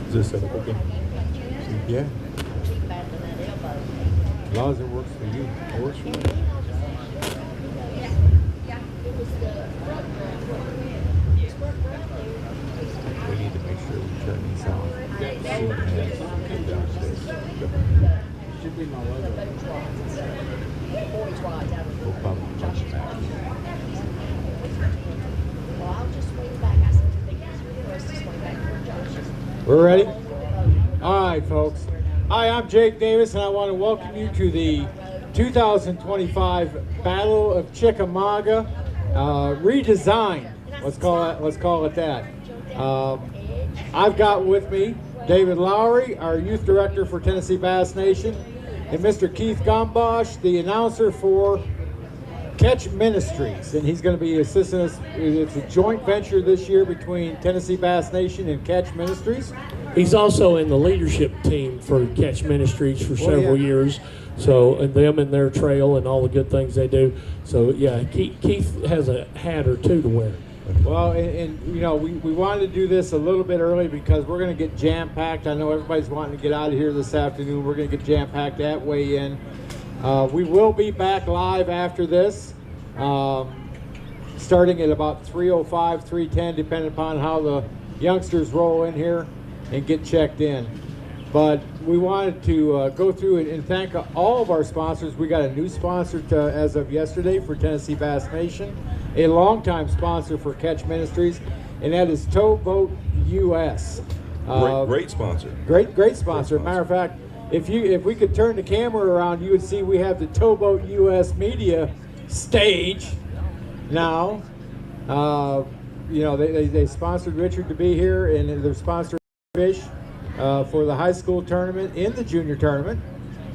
Is this set up okay? Yeah. As long as it works for you. It works for me. We need to make sure we turn these on. Soon as we get downstairs. Should be my logo. We'll probably punch it back. We're ready? All right, folks. Hi, I'm Jake Davis, and I want to welcome you to the 2025 Battle of Chickamauga redesigned. Let's call it that. I've got with me David Lowry, our youth director for Tennessee Bass Nation, and Mr. Keith Gombosh, the announcer for Catch Ministries, and he's going to be assisting us. It's a joint venture this year between Tennessee Bass Nation and Catch Ministries. He's also in the leadership team for Catch Ministries for several years. So, and them and their trail and all the good things they do. So, yeah, Keith has a hat or two to wear. Well, and you know, we wanted to do this a little bit early because we're going to get jam-packed. I know everybody's wanting to get out of here this afternoon. We're going to get jam-packed that way in. We will be back live after this, starting at about 3:05, 3:10, depending upon how the youngsters roll in here and get checked in. But we wanted to go through and thank all of our sponsors. We got a new sponsor as of yesterday for Tennessee Bass Nation, a longtime sponsor for Catch Ministries, and that is Towboat US. Great sponsor. Great sponsor. Matter of fact, if we could turn the camera around, you would see we have the Towboat US media stage now. You know, they sponsored Richard to be here, and they're sponsoring Fish for the high school tournament and the junior tournament.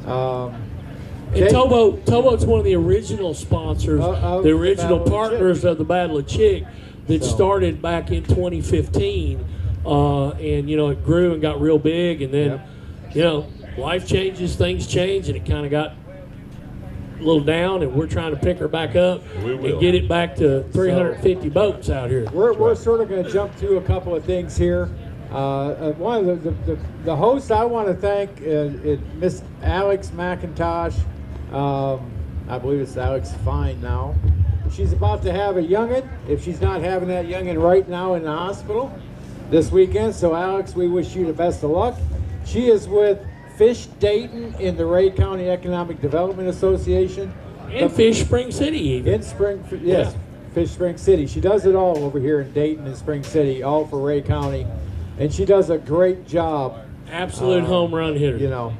And Towboat's one of the original sponsors, the original partners of the Battle of Chick that started back in 2015. And, you know, it grew and got real big, and then, you know, life changes, things change, and it kind of got a little down, and we're trying to pick her back up and get it back to 350 boats out here. We're sort of going to jump through a couple of things here. One of the hosts I want to thank is Miss Alex McIntosh. I believe it's Alex Fine now. She's about to have a youngin', if she's not having that youngin' right now in the hospital this weekend. So Alex, we wish you the best of luck. She is with Fish Dayton in the Ray County Economic Development Association. And Fish Spring City even. In Spring, yes, yeah. Fish Spring City. She does it all over here in Dayton and Spring City, all for Ray County. And she does a great job. Absolute home run hitter. You know,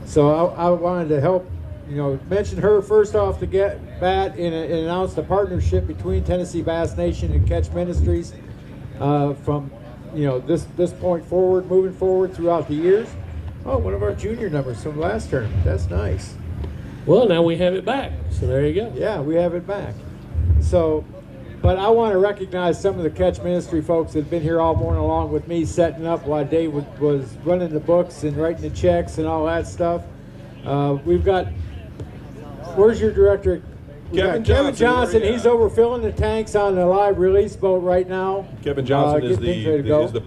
so I wanted to help, you know, mention her first off to get bat and announce the partnership between Tennessee Bass Nation and Catch Ministries from, you know, this point forward, moving forward throughout the years. Oh, one of our junior numbers from last tournament. That's nice. Well, now we have it back. So there you go. Yeah, we have it back. So, but I want to recognize some of the Catch Ministry folks that have been here all morning along with me, setting up while Dave was running the books and writing the checks and all that stuff. We've got, where's your director? Kevin Johnson. He's over filling the tanks on the live release boat right now. Kevin Johnson is the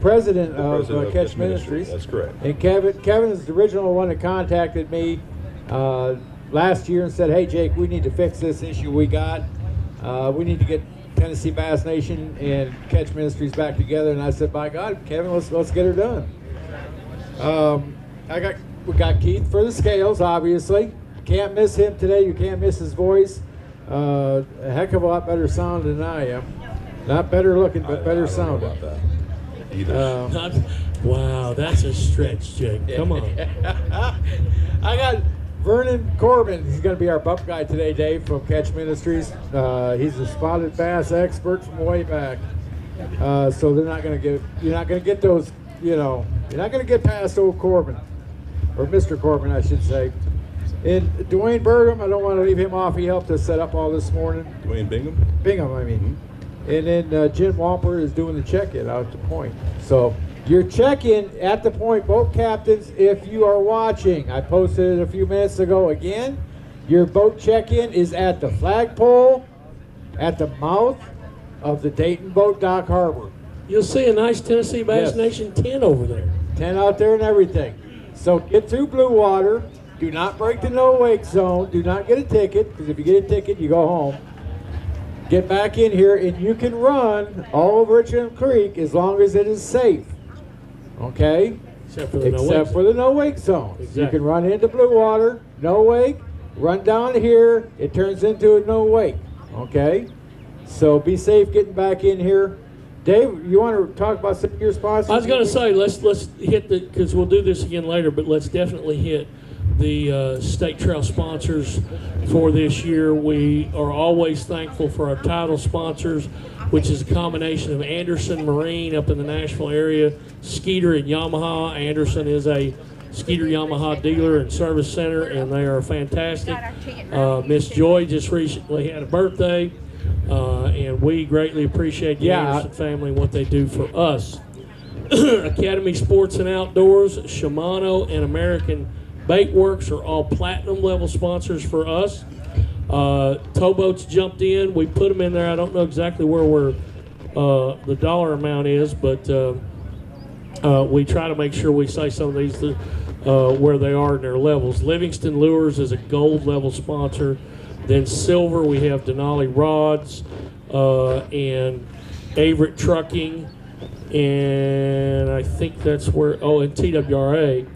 president of Catch Ministries. That's correct. And Kevin is the original one that contacted me last year and said, "Hey Jake, we need to fix this issue we got. We need to get Tennessee Bass Nation and Catch Ministries back together." And I said, "By God, Kevin, let's get her done." We got Keith for the scales, obviously. Can't miss him today. You can't miss his voice. A heck of a lot better sound than I am. Not better looking, but better sounding. Wow, that's a stretch, Jake. Come on. I got Vernon Corbin. He's going to be our bump guy today, Dave, from Catch Ministries. He's a spotted bass expert from way back. So you're not going to get those, you know, you're not going to get past old Corbin, or Mr. Corbin, I should say. And Dwayne Burgum, I don't want to leave him off. He helped us set up all this morning. Dwayne Bingham? Bingham, I mean. And then Jim Wamper is doing the check-in out at the point. So your check-in at the point, boat captains, if you are watching, I posted it a few minutes ago again. Your boat check-in is at the flagpole at the mouth of the Dayton Boat Dock Harbor. You'll see a nice Tennessee Bass Nation 10 over there. 10 out there and everything. So get to Blue Water. Do not break the no-wake zone. Do not get a ticket, because if you get a ticket, you go home. Get back in here, and you can run all over Richmond Creek as long as it is safe. Okay? Except for the no-wake zone. Exactly. You can run into Blue Water, no-wake, run down here, it turns into a no-wake. Okay? So be safe getting back in here. Dave, you want to talk about some of your sponsors? I was going to say, let's hit the, because we'll do this again later, but let's definitely hit the state trail sponsors for this year. We are always thankful for our title sponsors, which is a combination of Anderson Marine up in the Nashville area, Skeeter and Yamaha. Anderson is a Skeeter Yamaha dealer and service center, and they are fantastic. Miss Joy just recently had a birthday. And we greatly appreciate the Anderson family and what they do for us. Academy Sports and Outdoors, Shimano, and American Bait Works are all platinum level sponsors for us. Towboats jumped in. We put them in there. I don't know exactly where the dollar amount is, but we try to make sure we say some of these where they are in their levels. Livingston Lures is a gold level sponsor. Then silver, we have Denali Rods and Averett Trucking, and I think that's where, and TWRA.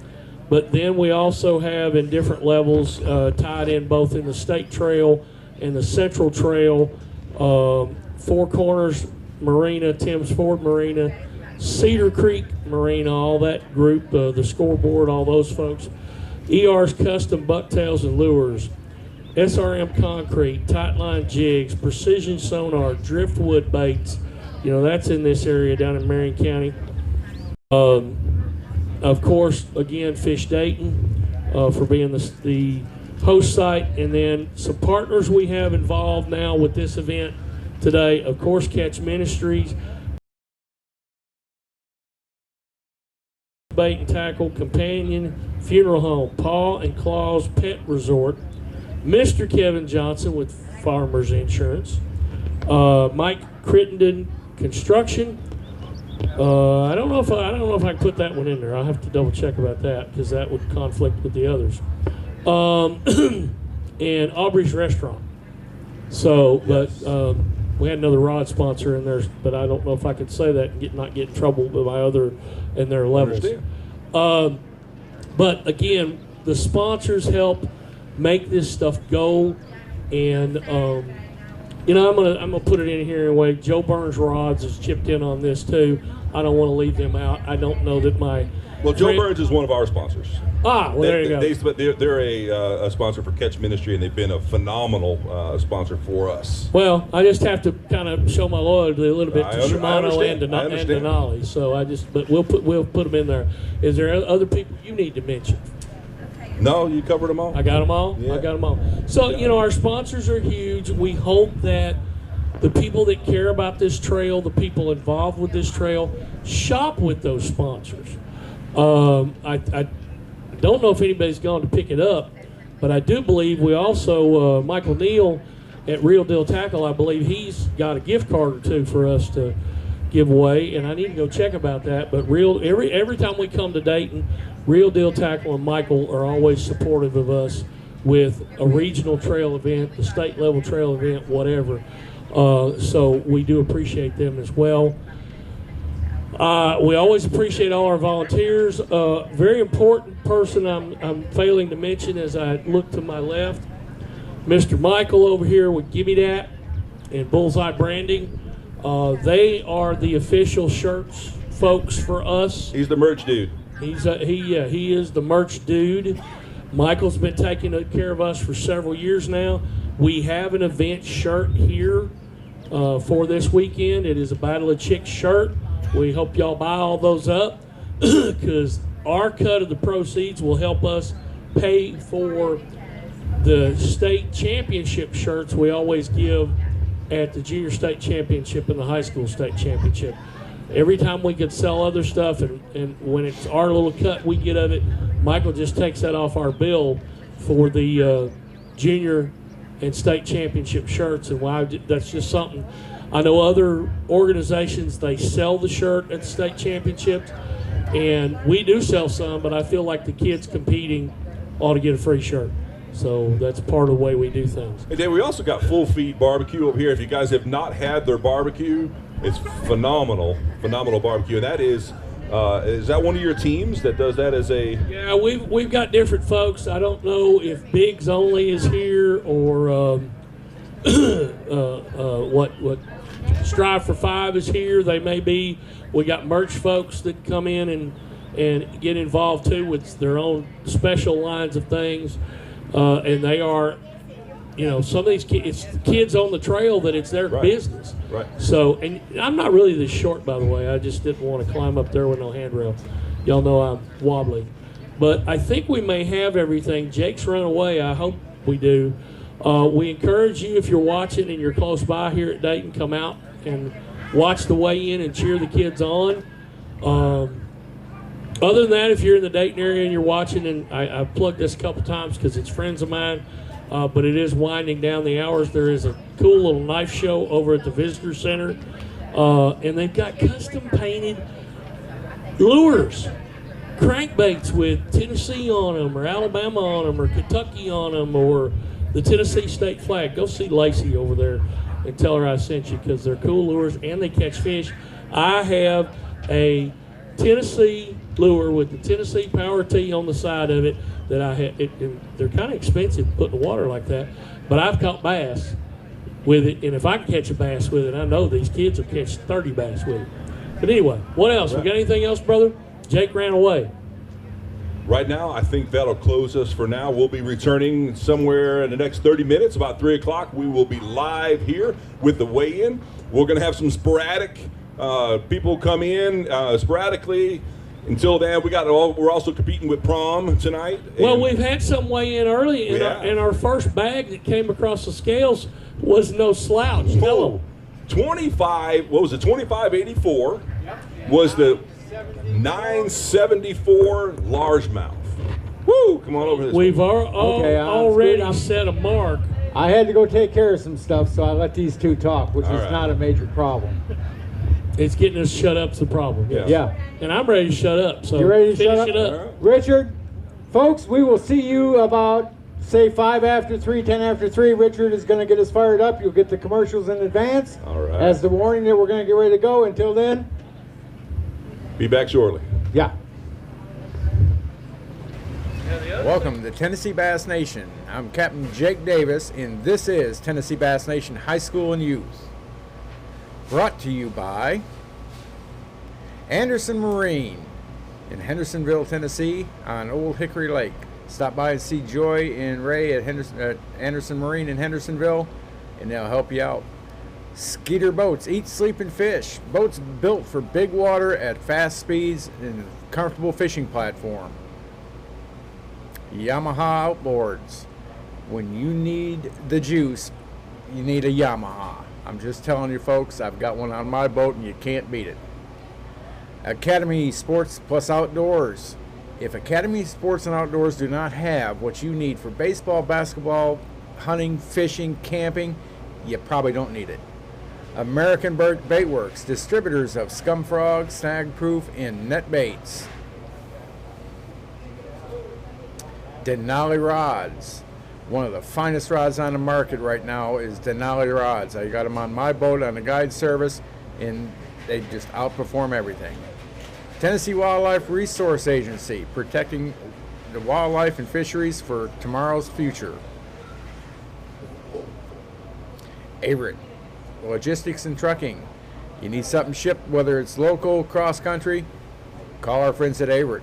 But then we also have in different levels tied in both in the State Trail and the Central Trail, Four Corners Marina, Tim's Ford Marina, Cedar Creek Marina, all that group, the Scoreboard, all those folks, ER's Custom Bucktails and Lures, SRM Concrete, Tightline Jigs, Precision Sonar, Driftwood Baits. You know, that's in this area down in Marion County. Of course, again, Fish Dayton for being the host site. And then some partners we have involved now with this event today. Of course, Catch Ministries, Bait and Tackle, Companion, Funeral Home, Paw and Claw's Pet Resort, Mr. Kevin Johnson with Farmers Insurance, Mike Crittenden Construction. I don't know if I can put that one in there. I'll have to double check about that because that would conflict with the others. And Aubrey's Restaurant. So, but we had another rod sponsor in there, but I don't know if I could say that and not get in trouble with my other and their levels. But again, the sponsors help make this stuff go, and you know, I'm gonna put it in here anyway. Joe Burns Rods has chipped in on this too. I don't want to leave them out. I don't know that my Joe Burns is one of our sponsors. There you go. They're a sponsor for Catch Ministry, and they've been a phenomenal sponsor for us. Well, I just have to kind of show my loyalty a little bit to Shimano and Denali. So but we'll put them in there. Is there other people you need to mention? No, you covered them all. I got them all? Yeah. I got them all. So, you know, our sponsors are huge. We hope that the people that care about this trail, the people involved with this trail, shop with those sponsors. I don't know if anybody's gone to pick it up, but I do believe we also, Michael Neal at Real Deal Tackle, I believe he's got a gift card or two for us to give away, and I need to go check about that. But every time we come to Dayton, Real Deal Tackle and Michael are always supportive of us with a regional trail event, the state level trail event, whatever. So we do appreciate them as well. We always appreciate all our volunteers. Very important person I'm failing to mention as I look to my left, Mr. Michael over here with Gimme Dat and Bullseye Branding. They are the official shirts folks for us. He's the merch dude. He is the merch dude. Michael's been taking care of us for several years now. We have an event shirt here for this weekend. It is a Battle of Chicks shirt. We hope y'all buy all those up because our cut of the proceeds will help us pay for the state championship shirts we always give at the junior state championship and the high school state championship. Every time we could sell other stuff, and when it's our little cut we get of it, Michael just takes that off our bill for the junior and state championship shirts, and that's just something I know other organizations, they sell the shirt at the state championships, and we do sell some, but I feel like the kids competing ought to get a free shirt. So that's part of the way we do things. Hey, Dave, we also got Full Feed Barbecue over here. If you guys have not had their barbecue, it's phenomenal barbecue. And that is that one of your teams that does that as a? Yeah, we've got different folks. I don't know if Biggs Only is here or what Strive for Five is here. They may be. We got merch folks that come in and get involved too with their own special lines of things. And they are, some of these kids, it's kids on the trail that it's their business. Right. So, and I'm not really this short, by the way. I just didn't want to climb up there with no handrail. Y'all know I'm wobbly. But I think we may have everything. Jake's run away. I hope we do. We encourage you, if you're watching and you're close by here at Dayton, come out and watch the weigh-in and cheer the kids on. Other than that, if you're in the Dayton area and you're watching, and I've plugged this a couple times because it's friends of mine, but it is winding down the hours. There is a cool little knife show over at the Visitor Center, and they've got custom painted lures, crankbaits with Tennessee on them, or Alabama on them, or Kentucky on them, or the Tennessee state flag. Go see Lacey over there and tell her I sent you, because they're cool lures and they catch fish. I have a Tennessee lure with the Tennessee Power T on the side of it that I had. They're kind of expensive to put in the water like that, but I've caught bass with it, and if I can catch a bass with it, I know these kids will catch 30 bass with it. But anyway, what else? We got anything else, brother? Jake ran away. Right now, I think that'll close us for now. We'll be returning somewhere in the next 30 minutes, about 3 o'clock. We will be live here with the weigh-in. We're going to have some sporadic people come in sporadically. Until then, we're also competing with prom tonight. Well, we've had some weigh in early, and our first bag that came across the scales was no slouch. Oh, 25, what was it, 2584 was the 974 largemouth. Woo, come on over this. We've already set a mark. I had to go take care of some stuff, so I let these two talk, which is not a major problem. It's getting us shut up's the problem. Yeah. And I'm ready to shut up. So you ready to finish shut it up? Right. Richard, folks, we will see you about, say, 5 after 3, 10 after 3. Richard is going to get us fired up. You'll get the commercials in advance. All right. As the warning that we're going to get ready to go. Until then, be back shortly. Yeah. Welcome to Tennessee Bass Nation. I'm Captain Jake Davis, and this is Tennessee Bass Nation High School and Youth. Brought to you by Anderson Marine in Hendersonville, Tennessee on Old Hickory Lake. Stop by and see Joy and Ray at Anderson Marine in Hendersonville, and they'll help you out. Skeeter Boats, eat, sleep, and fish. Boats built for big water at fast speeds and comfortable fishing platform. Yamaha Outboards. When you need the juice, you need a Yamaha. I'm just telling you, folks, I've got one on my boat and you can't beat it. Academy Sports Plus Outdoors. If Academy Sports and Outdoors do not have what you need for baseball, basketball, hunting, fishing, camping, you probably don't need it. American Bait Works, distributors of Scum Frog, Snag Proof, and net baits. Denali Rods. One of the finest rods on the market right now is Denali Rods. I got them on my boat on the guide service, and they just outperform everything. Tennessee Wildlife Resource Agency, protecting the wildlife and fisheries for tomorrow's future. Averitt, Logistics and Trucking. You need something shipped, whether it's local, cross-country, call our friends at Averitt.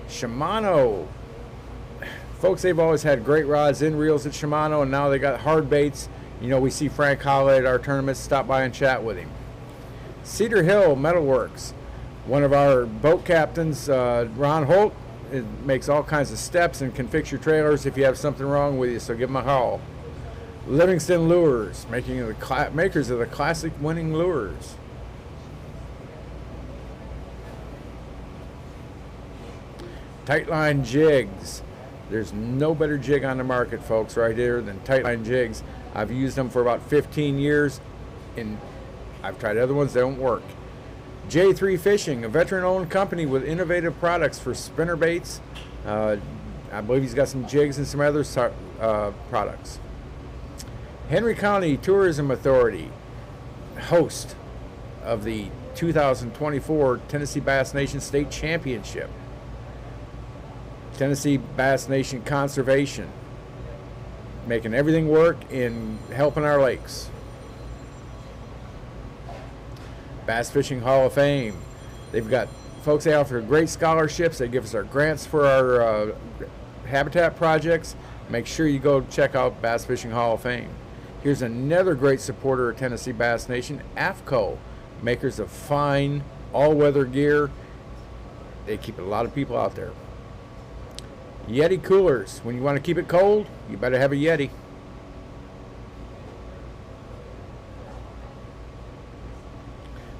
Shimano. Folks, they've always had great rods and reels at Shimano, and now they got hard baits. You know, we see Frank Holloway at our tournaments. Stop by and chat with him. Cedar Hill Metalworks. One of our boat captains, Ron Holt, makes all kinds of steps and can fix your trailers if you have something wrong with you, so give him a call. Livingston Lures, makers of the classic winning lures. Tightline Jigs. There's no better jig on the market, folks, right here than Tightline Jigs. I've used them for about 15 years, and I've tried other ones that don't work. J3 Fishing, a veteran-owned company with innovative products for spinner baits. I believe he's got some jigs and some other products. Henry County Tourism Authority, host of the 2024 Tennessee Bass Nation State Championship. Tennessee Bass Nation Conservation, making everything work in helping our lakes. Bass Fishing Hall of Fame. They've got folks, they offer great scholarships. They give us our grants for our habitat projects. Make sure you go check out Bass Fishing Hall of Fame. Here's another great supporter of Tennessee Bass Nation, AFCO, makers of fine all-weather gear. They keep a lot of people out there. Yeti coolers. When you want to keep it cold, you better have a Yeti.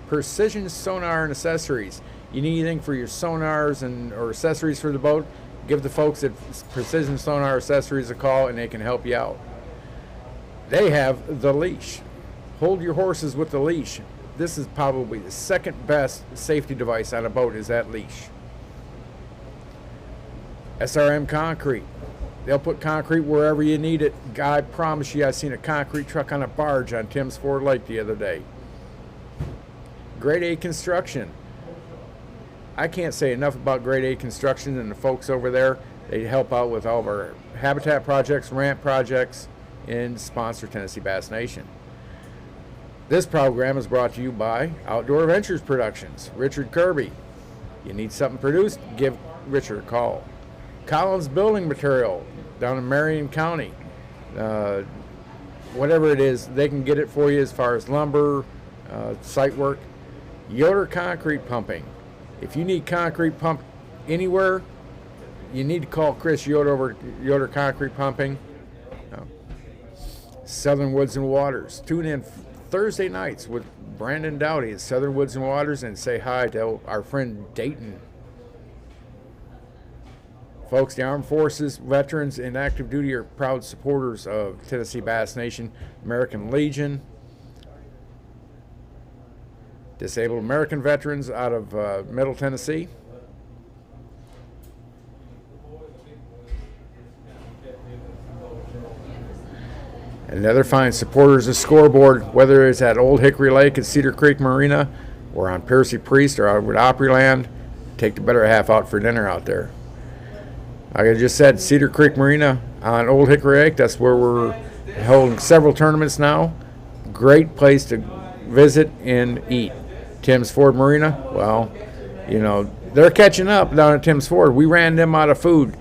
Precision Sonar and Accessories. You need anything for your sonars or accessories for the boat, give the folks at Precision Sonar Accessories a call and they can help you out. They have the leash. Hold your horses with the leash. This is probably the second best safety device on a boat, is that leash. SRM Concrete. They'll put concrete wherever you need it. I promise you, I seen a concrete truck on a barge on Timms Ford Lake the other day. Grade A Construction. I can't say enough about Grade A Construction and the folks over there. They help out with all of our habitat projects, ramp projects, and sponsor Tennessee Bass Nation. This program is brought to you by Outdoor Ventures Productions. Richard Kirby. You need something produced? Give Richard a call. Collins Building Material down in Marion County. Whatever it is, they can get it for you as far as lumber, site work. Yoder Concrete Pumping. If you need concrete pumped anywhere, you need to call Chris Yoder over Yoder Concrete Pumping. Southern Woods and Waters. Tune in Thursday nights with Brandon Dowdy at Southern Woods and Waters and say hi to our friend Dayton. Folks, the Armed Forces, veterans, and active duty are proud supporters of Tennessee Bass Nation, American Legion, Disabled American Veterans out of Middle Tennessee. And other fine supporters of Scoreboard, whether it's at Old Hickory Lake at Cedar Creek Marina or on Piercy Priest or out at Opryland, take the better half out for dinner out there. Like I just said, Cedar Creek Marina on Old Hickory Lake, that's where we're holding several tournaments now. Great place to visit and eat. Timms Ford Marina, well, you know, they're catching up down at Timms Ford. We ran them out of food,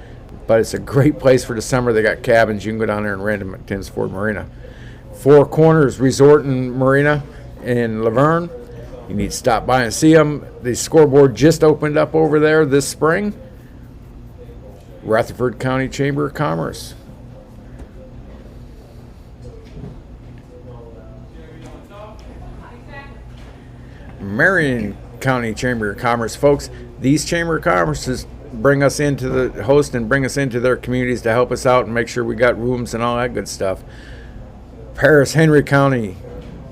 but it's a great place for the summer. They got cabins. You can go down there and rent them at Timms Ford Marina. Four Corners Resort and Marina in Laverne. You need to stop by and see them. The Scoreboard just opened up over there this spring. Rutherford County Chamber of Commerce. Marion County Chamber of Commerce, folks. These Chamber of Commerces bring us into the host and bring us into their communities to help us out and make sure we got rooms and all that good stuff. Paris Henry County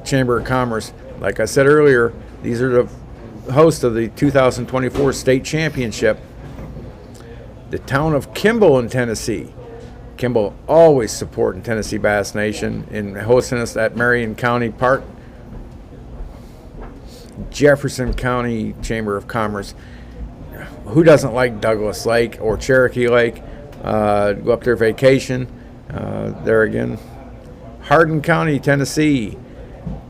Chamber of Commerce, like I said earlier, these are the hosts of the 2024 State Championship. The town of Kimball in Tennessee. Kimball always supporting Tennessee Bass Nation and hosting us at Marion County Park. Jefferson County Chamber of Commerce. Who doesn't like Douglas Lake or Cherokee Lake? Go up there vacation. There again. Hardin County, Tennessee.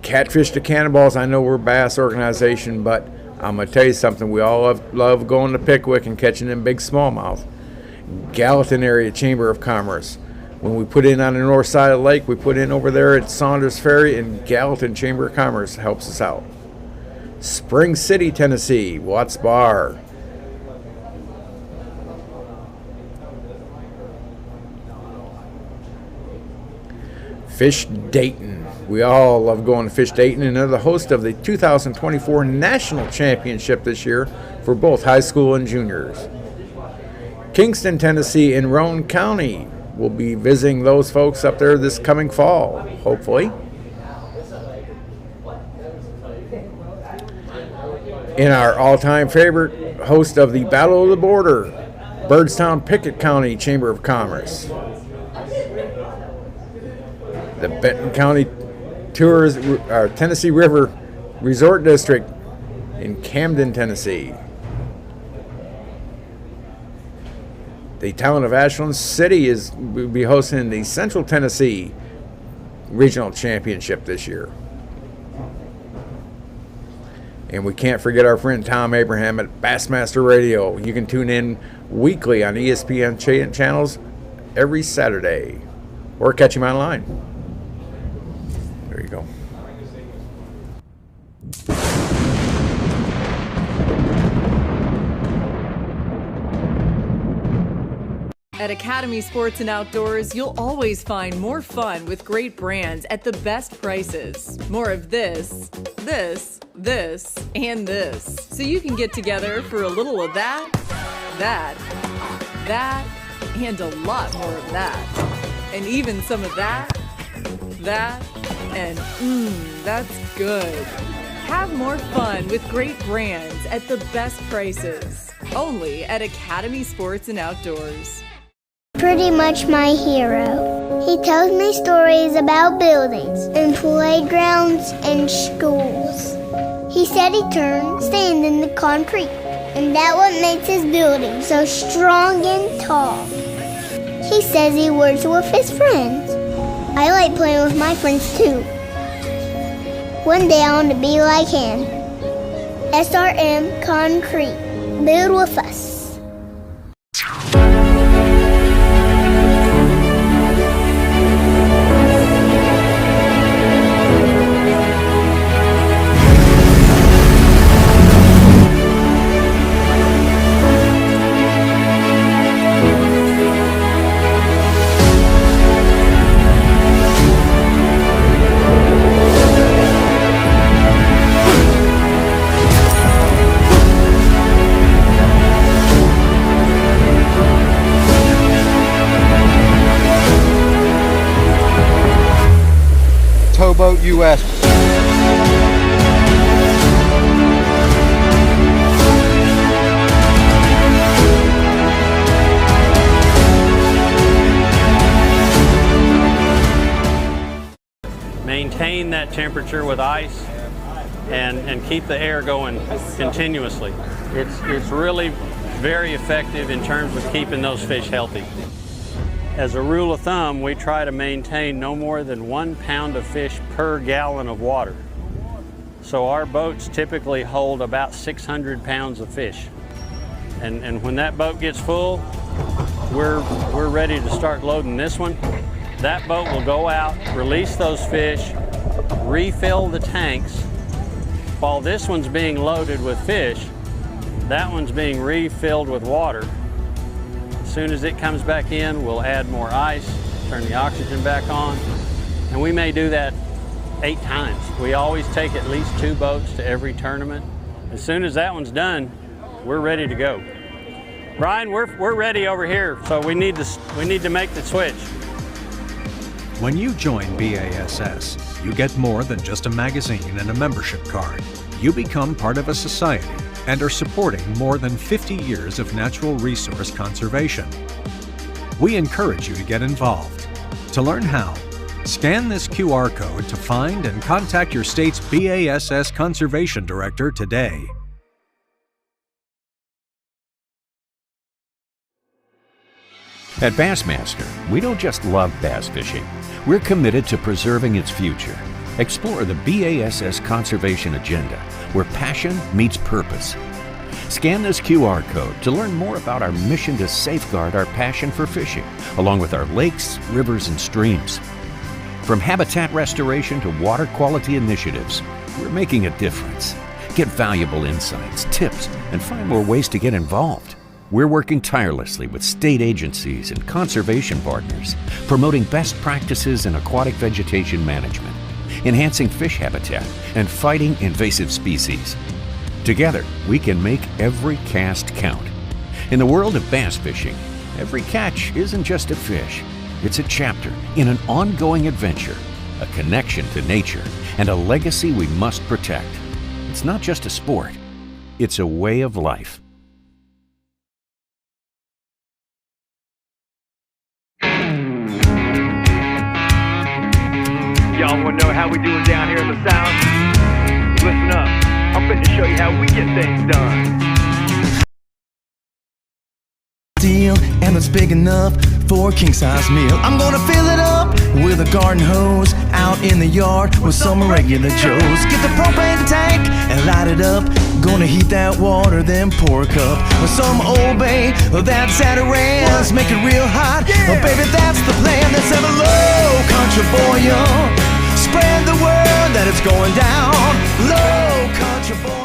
Catfish to Cannonballs. I know we're a bass organization, but I'm going to tell you something. We all love going to Pickwick and catching them big smallmouth. Gallatin Area Chamber of Commerce. When we put in on the north side of the lake, we put in over there at Saunders Ferry, and Gallatin Chamber of Commerce helps us out. Spring City, Tennessee, Watts Bar. Fish Dayton. We all love going to Fish Dayton, and they're the host of the 2024 National Championship this year for both high school and juniors. Kingston, Tennessee, in Roane County, we'll be visiting those folks up there this coming fall, hopefully. In our all-time favorite host of the Battle of the Border, Byrdstown Pickett County Chamber of Commerce. The Benton County Tennessee River Resort District in Camden, Tennessee. The town of Ashland City will be hosting the Central Tennessee Regional Championship this year. And we can't forget our friend Tom Abraham at Bassmaster Radio. You can tune in weekly on ESPN channels every Saturday, or catch him online. There you go. At Academy Sports and Outdoors, you'll always find more fun with great brands at the best prices. More of this, and this. So you can get together for a little of that, and a lot more of that. And even some of that, and that's good. Have more fun with great brands at the best prices. Only at Academy Sports and Outdoors. Pretty much my hero. He tells me stories about buildings and playgrounds and schools. He said he turned sand into concrete, and that what makes his building so strong and tall. He says he works with his friends. I like playing with my friends too. One day I want to be like him. SRM Concrete. Build with us. Towboat US. Maintain that temperature with ice and keep the air going continuously. It's really very effective in terms of keeping those fish healthy. As a rule of thumb, we try to maintain no more than 1 pound of fish per gallon of water. So our boats typically hold about 600 pounds of fish. And when that boat gets full, we're ready to start loading this one. That boat will go out, release those fish, refill the tanks. While this one's being loaded with fish, that one's being refilled with water. As soon as it comes back in, we'll add more ice, turn the oxygen back on, and we may do that 8 times. We always take at least 2 boats to every tournament. As soon as that one's done, we're ready to go. Brian, we're ready over here, so we need to make the switch. When you join BASS, you get more than just a magazine and a membership card. You become part of a society and are supporting more than 50 years of natural resource conservation. We encourage you to get involved. To learn how, scan this QR code to find and contact your state's BASS Conservation Director today. At Bassmaster, we don't just love bass fishing. We're committed to preserving its future. Explore the BASS Conservation Agenda, where passion meets purpose. Scan this QR code to learn more about our mission to safeguard our passion for fishing, along with our lakes, rivers, and streams. From habitat restoration to water quality initiatives, we're making a difference. Get valuable insights, tips, and find more ways to get involved. We're working tirelessly with state agencies and conservation partners, promoting best practices in aquatic vegetation management, enhancing fish habitat, and fighting invasive species. Together, we can make every cast count. In the world of bass fishing, every catch isn't just a fish, It's a chapter in an ongoing adventure, a connection to nature, and a legacy we must protect. It's not just a sport, it's a way of life. Y'all want to know how we do it down here in the South? Listen up. I'm fit to show you how we get things done. Deal, and it's big enough for a king-size meal. I'm gonna fill it up with a garden hose out in the yard with some regular Joes. Get the propane tank and light it up. Gonna heat that water, then pour a cup with some Old Bay that's at a ranch. Make it real hot, oh baby, that's the plan. Let's have a low country boil. Spread the word that it's going down. Low country boil.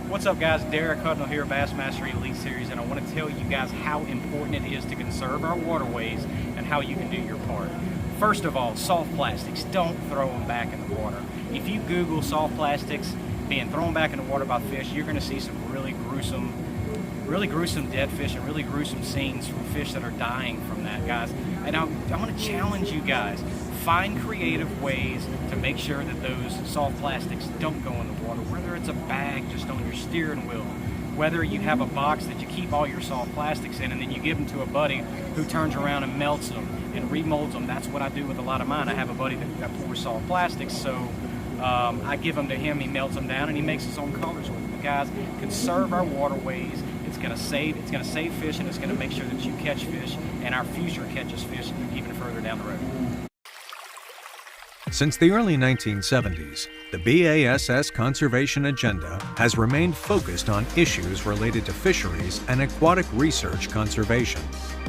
What's up, guys? Derek Hudnall here, Bassmaster Elite Series, and I want to tell you guys how important it is to conserve our waterways and how you can do your part. First of all, soft plastics, don't throw them back in the water. If you Google soft plastics being thrown back in the water by fish, you're going to see some really gruesome dead fish and really gruesome scenes from fish that are dying from that, guys. And I'm going to challenge you guys. Find creative ways to make sure that those soft plastics don't go in the water, whether it's a bag just on your steering wheel, whether you have a box that you keep all your soft plastics in and then you give them to a buddy who turns around and melts them and remolds them. That's what I do with a lot of mine. I have a buddy that pours soft plastics, so I give them to him, he melts them down, and he makes his own colors with them. But guys, conserve our waterways. It's gonna save fish, and it's gonna make sure that you catch fish and our future catches fish even further down the road. Since the early 1970s, the BASS conservation agenda has remained focused on issues related to fisheries and aquatic research conservation.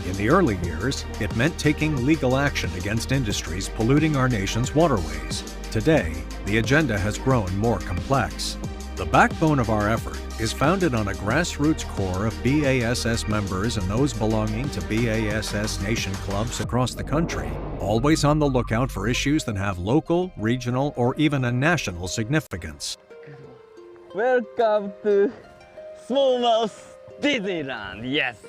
In the early years, it meant taking legal action against industries polluting our nation's waterways. Today, the agenda has grown more complex. The backbone of our effort is founded on a grassroots core of BASS members and those belonging to BASS nation clubs across the country, always on the lookout for issues that have local, regional, or even a national significance. Welcome to Smallmouth Disneyland, yes!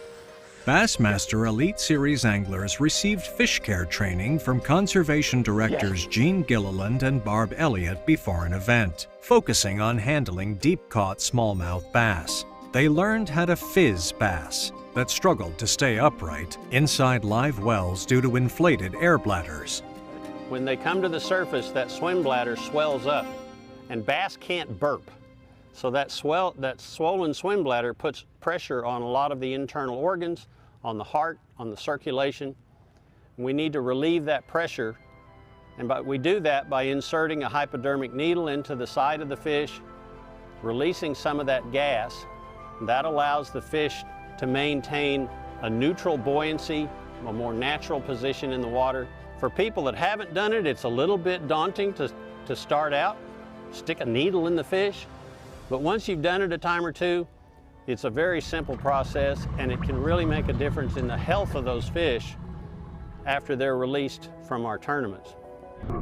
Bassmaster Elite Series anglers received fish care training from conservation directors Gene Gilliland and Barb Elliott before an event, focusing on handling deep-caught smallmouth bass. They learned how to fizz bass that struggled to stay upright inside live wells due to inflated air bladders. When they come to the surface, that swim bladder swells up, and bass can't burp. So that swollen swim bladder puts pressure on a lot of the internal organs, on the heart, on the circulation. We need to relieve that pressure, and we do that by inserting a hypodermic needle into the side of the fish, releasing some of that gas. That allows the fish to maintain a neutral buoyancy, a more natural position in the water. For people that haven't done it, it's a little bit daunting to start out, stick a needle in the fish. But once you've done it a time or two, it's a very simple process, and it can really make a difference in the health of those fish after they're released from our tournaments.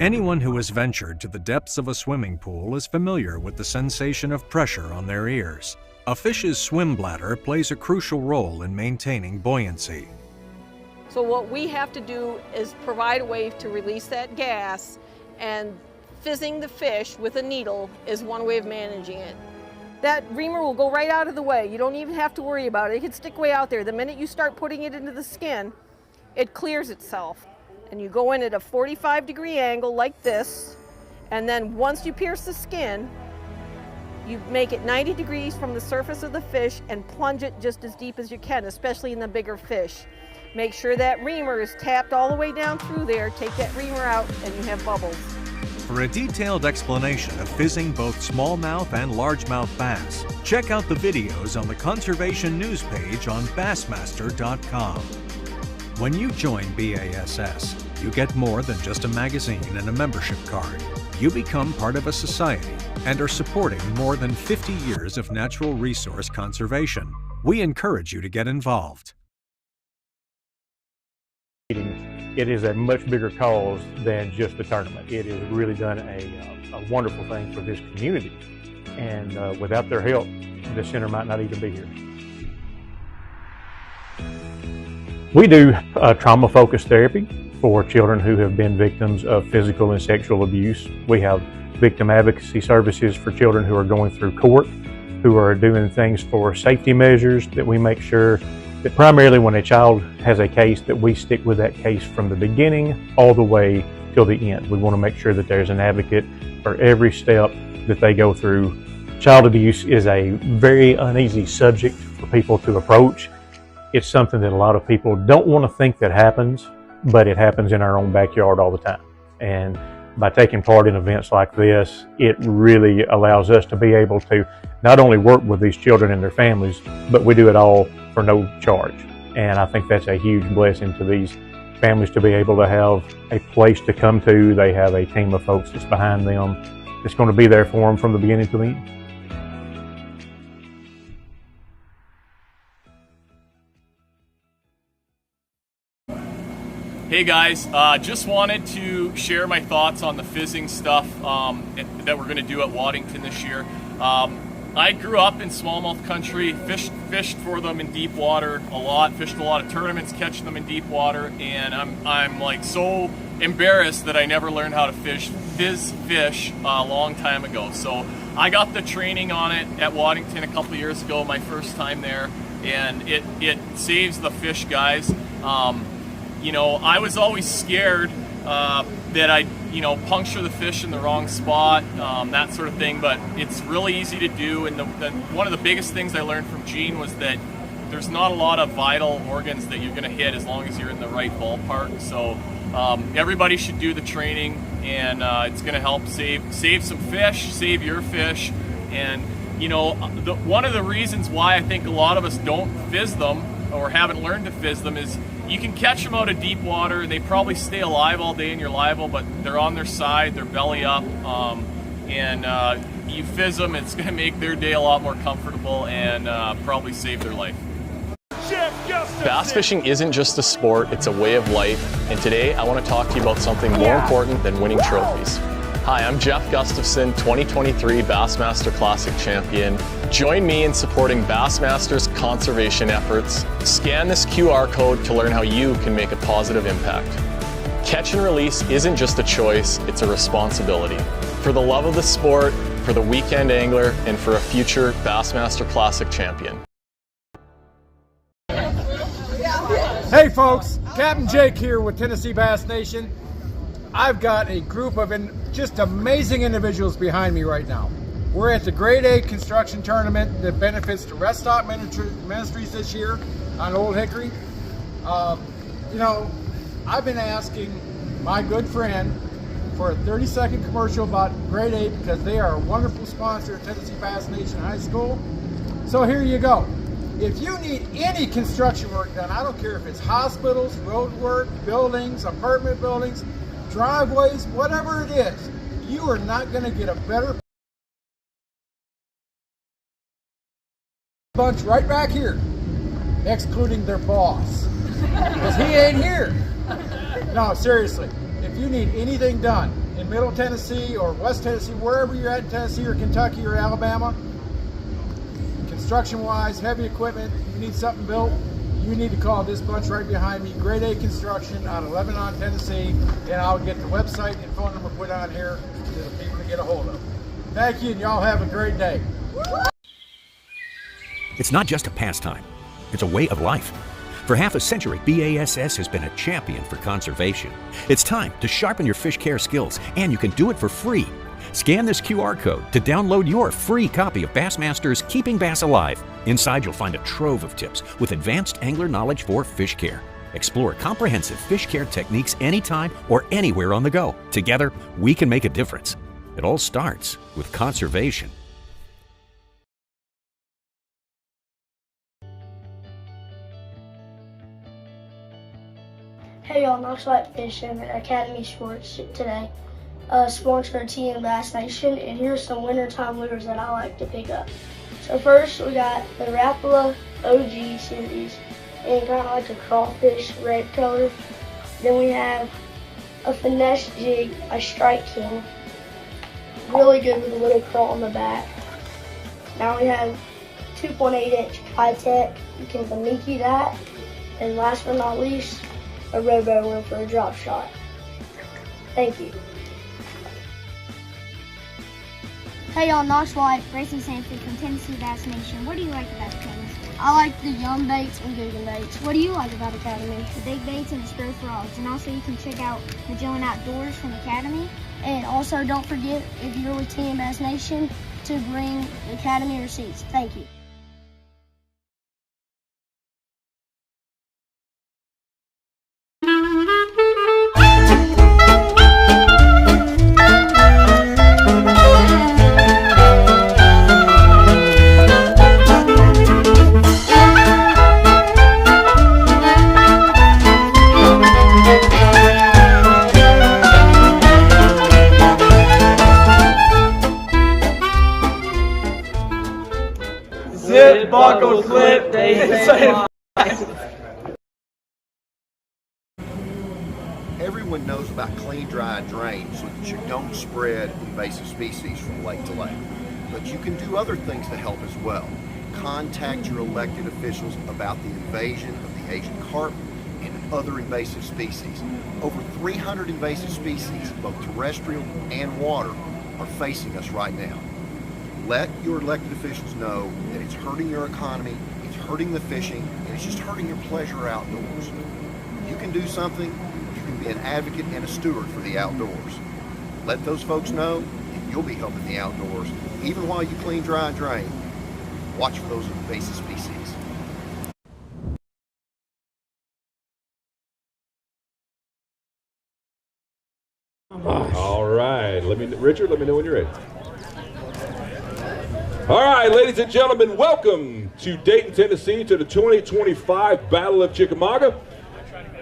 Anyone who has ventured to the depths of a swimming pool is familiar with the sensation of pressure on their ears. A fish's swim bladder plays a crucial role in maintaining buoyancy. So what we have to do is provide a way to release that gas, and fizzing the fish with a needle is one way of managing it. That reamer will go right out of the way. You don't even have to worry about it. It can stick way out there. The minute you start putting it into the skin, it clears itself. And you go in at a 45-degree angle like this, and then once you pierce the skin, you make it 90 degrees from the surface of the fish and plunge it just as deep as you can, especially in the bigger fish. Make sure that reamer is tapped all the way down through there. Take that reamer out and you have bubbles. For a detailed explanation of fizzing both smallmouth and largemouth bass, check out the videos on the Conservation News page on Bassmaster.com. When you join BASS, you get more than just a magazine and a membership card. You become part of a society and are supporting more than 50 years of natural resource conservation. We encourage you to get involved. It is a much bigger cause than just the tournament. It has really done a wonderful thing for this community, and without their help, the center might not even be here. We do trauma-focused therapy for children who have been victims of physical and sexual abuse. We have victim advocacy services for children who are going through court, who are doing things for safety measures, that we make sure that primarily when a child has a case, that we stick with that case from the beginning all the way till the end. We want to make sure that there's an advocate for every step that they go through. Child abuse is a very uneasy subject for people to approach. It's something that a lot of people don't want to think that happens, but it happens in our own backyard all the time. And by taking part in events like this, it really allows us to be able to not only work with these children and their families, but we do it all for no charge. And I think that's a huge blessing to these families to be able to have a place to come to. They have a team of folks that's behind them that's going to be there for them from the beginning to the end. Hey guys, just wanted to share my thoughts on the fizzing stuff that we're going to do at Waddington this year. I grew up in smallmouth country, fished for them in deep water a lot, fished a lot of tournaments catching them in deep water, and I'm like so embarrassed that I never learned how to fizz fish a long time ago. So I got the training on it at Waddington a couple years ago, my first time there, and it saves the fish, guys. You know, I was always scared that I'd, puncture the fish in the wrong spot, that sort of thing, but it's really easy to do. And one of the biggest things I learned from Gene was that there's not a lot of vital organs that you're going to hit as long as you're in the right ballpark. So everybody should do the training, and it's going to help save some fish, save your fish. And, one of the reasons why I think a lot of us don't fizz them or haven't learned to fizz them is you can catch them out of deep water and they probably stay alive all day and you're liable, but they're on their side, they're belly up, and you fizz them, it's going to make their day a lot more comfortable and probably save their life. Bass fishing isn't just a sport, it's a way of life, and today I want to talk to you about something more important than winning trophies. Hi, I'm Jeff Gustafson, 2023 Bassmaster Classic champion. Join me in supporting Bassmaster's conservation efforts. Scan this QR code to learn how you can make a positive impact. Catch and release isn't just a choice, it's a responsibility. For the love of the sport, for the weekend angler, and for a future Bassmaster Classic champion. Hey folks, Captain Jake here with Tennessee Bass Nation. I've got a group of just amazing individuals behind me right now. We're at the Grade A construction tournament that benefits the Rest Stop Ministries this year on Old Hickory. I've been asking my good friend for a 30-second commercial about Grade A because they are a wonderful sponsor of Tennessee Bass Nation High School. So here you go. If you need any construction work done, I don't care if it's hospitals, road work, buildings, apartment buildings, driveways, whatever it is, you are not going to get a better bunch right back here, excluding their boss, because he ain't here. No, seriously, if you need anything done in Middle Tennessee or West Tennessee, wherever you're at in Tennessee or Kentucky or Alabama, construction-wise, heavy equipment, you need something built, you need to call this bunch right behind me, Grade A Construction out of Lebanon, Tennessee, and I'll get the website and phone number put on here to the people to get a hold of. Thank you, and y'all have a great day. It's not just a pastime, it's a way of life. For half a century, BASS has been a champion for conservation. It's time to sharpen your fish care skills, and you can do it for free. Scan this QR code to download your free copy of Bassmaster's Keeping Bass Alive. Inside, you'll find a trove of tips with advanced angler knowledge for fish care. Explore comprehensive fish care techniques anytime or anywhere on the go. Together, we can make a difference. It all starts with conservation. Hey y'all, Knoxlight Fishing at Academy Sports today. Sponsor of TN Bass Nation, and here's some wintertime lures that I like to pick up. So first we got the Rapala OG series, and kind of like a crawfish red color. Then we have a finesse jig, a Strike King, really good with a little crawl on the back. Now we have 2.8 inch high tech, you can Baniki that. And last but not least, a robo wheel for a drop shot. Thank you. Hey y'all, Nosh White, Grayson Sanford from Tennessee Bass Nation. What do you like about Academy? I like the Yum baits and Googan baits. What do you like about Academy? The big baits and the spray frogs. And also you can check out Magellan Outdoors from Academy. And also don't forget, if you're with Team Bass Nation, to bring Academy receipts. Thank you. Zip, buckle, slip, Everyone knows about clean, dry, and drain so that you don't spread invasive species from lake to lake. But you can do other things to help as well. Contact your elected officials about the invasion of the Asian carp and other invasive species. Over 300 invasive species, both terrestrial and water, are facing us right now. Let your elected officials know that it's hurting your economy, it's hurting the fishing, and it's just hurting your pleasure outdoors. You can do something, you can be an advocate and a steward for the outdoors. Let those folks know, and you'll be helping the outdoors, even while you clean, dry, and drain. Watch for those invasive species. All right, Richard, let me know when you're ready. All right, ladies and gentlemen, welcome to Dayton, Tennessee, to the 2025 Battle of Chickamauga.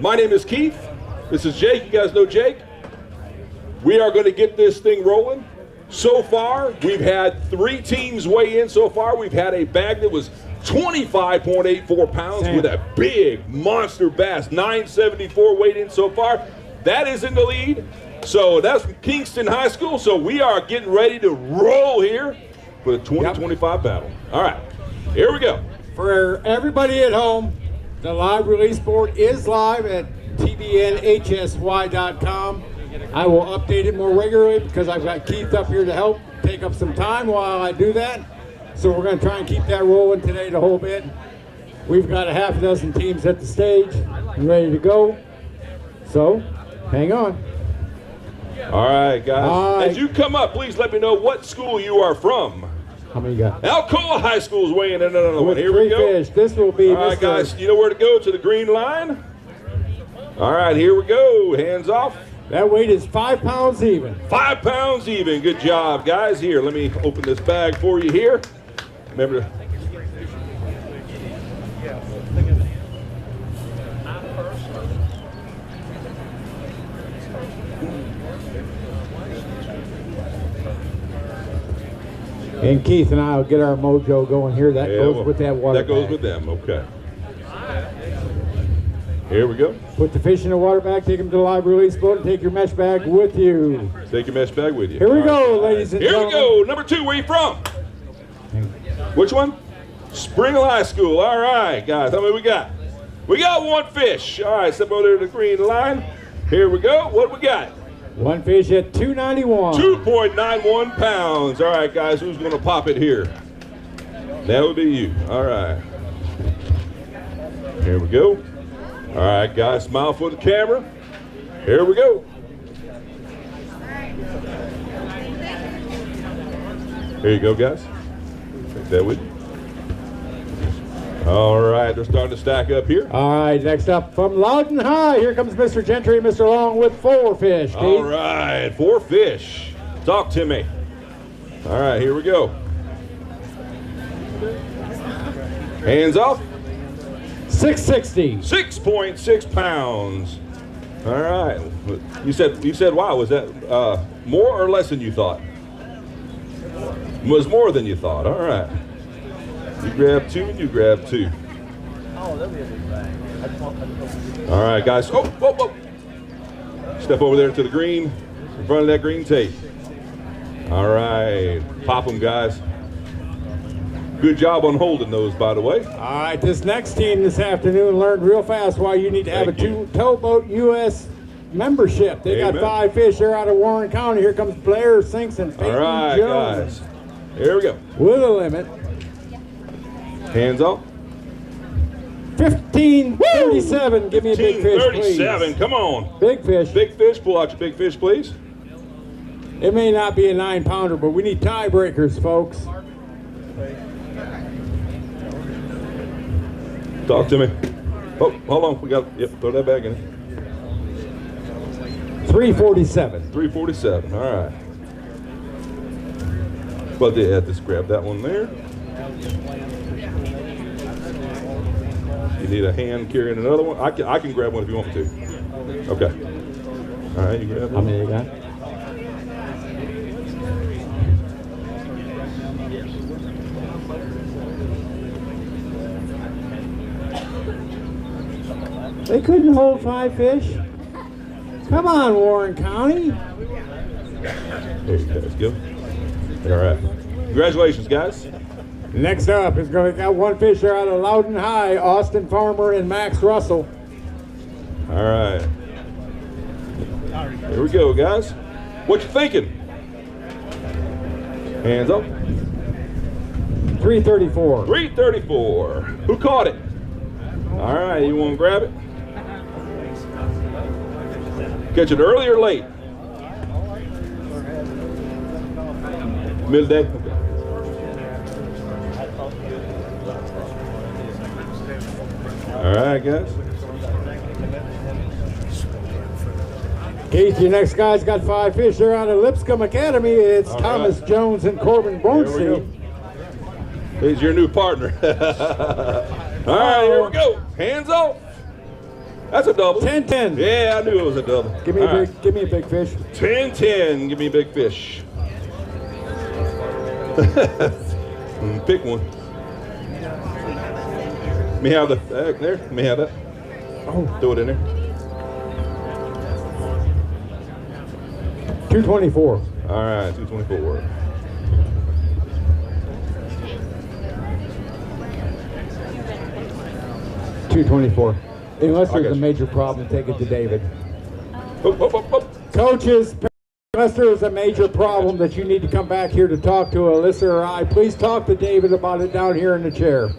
My name is Keith. This is Jake. You guys know Jake. We are going to get this thing rolling. So far, we've had 3 teams weigh in so far. We've had a bag that was 25.84 pounds with a big monster bass, 974 weighed in so far. That is in the lead. So that's from Kingston High School. So we are getting ready to roll here for the 2025 battle. All right, here we go. For everybody at home, the live release board is live at tbnhsy.com. I will update it more regularly because I've got Keith up here to help take up some time while I do that. So we're going to try and keep that rolling today the whole bit. We've got a half dozen teams at the stage and ready to go. So hang on. All right, guys. As you come up, please let me know what school you are from. How many you got? Alcoa High School is weighing in another one. Here we go. Fish. This will be. All right, guys. You know where to go, to the green line. All right, here we go. Hands off. That weight is 5 pounds even. 5 pounds even. Good job, guys. Here, let me open this bag for you here. Remember. And Keith and I will get our mojo going here. That goes with that water. That goes bag. with them. Okay. Here we go. Put the fish in the water bag, take them to the live release boat, and take your mesh bag with you. Take your mesh bag with you. Here we go, ladies and gentlemen. Here we go. Number 2, where you from? Which one? Spring High School. All right, guys. How many we got? We got 1 fish. All right, step over there to the green line. Here we go. What we got? 1 fish at 291. 2.91 pounds. All right, guys. Who's going to pop it here? That would be you. All right. Here we go. All right, guys, smile for the camera. Here we go. Here you go, guys. Take that with you. All right, they're starting to stack up here. All right, next up from Loudon High, here comes Mr. Gentry and Mr. Long with 4 fish. Keith. All right, 4 fish. Talk to me. All right, here we go. Hands off. 660. 6.6 pounds. All right. You said wow, was that more or less than you thought? It was more than you thought. All right. You grab 2 and you grab 2. Oh, that'll be a big bag. All right, guys. Oh, whoa, whoa. Step over there to the green, in front of that green tape. All right. Pop them, guys. Good job on holding those, by the way. All right, this next team this afternoon learned real fast why you need to have a Towboat U.S. membership. They got 5 fish there out of Warren County. Here comes Blair Sinks and Peyton All right, Jones. guys. Here we go. With a limit. Hands off. 1537. Give me a big fish, please. 1537. Come on. Big fish. Big fish. Pull out your big fish, please. It may not be a 9-pounder, but we need tiebreakers, folks. Talk to me. Oh, hold on. We got. Yep. Throw that back in. 347. 347. All right. Well, yeah, just grab that one there. You need a hand carrying another one? I can grab one if you want me to. Okay. All right, you grab one. How many you got? They couldn't hold 5 fish. Come on, Warren County. There you guys go. All right. Congratulations, guys. Next up is going to got 1 fish there out of Loudon High, Austin Farmer and Max Russell. All right. Here we go, guys. What you thinking? Hands up. 334. 334. Who caught it? All right, you want to grab it? Catch it early or late? Midday? Okay. All right, guys. Keith, your next guy's got 5 fish there out of Lipscomb Academy. It's Thomas Jones and Corbin Bornstein. He's your new partner. All right, here we go. Hands off. That's a double. 10-10. Yeah, I knew it was a double. Give me a big fish. 10-10. Give me a big fish. Pick one. Let me have the there. Let me have that. Oh, throw it in there. 224. All right, 224. $224. Unless there's a major problem, take it to David. Coaches, unless there's a major problem that you need to come back here to talk to Alyssa or I, please talk to David about it down here in the chair.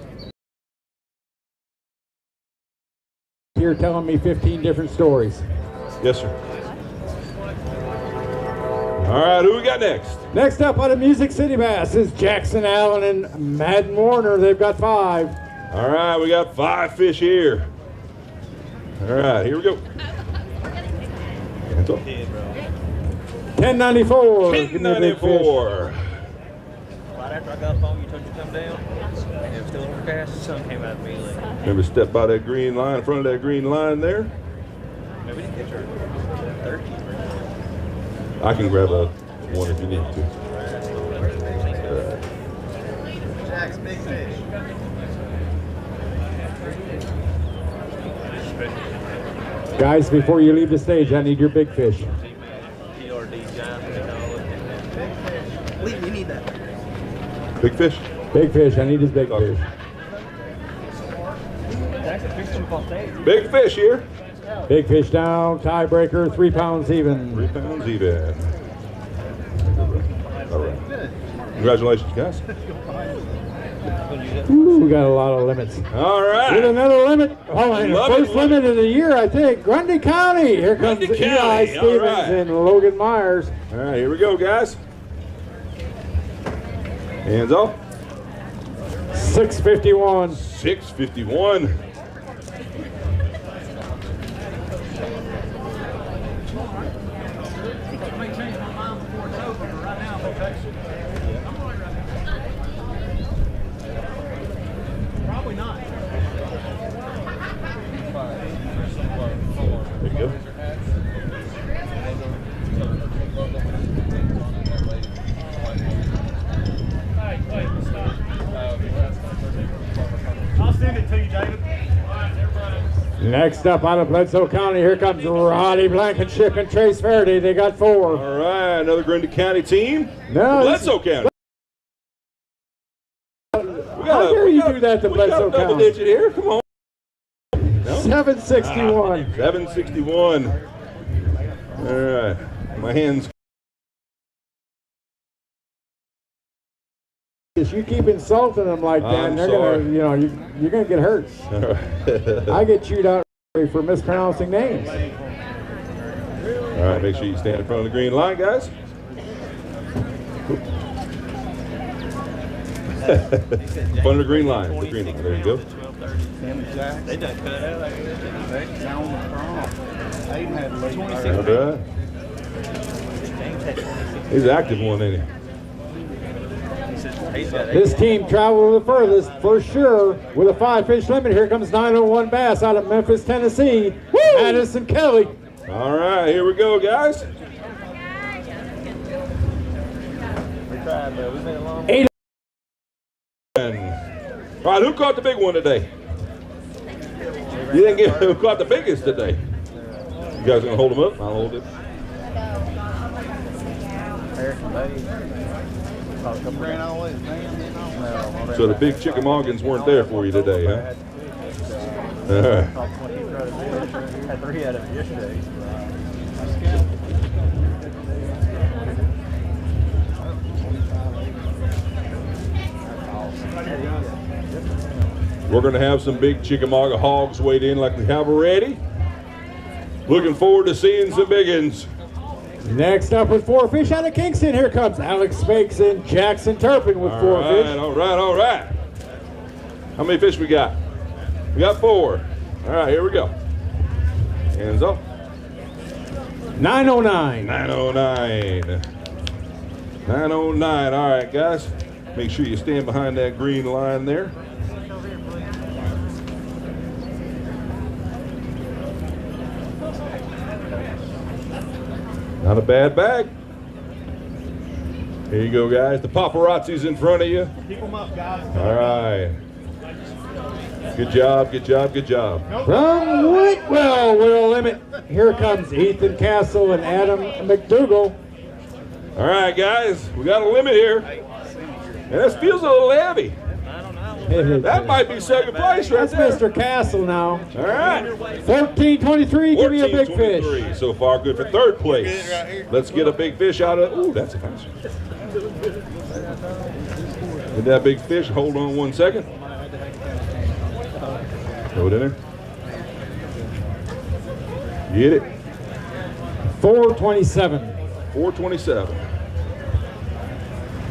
You're telling me 15 different stories. Yes, sir. All right, who we got next? Next up out of Music City Bass is Jackson Allen and Madden Warner. They've got 5. All right, we got 5 fish here. All right, here we go. 1094. 1094. Right after I got a phone, you told you to come down, and it was still overcast, the sun came out immediately. Remember, step by that green line, in front of that green line there. No, we didn't catch her 30. I can grab a one if you need to. Jack's big fish. Guys, before you leave the stage, I need your big fish. We need that. Big fish? Big fish. I need his big fish. Big fish here. Big fish down. Tiebreaker. 3 pounds even. 3 pounds even. All right. Congratulations, guys. Ooh, we got a lot of limits. All right. With another limit. Oh, and the first limit of the year, I think. Grundy County. Here comes Eli Stevens and Logan Myers. All right, here we go, guys. Hands off. 651. 651. Probably not. There you go. I'll send it to you, David. Next up out of Bledsoe County, here comes Roddy Blankenship and Trace Faraday. They got 4. All right, another Grundy County team. No, Bledsoe County. do that to Bledsoe double County. digit here. Come on. No? 761. 761. All right. My hands. If you keep insulting them like that, I'm they're sorry. gonna, you know, you're gonna get hurt. I get chewed out for mispronouncing names. All right, make sure you stand in front of the green line, guys. In front of the green line. The green line. There you go. They done cut out. All right. He's an active one, ain't he? This team traveled the furthest for sure with a 5-fish limit. Here comes 901 bass out of Memphis, Tennessee. Madison Kelly. All right, here we go, guys. We tried, but we made a long 8. All right, who caught the big one today? You didn't get who caught the biggest today. You guys gonna hold them up? I'll hold it. So the big Chickamaugans weren't there for you today, huh? All right. Had 3 out of it yesterday. We're going to have some big Chickamauga hogs weighed in like we have already. Looking forward to seeing some big ones. Next up with 4 fish out of Kingston, here comes Alex Spakes and Jackson Turpin with 4 fish. All right. How many fish we got? We got 4. All right, here we go. Hands up. 909. 909. 909. All right, guys. Make sure you stand behind that green line there. Not a bad bag. Here you go, guys. The paparazzi's in front of you. Keep them up, guys. All right. Good job. From Whitwell with a limit, here comes Ethan Castle and Adam McDougall. All right, guys. We got a limit here. And this feels a little heavy. That might be second place right there. That's Mr. Castle now. All right. 1423, give me a big fish. 14-23 so far, good for third place. Let's get a big fish out of it. Ooh, that's a nice one. Get that big fish. Hold on 1 second. Throw it in there. Get it. 427. 427.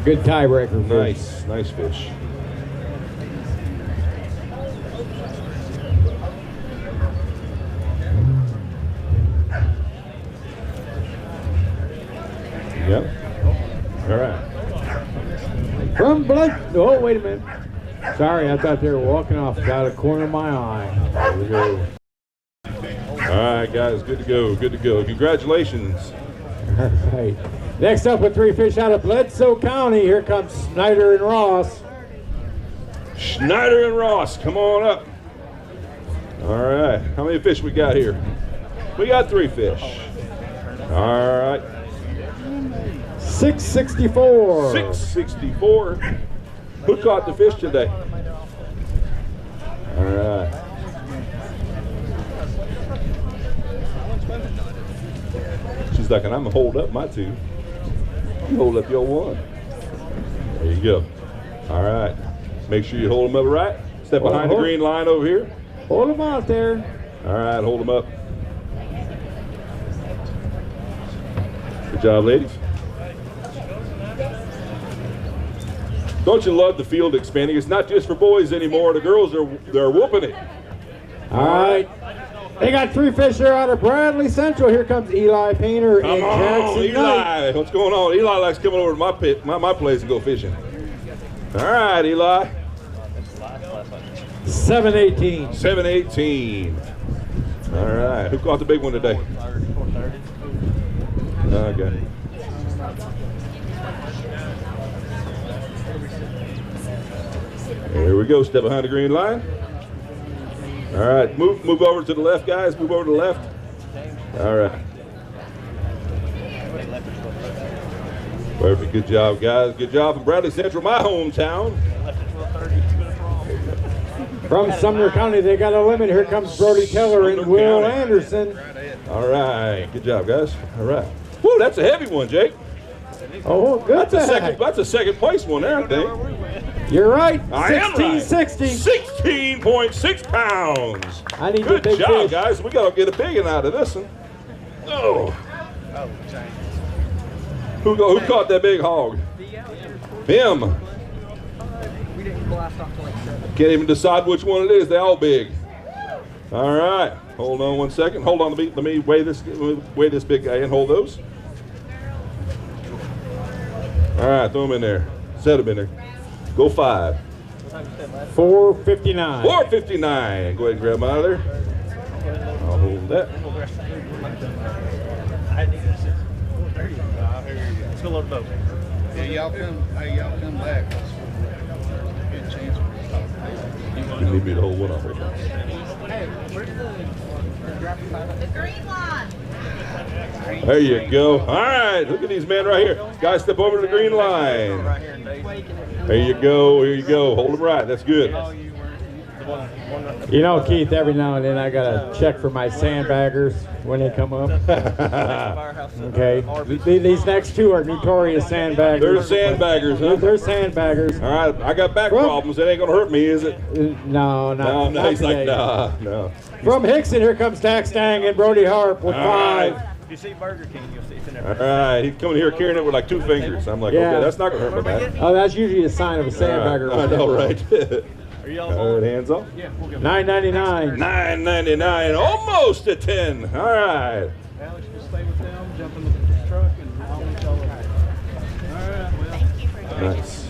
Good tiebreaker. Nice fish. Yep. All right. From Blood. Oh, wait a minute. Sorry, I thought they were walking off. Got a corner of my eye. There we go. All right, guys. Good to go. Congratulations. All right. Next up with 3 fish out of Bledsoe County, here comes Snyder and Ross. Schneider and Ross, come on up. All right. How many fish we got here? We got 3 fish. All right. 664. 664. Who caught the fish today? All right. She's like, and I'm going to hold up my 2. You hold up your 1. There you go. All right. Make sure you hold them up right. Step behind the green line over here. Hold them out there. All right, hold them up. Good job, ladies. Don't you love the field expanding? It's not just for boys anymore. The girls they're whooping it. All right. They got 3 fish there out of Bradley Central. Here comes Eli Painter and Jackson Eli. Knight. What's going on? Eli likes coming over to my pit, my place and go fishing. All right, Eli. 718. 718. All right. Who caught the big one today? Okay. There we go. Step behind the green line. All right. Move over to the left, guys. Move over to the left. All right. Perfect. Good job, guys. Good job from Bradley Central, my hometown. From Sumner County, they got a limit. Here comes Brody Teller and Will Anderson. All right, good job, guys. All right. Woo, that's a heavy one, Jake. Oh, good. That's a second place one there, I think. You're right. I am right. 16.6 pounds. I need good big job, fish. guys. We got to get a big one out of this one. Oh. Who caught that big hog? Him. Can't even decide which one it is. They're all big. All right. Hold on one second. Hold on. Let me weigh this big guy and hold those. All right. Throw them in there. Set them in there. Go 5. 459. 459. Go ahead and grab them out of there. I'll hold that. Let's go load the boat. Hey, y'all come back. Good chance. You need me to hold one off right now. Hey, where's the green line? There you go. All right, look at these men right here. Guys, step over to the green line. There you go. Here you go. Hold them right. That's good. You know, Keith, every now and then I got to check for my sandbaggers when they come up. Okay. These next two are notorious sandbaggers. They're sandbaggers, huh? They're sandbaggers. All right. I got back problems. That ain't going to hurt me, is it? No. No, he's like, nah, no. From Hickson, here comes Dax Stang and Brody Harp with 5. If you see Burger King, you'll see it's in there. All right. He's coming here carrying it with like 2 fingers. I'm like, okay, that's not going to hurt my back. Oh, that's usually a sign of a sandbagger. I know, right? Are y'all all right, hands off? Yeah, we'll give $9.99. $9.99, almost a 10. All right. Alex, just stay with them, jump in the truck, and I'll meet y'all over. All right, well. Nice.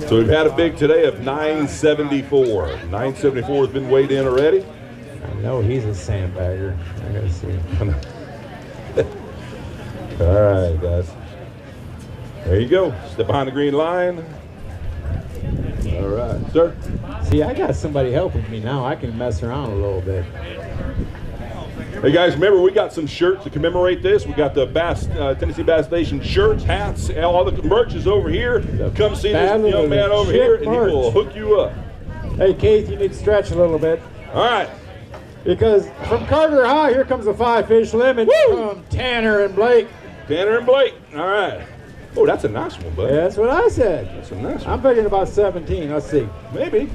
So we've had a big today of 974. 974 has been weighed in already. I know he's a sandbagger. I gotta see. All right, guys. There you go. Step behind the green line. All right, sir. See, I got somebody helping me now. I can mess around a little bit. Hey guys, remember we got some shirts to commemorate this. We got the Tennessee Bass Station shirts, hats, all the merch is over here. Come see this young man over here, and he will hook you up. Hey Keith, you need to stretch a little bit. All right. Because from Carter High, here comes a 5-fish limit from Tanner and Blake. Tanner and Blake. All right. Oh, that's a nice one, bud. Yeah, that's what I said. That's a nice one. I'm figuring about 17. Let's see. Maybe.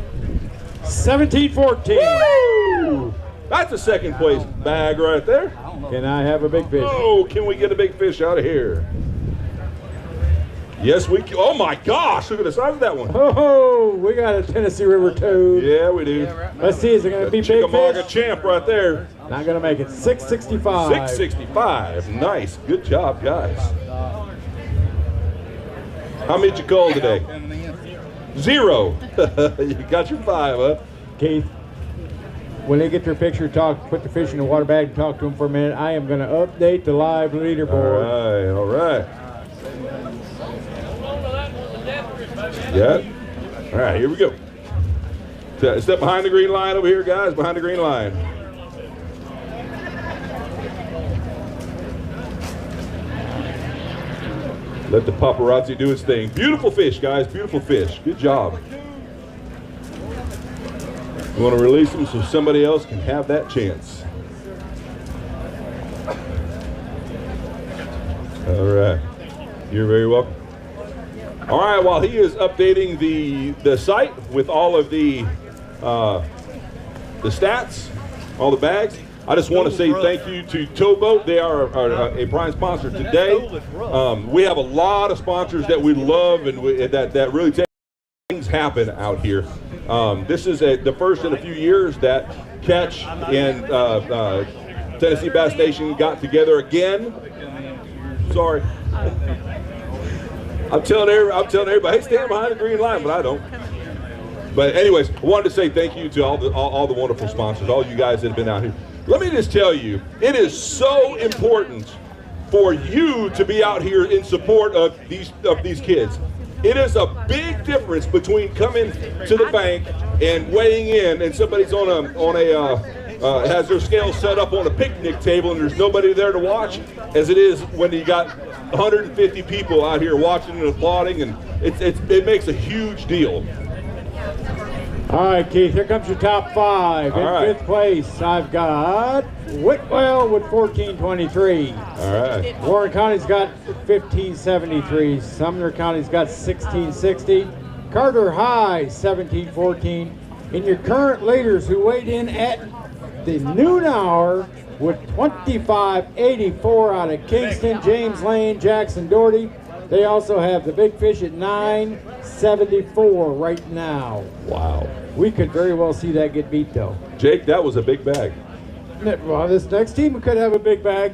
17-14. Woo! That's a second place bag right there. Can I have a big fish? Oh, can we get a big fish out of here? Yes, we can. Oh my gosh, look at the size of that one. Oh, we got a Tennessee River toad. Yeah, we do. Let's see, is it going to be big Chickamauga fish? champ right there. Not going to make it. 665. 665. Nice. Good job, guys. How many did you call today? 0. You got your 5, huh? Keith, when they get their picture, put the fish in the water bag and talk to them for a minute. I am going to update the live leaderboard. All right. Yeah. All right, here we go. Step behind the green line over here, guys. Behind the green line. Let the paparazzi do its thing. Beautiful fish, guys. Beautiful fish. Good job. We want to release them so somebody else can have that chance. All right. You're very welcome. All right, while he is updating the site with all of the stats, all the bags, I just want to say thank you to Towboat. They are a prime sponsor today. We have a lot of sponsors that we love and that really take things happen out here. This is the first in a few years that Catch and Tennessee Bass Station got together again. Sorry. I'm telling everybody, hey, stand behind the green line, but I don't. But anyways, I wanted to say thank you to all the wonderful sponsors, all you guys that have been out here. Let me just tell you, it is so important for you to be out here in support of these kids. It is a big difference between coming to the bank and weighing in, and somebody's has their scales set up on a picnic table and there's nobody there to watch, as it is when you got 150 people out here watching and applauding, and it makes a huge deal. All right, Keith, here comes your top 5. In 5th place, I've got Whitwell with 1423. All right. Warren County's got 1573. Sumner County's got 1660. Carter High, 1714. And your current leaders who weighed in at the noon hour with 2584 out of Kingston, James Lane, Jackson Doherty. They also have the big fish at 974 right now. Wow. We could very well see that get beat, though. Jake, that was a big bag. Well, this next team could have a big bag.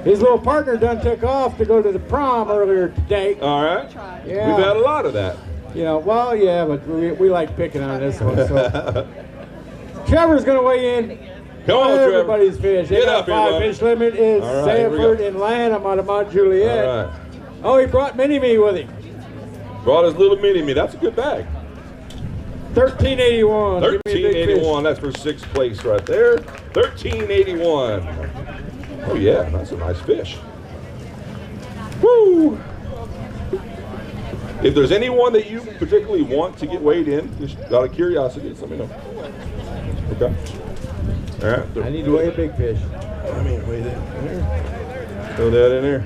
His little partner done took off to go to the prom earlier today. All right. Yeah. We've had a lot of that. You know, well, yeah, but we like picking on this one. So. Trevor's going to weigh in. Come on, everybody's Trevor. fish. They got 5 fish limit is All right, Sanford and Lanham out of Mount Juliet. All right. Oh, he brought Mini-Me with him. Brought his little Mini-Me. That's a good bag. 1381. 1381. That's for 6th place right there. 1381. Oh yeah, that's a nice fish. Woo! If there's anyone that you particularly want to get weighed in, just out of curiosity, just let me know. Okay. All right. I need to weigh a big fish. Let me weigh that in there. Throw that in there.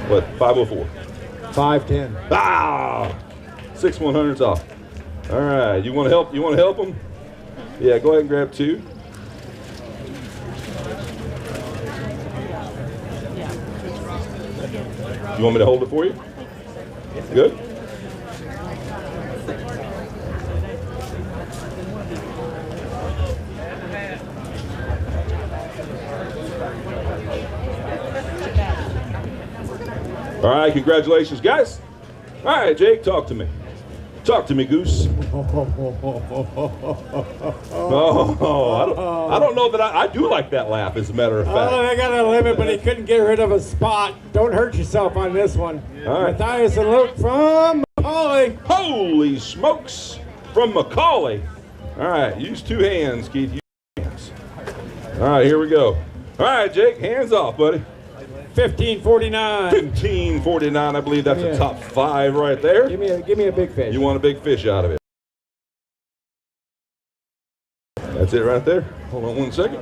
What? 504. 510. Ah! 6 100s off. All right. You want to help? You want to help them? Yeah. Go ahead and grab 2. You want me to hold it for you? Good. All right, congratulations, guys. All right, Jake, talk to me. Talk to me, Goose. Oh, I don't know that I do like that laugh, as a matter of fact. Oh, they got a limit, but he couldn't get rid of a spot. Don't hurt yourself on this one. All right. Matthias and Luke from Macaulay. Holy smokes, from Macaulay. All right, use 2 hands, Keith. Use 2 hands. All right, here we go. All right, Jake, hands off, buddy. 1549. 1549, I believe that's the top 5 right there. Give me a big fish. You want a big fish out of it. That's it right there. Hold on 1 second.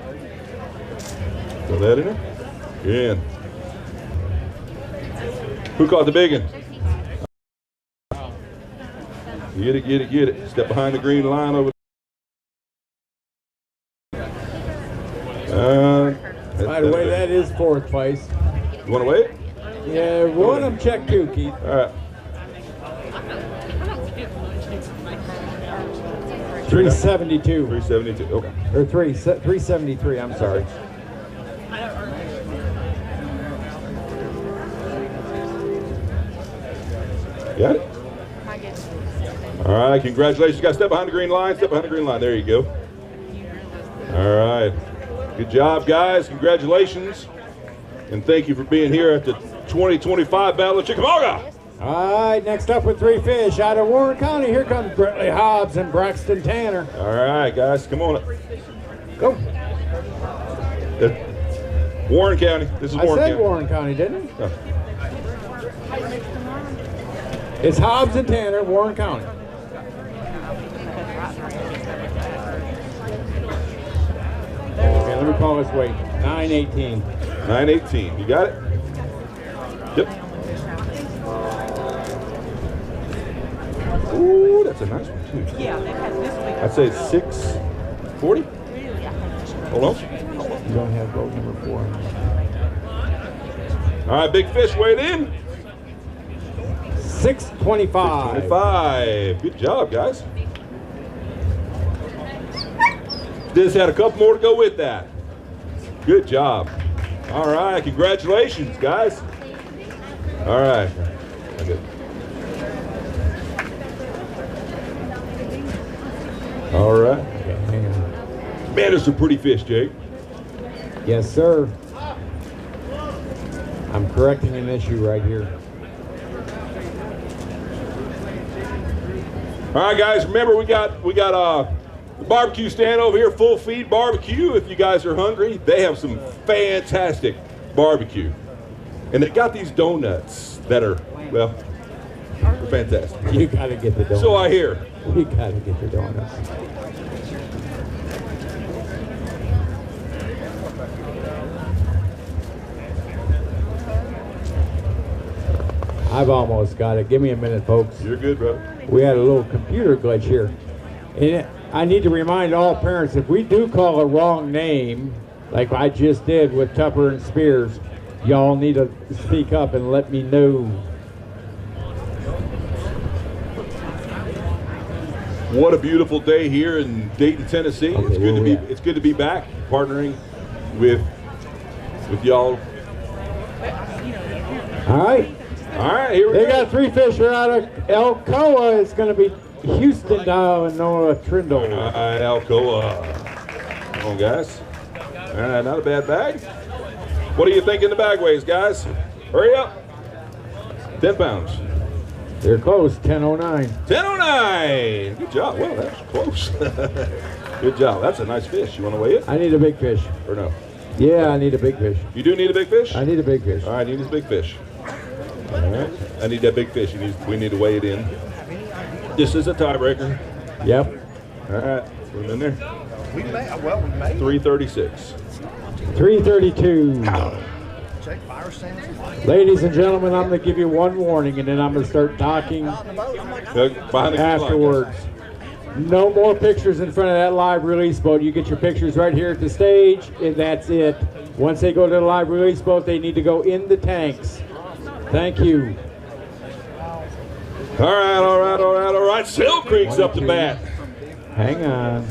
Throw that in there. In. Who caught the big one? Get it, get it, get it. Step behind the green line over By the way, that is 4th place. You want to weigh it? Yeah, one of them check too, Keith. All right. 372. 372, okay. Or 373, I'm sorry. Got it? All right, congratulations. You got to step behind the green line. Step behind the green line. There you go. All right. Good job, guys. Congratulations. And thank you for being here at the 2025 Battle of Chickamauga. All right, next up with 3 fish out of Warren County. Here comes Brentley Hobbs and Braxton Tanner. All right, guys, come on up. Go. Warren County. This is Warren County. I said Warren County, didn't I? No. It's Hobbs and Tanner, Warren County. Okay, let me call this weight. 918. 918. You got it? Yep. Ooh, that's a nice one, too. Yeah, they've had this week. I'd say it's 640. Hold on. You don't have boat number 4. All right, big fish weighed in. 625. 625. Good job, guys. Just had a couple more to go with that. Good job. All right, congratulations, guys. All right. Good. All right. Man, there's some pretty fish, Jake. Yes, sir. I'm correcting an issue right here. All right, guys. Remember, we got the barbecue stand over here, Full Feed Barbecue. If you guys are hungry, they have some fantastic barbecue, and they got these donuts that are, well, They're fantastic. You gotta get the donuts. So I hear. You gotta get the donuts. I've almost got it. Give me a minute, folks. You're good, bro. We had a little computer glitch here. And I need to remind all parents, if we do call a wrong name, like I just did with Tupper and Spears, y'all need to speak up and let me know. What a beautiful day here in Dayton, Tennessee. Okay, it's good to be back, partnering with y'all. All right. All right, here we They go. got 3 fish here out of Alcoa. It's going to be Houston Dial and Noah Trindle. All right, Alcoa. Come on, guys. All right, not a bad bag. What do you think in the bag weighs, guys? Hurry up. 10 pounds. They're close, 10:09. 10:09. Good job. Well, that's close. Good job. That's a nice fish. You want to weigh it? I need a big fish. Or no? Yeah, I need a big fish. You do need a big fish? I need a big fish. All right, I need this big fish. All right. I need that big fish. We need to weigh it in. This is a tiebreaker. Yep. All right. Put it in there. We made 336. 332. Check fire sounds. Ladies and gentlemen, I'm going to give you one warning, and then I'm going to start talking afterwards. No more pictures in front of that live release boat. You get your pictures right here at the stage, and that's it. Once they go to the live release boat, they need to go in the tanks. Thank you. All right, all right, all right, all right. Sail Creek's up to bat. Hang on.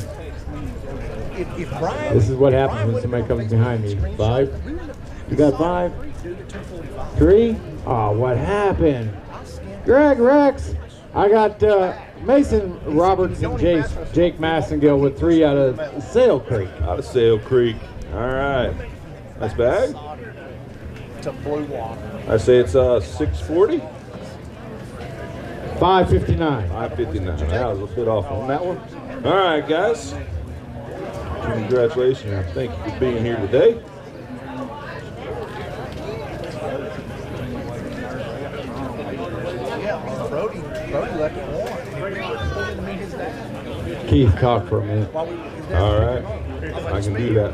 This is what happens when somebody comes behind me. 5. You got 5? 3? Oh, what happened? Greg Rex. I got Mason Roberts and Jake Massengill with 3 out of Sail Creek. Out of Sail Creek. All right. Nice bag. It's a blue water. I say it's 640. 559. 559. I was a bit off on that one. All right, guys. Congratulations and thank you for being here today. Brody left it warm. Keith, talk for a minute. All right. I can do that.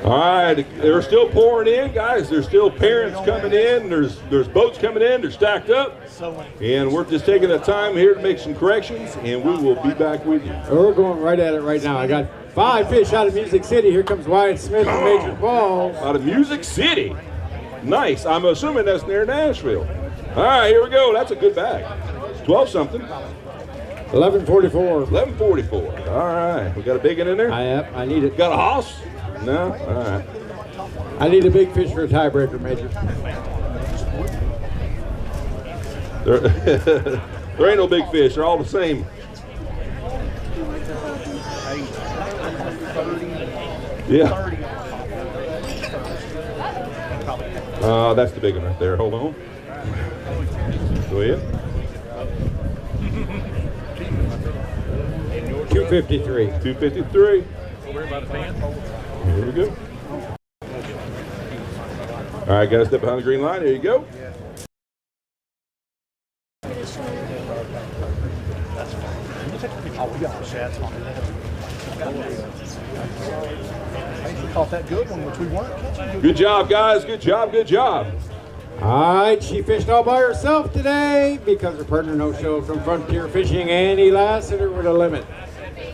All right, they're still pouring in, guys. There's still parents coming in. There's boats coming in. They're stacked up. And we're just taking the time here to make some corrections, and we will be back with you. We're going right at it right now. I got 5 fish out of Music City. Here comes Wyatt Smith and Major Falls. Out of Music City. Nice. I'm assuming that's near Nashville. All right, here we go. That's a good bag. 12 something. 1144. 1144. All right. We got a big one in there? I need it. Got a hoss? No? All right. I need a big fish for a tiebreaker, Major. There ain't no big fish. They're all the same. Yeah. That's the big one right there. Hold on. Go ahead. 253. 253. Here we go. All right, guys, step behind the green line. Here you go. Oh, we got the shads on it. We caught that good one, which we weren't catching. Good job, guys. Good job. Good job. All right, she fished all by herself today because her partner no-show from Frontier Fishing, Annie Lassiter with a limit.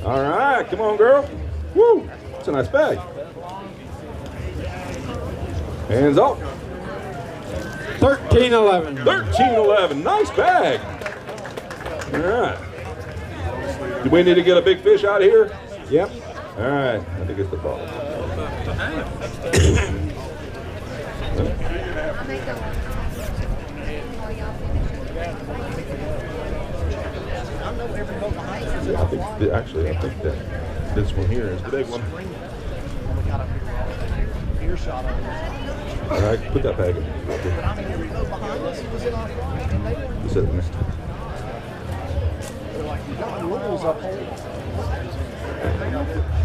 All right, come on, girl. Woo, that's a nice bag. Hands off. 1311. 1311, nice bag. All right. Do we need to get a big fish out of here? Yep. All right, I think it's the ball. I think that this one here is the big one. All right, put that bag in.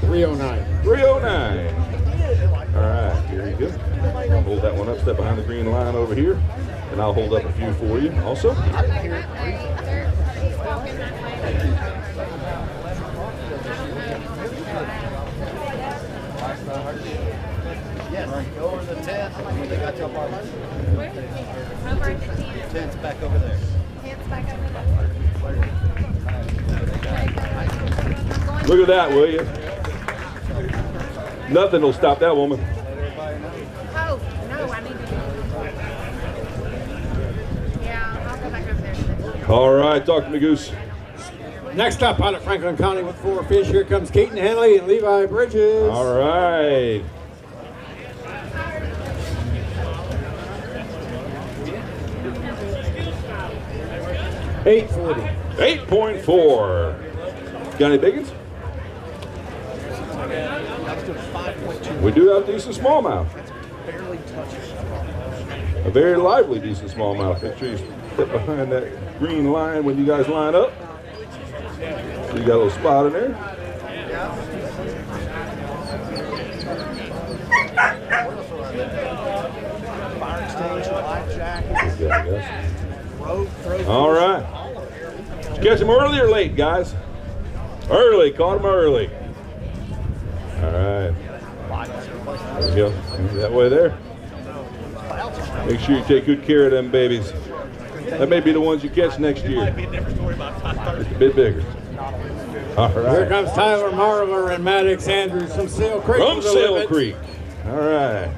309. 309. All right, here you go. Hold that one up, step behind the green line over here, and I'll hold up a few for you also. Yes, go over the tent. They got you up our tent's back over there. Tent's back over there. Look at that, will you? Nothing will stop that woman. Oh, no, I need to. Yeah, I'll go back over there. All right, talk to me, Goose. Next up out of Franklin County with 4 fish, here comes Keaton Henley and Levi Bridges. All right. $8.40. 8.4. Got any biggins? We do have decent smallmouth. A very lively decent smallmouth. Make sure you step behind that green line when you guys line up. So you got a little spot in there. All right. Did you catch them early or late, guys? Early. Caught them early. All right. There we go. That way there. Make sure you take good care of them babies. That may be the ones you catch next year. Just a bit bigger. All right. Here comes Tyler Marler and Maddox Andrews from Sail Creek. From Sail Creek. All right.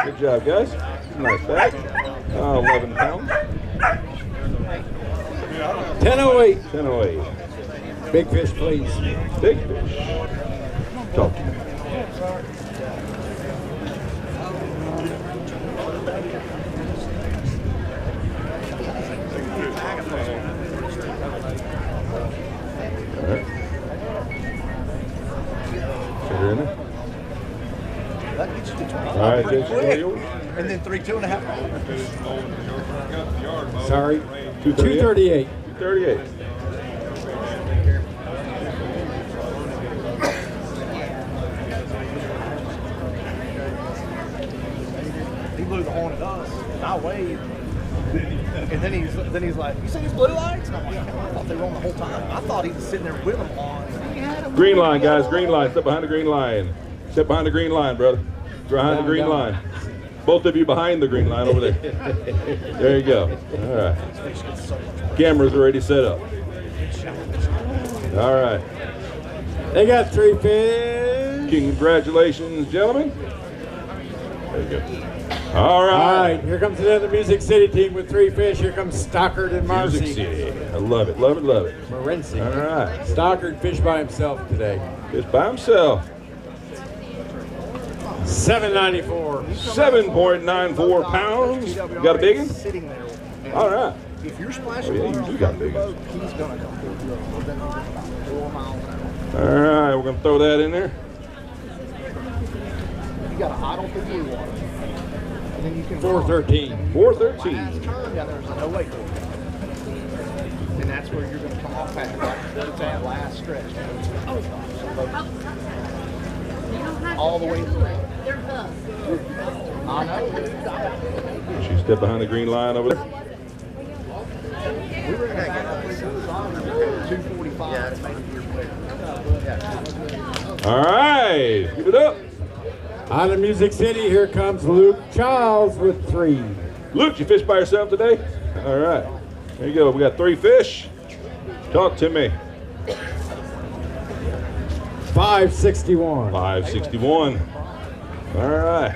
Good job, guys. Nice bag. 11 pounds. 1008. 1008. Big fish, please. Big fish. Talk to me. All right. Put her in there. That gets you to 25. All right, Jason, what are yours? And then 3 2.5. Sorry. 238. 238. He blew the horn at us, and I waved. And then he's like, "You see these blue lights?" And I'm like, "I thought they were on the whole time. I thought he was sitting there with them on." Green line, guys. Green line. Step behind the green line. Step behind the green line, brother. Behind the green line. Both of you behind the green line over there. There you go. All right. Cameras already set up. All right. They got 3 fish. Congratulations, gentlemen. There you go. All right. All right, here comes another Music City team with 3 fish. Here comes Stockard and Marcy. Music City. I love it, love it, love it. Morency. All right. Stockard fish by himself today. Fish by himself. $7.94. 7.94 pounds. You got a big one? Sitting there. All right. If you're splashing you do got a big one. he's gonna come through you. 4 miles an hour. All right, we're gonna throw that in there. You got to idle through blue water. And then you can 413. 413. Last turn down there's a no wait door. And that's where you're going to come off past it's that last stretch. All the way through. I know. She stepped behind the green line over there. We were going to get 245. Yeah. All right, give it up. Out of Music City, here comes Luke Childs with 3. Luke, you fish by yourself today? All right. There you go. We got 3 fish. Talk to me. 561. 561. All right.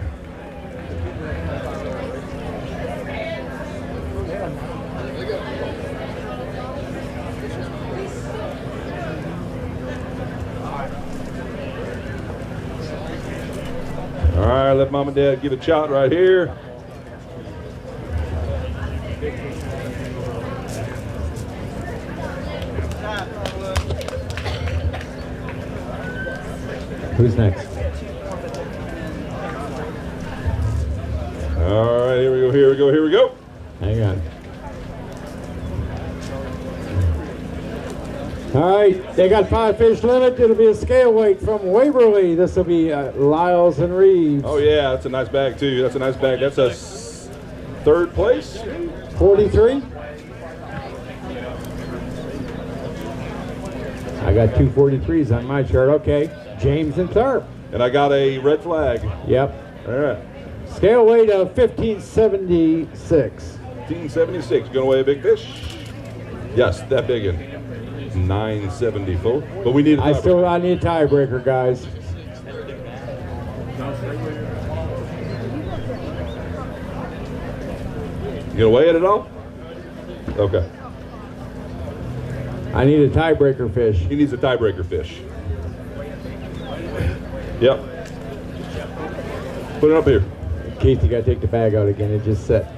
All right, let mom and dad give a shot right here. Who's next? All right, here we go, here we go, here we go. Hang on. All right, they got 5 fish limit. It'll be a scale weight from Waverly. This will be Lyles and Reeves. Oh yeah, that's a nice bag too. That's a nice bag. That's a third place. 43. I got 2 43s on my chart. Okay, James and Tharp. And I got a red flag. Yep. All right. Scale weight of 1576. 1576. Going away a big fish? Yes, that big one. 974. But we need a tiebreaker. I need a tiebreaker, guys. You gonna weigh it at all? Okay. I need a tiebreaker fish. He needs a tiebreaker fish. Yep. Put it up here. Keith, you gotta take the bag out again. It just set.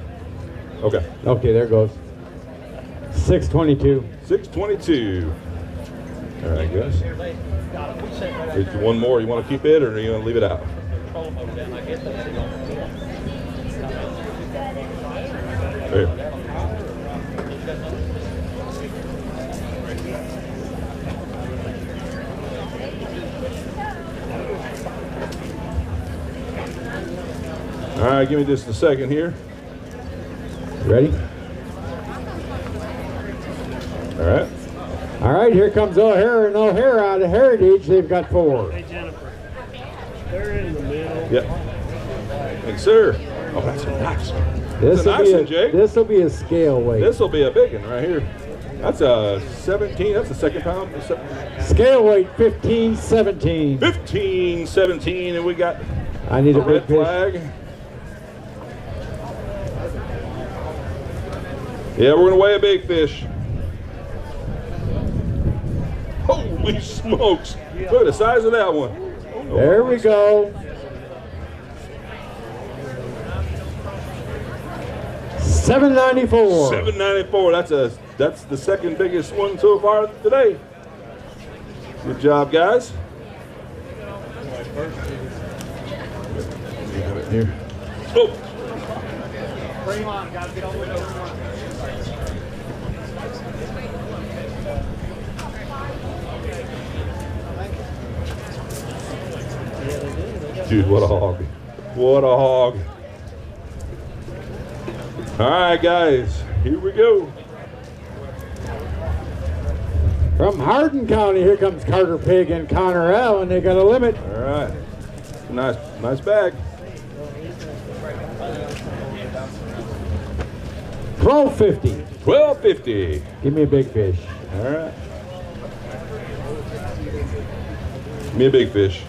Okay. Okay, there it goes. 622. 622. All right, guys. Here's one more. You want to keep it or are you going to leave it out? Here. All right, give me just a second here. Ready? All right. All right, here comes O'Hara and O'Hara out of Heritage. They've got 4. Hey, Jennifer. They're in the middle. Yep. Thanks, sir. Oh, that's a nice one. This will be a scale weight. This will be a big one right here. That's a 17. That's a second pound. Scale weight 1517. 1517, and we got I need a red big flag. Yeah, we're gonna weigh a big fish. Holy smokes! Look at the size of that one. There we go. 794. 794. That's the second biggest one so far today. Good job, guys. Here. Oh. Bring him on, guys. Get all the way over. Dude, what a hog. What a hog. All right, guys, here we go. From Hardin County, here comes Carter Pig and Connor Allen. They got a limit. All right. Nice bag. 1250. 1250. Give me a big fish. All right. Give me a big fish.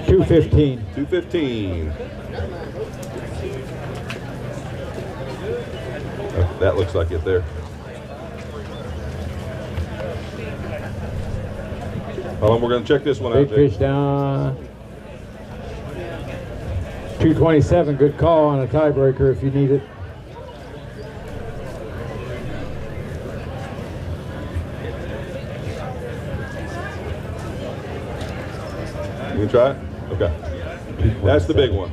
$215. $215. Oh, that looks like it there. Hold on, we're going to check this one Big out. Big fish down. 227. Good call on a tiebreaker if you need it. You can try it? Okay. That's the big one.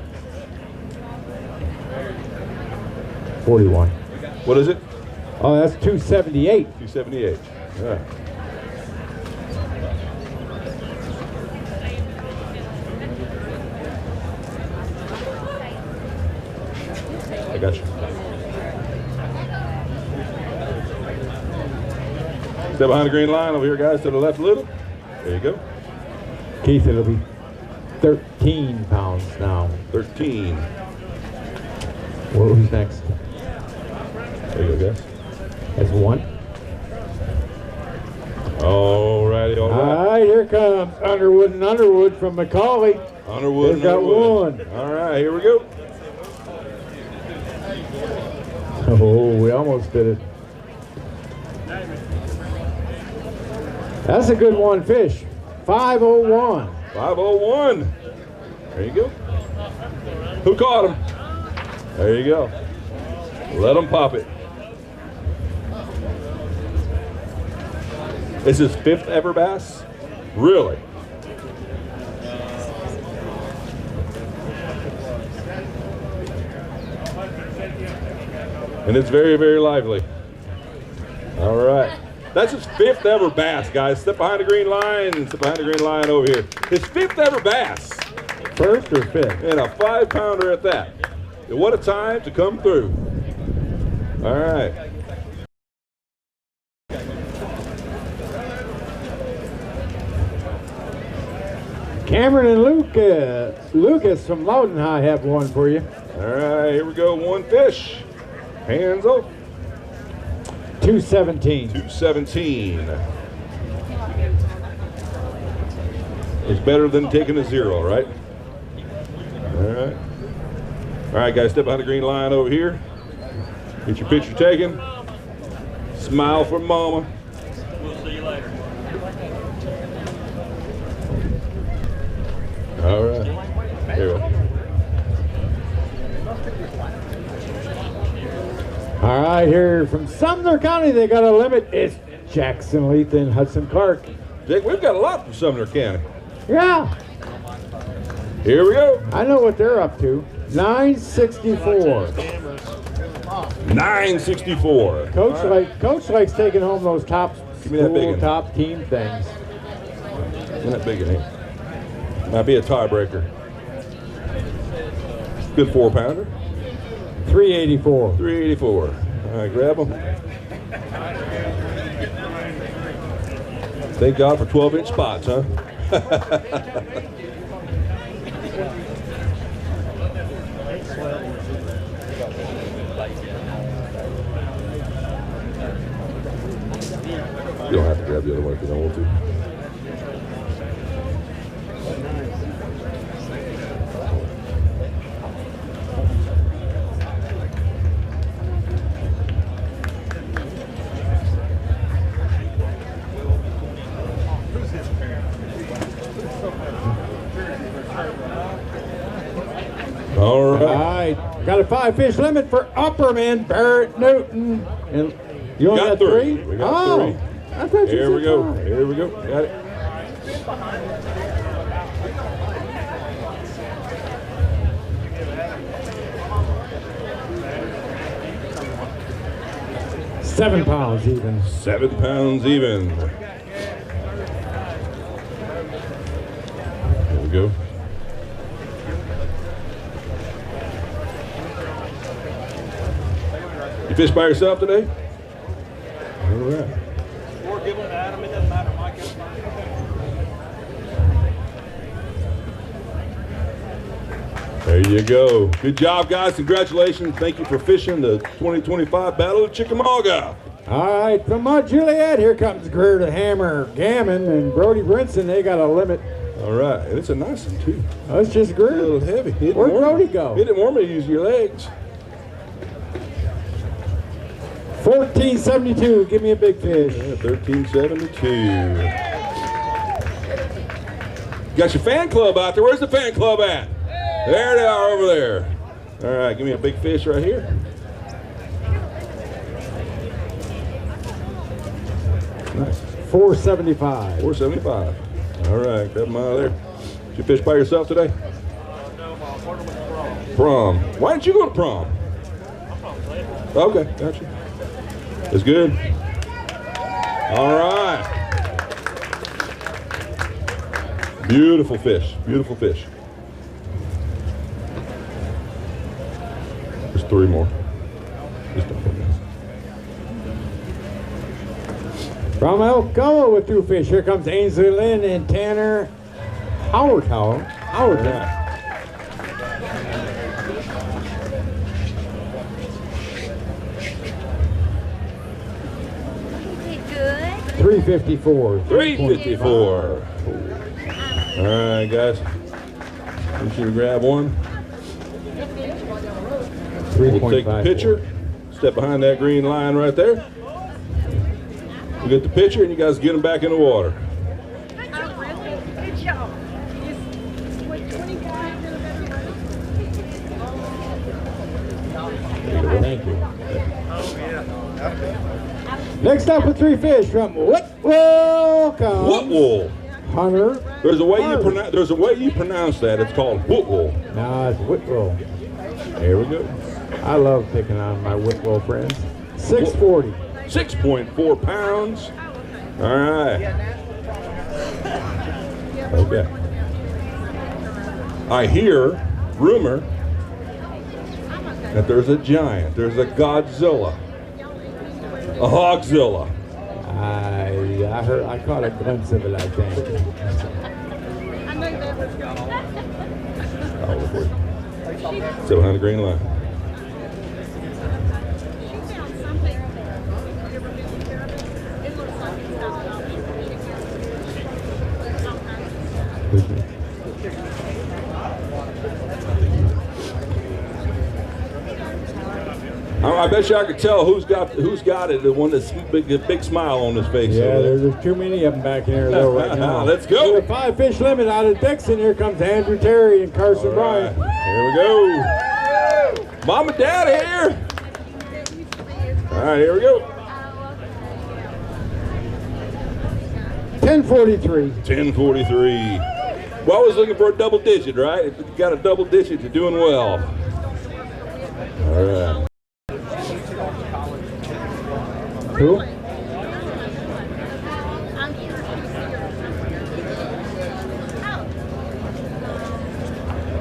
41. What is it? Oh, that's 278. 278. All right. I got you. Step behind the green line over here, guys, to the left a little. There you go. Keith, it'll be 13 pounds now. 13. Who's next? There you go, guys. That's 1. All righty, all right. All right, here comes Underwood and Underwood from Macaulay. Underwood They've got Underwood. 1. All right, here we go. Oh, we almost did it. That's a good one fish. 501. 501. There you go. Who caught him? There you go. Let him pop it. Is his 5th ever bass? Really? And it's very, very lively. All right. That's his 5th ever bass, guys. Step behind the green line and step behind the green line over here. His 5th ever bass. First or 5th? And a 5-pounder at that. And what a time to come through. All right. Cameron and Lucas from Loudon High have one for you. All right, here we go. One fish. Hands up. 217. 217. It's better than taking a 0, right? All right. All right, guys, step behind the green line over here. Get your picture taken. Smile for mama. We'll see you later. All right. Here we go. All right, here from Sumner County, they got a limit. It's Jackson Leith and Hudson Clark. Jake, we've got a lot from Sumner County. Yeah. Here we go. I know what they're up to. 964. 964. Coach likes taking home those top Give me that big school, one. top team things. Isn't that big in here? Might be a tiebreaker. Good 4-pounder. 384. 384. All right, grab them. Thank God for 12-inch spots, huh? You don't have to grab the other one if you don't want to. All right. Got a 5-fish limit for Upperman, Barrett Newton. And you only got 3? We got 3. I thought you Here said we go. 5. Here we go. Got it. £7 even. 7 pounds even. Here we go. You fish by yourself today? All right. Or give them to Adam, it doesn't matter, Mike. There you go. Good job, guys. Congratulations. Thank you for fishing the 2025 Battle of Chickamauga. All right, from Mount Juliet, here comes Greer to Hammer, Gammon, and Brody Brinson. They got a limit. All right, and it's a nice one, too. Oh, it's just Greer. A little heavy. Where'd Brody go? It didn't want me to use your legs. 1472. Give me a big fish. Yeah, 1372. Got your fan club out there. Where's the fan club at? There they are over there. All right, give me a big fish right here. Nice. 475. 475. All right, grab them out of there. Did you fish by yourself today? No, I'm working with prom. Prom. Why didn't you go to prom? I'm from Cleveland. Okay, gotcha. That's good. All right. Beautiful fish. Beautiful fish. There's 3 more. Just don't forget. From Elkoa with 2 fish. Here comes Ainsley Lynn and Tanner Howard. Yeah. 354. 354. All right, guys. Be sure to grab one. We'll take the picture. Step behind that green line right there. We'll get the picture and you guys get them back in the water. Good job. Thank you. Next up with 3 fish from Whitwell comes Whitwell. Hunter. There's a way you pronounce that. It's called Whitwell. No, it's Whitwell. There we go. I love picking on my Whitwell friends. 640. 6.4 pounds. All right. Okay. I hear rumor that there's a giant, there's a Godzilla, a Hogzilla. I caught a glimpse of it, I think. I knew that was going Oh, boy. Still behind the green line. I bet you I could tell who's got it. The one that's big smile on his face. Yeah, there's too many of them back in here though right now. Let's go. The 5 fish limit out of Dixon. Here comes Andrew Terry and Carson Bryant. Here we go. Mom and Dad here. All right, here we go. 1043. 1043. Well, I was looking for a double digit, right? If you got a double digit, you're doing well. All right. Who?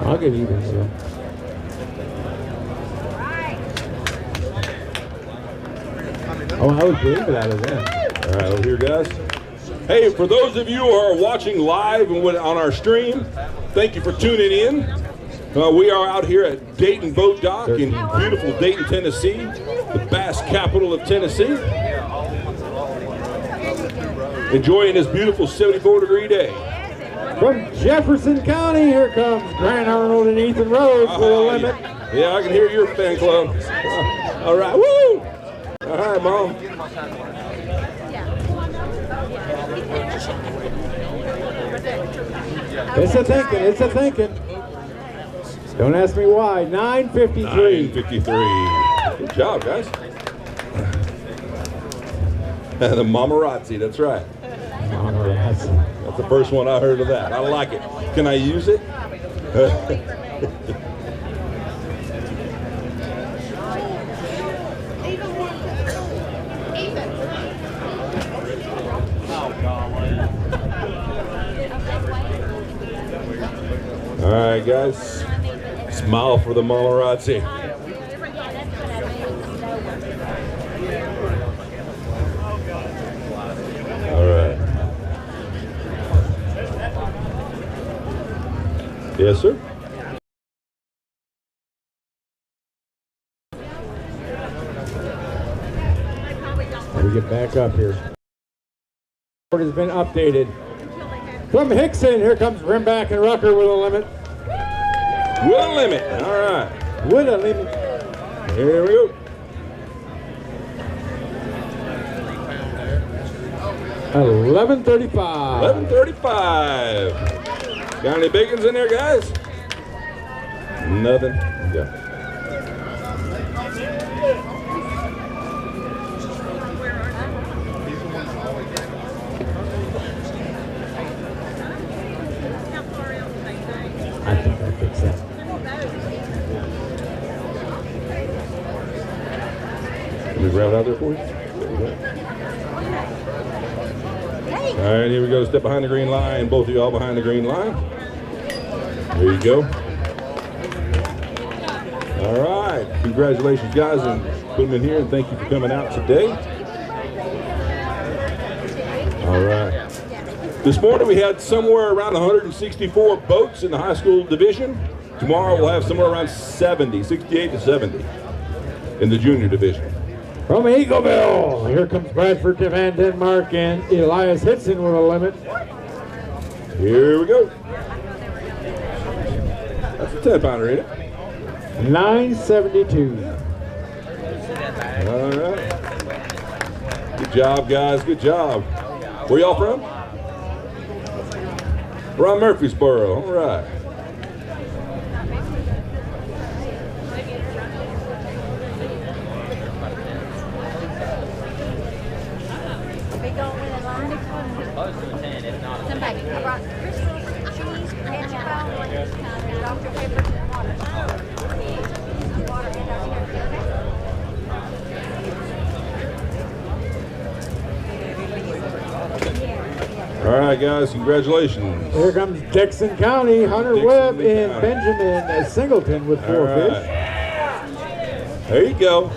I'll get even so. Oh, I was believing out of them. All right, over here, guys. Hey, for those of you who are watching live and on our stream, thank you for tuning in. We are out here at Dayton Boat Dock in beautiful Dayton, Tennessee, the bass capital of Tennessee. Enjoying this beautiful 74-degree day. From Jefferson County, here comes Grant Arnold and Ethan Rhodes with a limit. Yeah, I can hear your fan club. All right, woo! All right, Mom. It's a thinking, it's a thinking. Don't ask me why. 953. 953. Good job, guys. The Mamarazzi, that's right. Mamarazzi. That's the first one I heard of that. I like it. Can I use it? All right, guys. Smile for the Mamarazzi. All right. Yes, sir. We get back up here. It has been updated. From Hickson, here comes Rimback and Rucker with a limit. With a limit. All right. With a limit. Here we go. $11.35. 11.35. Got any big ones in there, guys? Nothing. Yeah. I think I fixed that. Let me grab it out there for you. There you go. All right, here we go. Step behind the green line. Both of y'all behind the green line. There you go. All right. Congratulations, guys, and put them in here, and thank you for coming out today. All right. This morning we had somewhere around 164 boats in the high school division. Tomorrow we'll have somewhere around 70, 68 to 70 in the junior division. From Eagleville, here comes Bradford Van Denmark and Elias Hitson with a limit. Here we go. That's a 10-pounder, ain't it? 972. All right. Good job, guys. Good job. Where y'all from? Around Murfreesboro. All right. All right, guys, congratulations. Here comes Dixon County, Hunter Dixon Webb and County. Benjamin Singleton with 4 fish. There you go.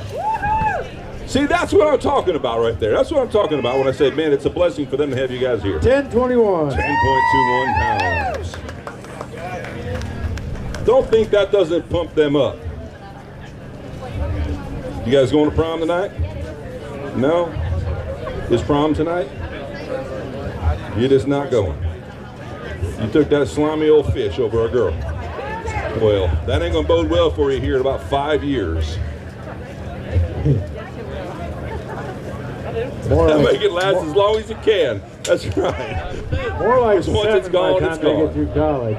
See, that's what I'm talking about right there. That's what I'm talking about when I say, man, it's a blessing for them to have you guys here. 10.21. 10.21 pounds. Don't think that doesn't pump them up. You guys going to prom tonight? No? Is prom tonight? You're just not going. You took that slimy old fish over a girl. Well, that ain't gonna bode well for you here in about 5 years. Make it last as long as you can. That's right. More like Because once 7 it's gone, by the it's time they gone. get through college.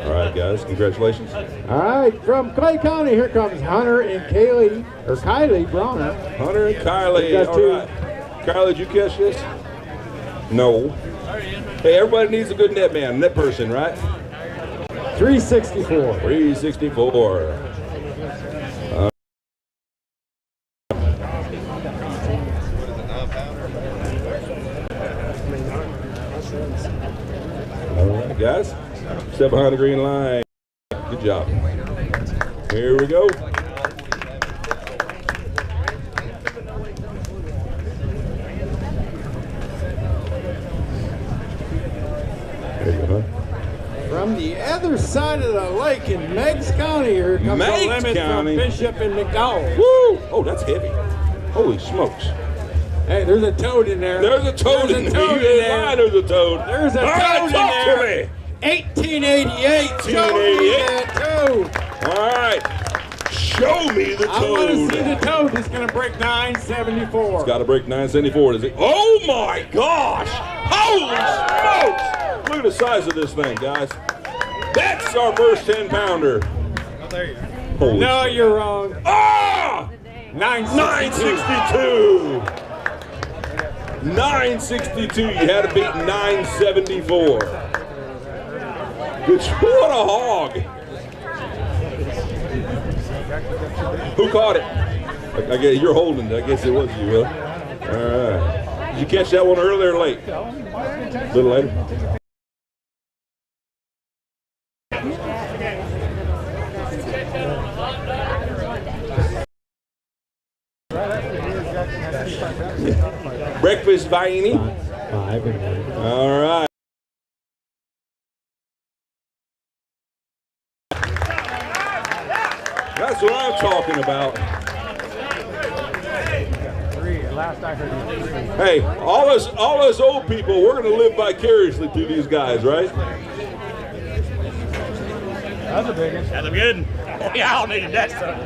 All right, guys, congratulations. All right, from Clay County, here comes Hunter and Kylie Bronner. Hunter and Kylie, We got all 2. right. Kylie, did you catch this? No. Hey, everybody needs a good net man, net person, right? 364. 364. All right, guys. Step behind the green line. Good job. Here we go. There you go, huh? From the other side of the lake in Meigs County, here comes Meigs the limit County. from Bishop and McDowell. Woo! Oh, that's heavy. Holy smokes. Hey, there's a toad in there. There's a toad in there. You ain't lying, there's a toad. There's a All right, toad in talk there. to me. 1888. Show me that toad. All right. Show me the I want to toad. see the toad. It's going to break 974. It's got to break 974, does it? Oh my gosh! Holy smokes! Look at the size of this thing, guys. That's our first 10-pounder. Holy No, smokes. you're wrong. Ah! 962. 962. You had to beat 974. What a hog! Who caught it? I guess you're holding it. I guess it was you, huh? All right. Did you catch that one early or late? A little later. Breakfast Viney. 5 and 1. All right. That's what I'm talking about. Hey, all us old people, we're going to live vicariously through these guys, right? That's a big one. That's a good one. Y'all needed that stuff.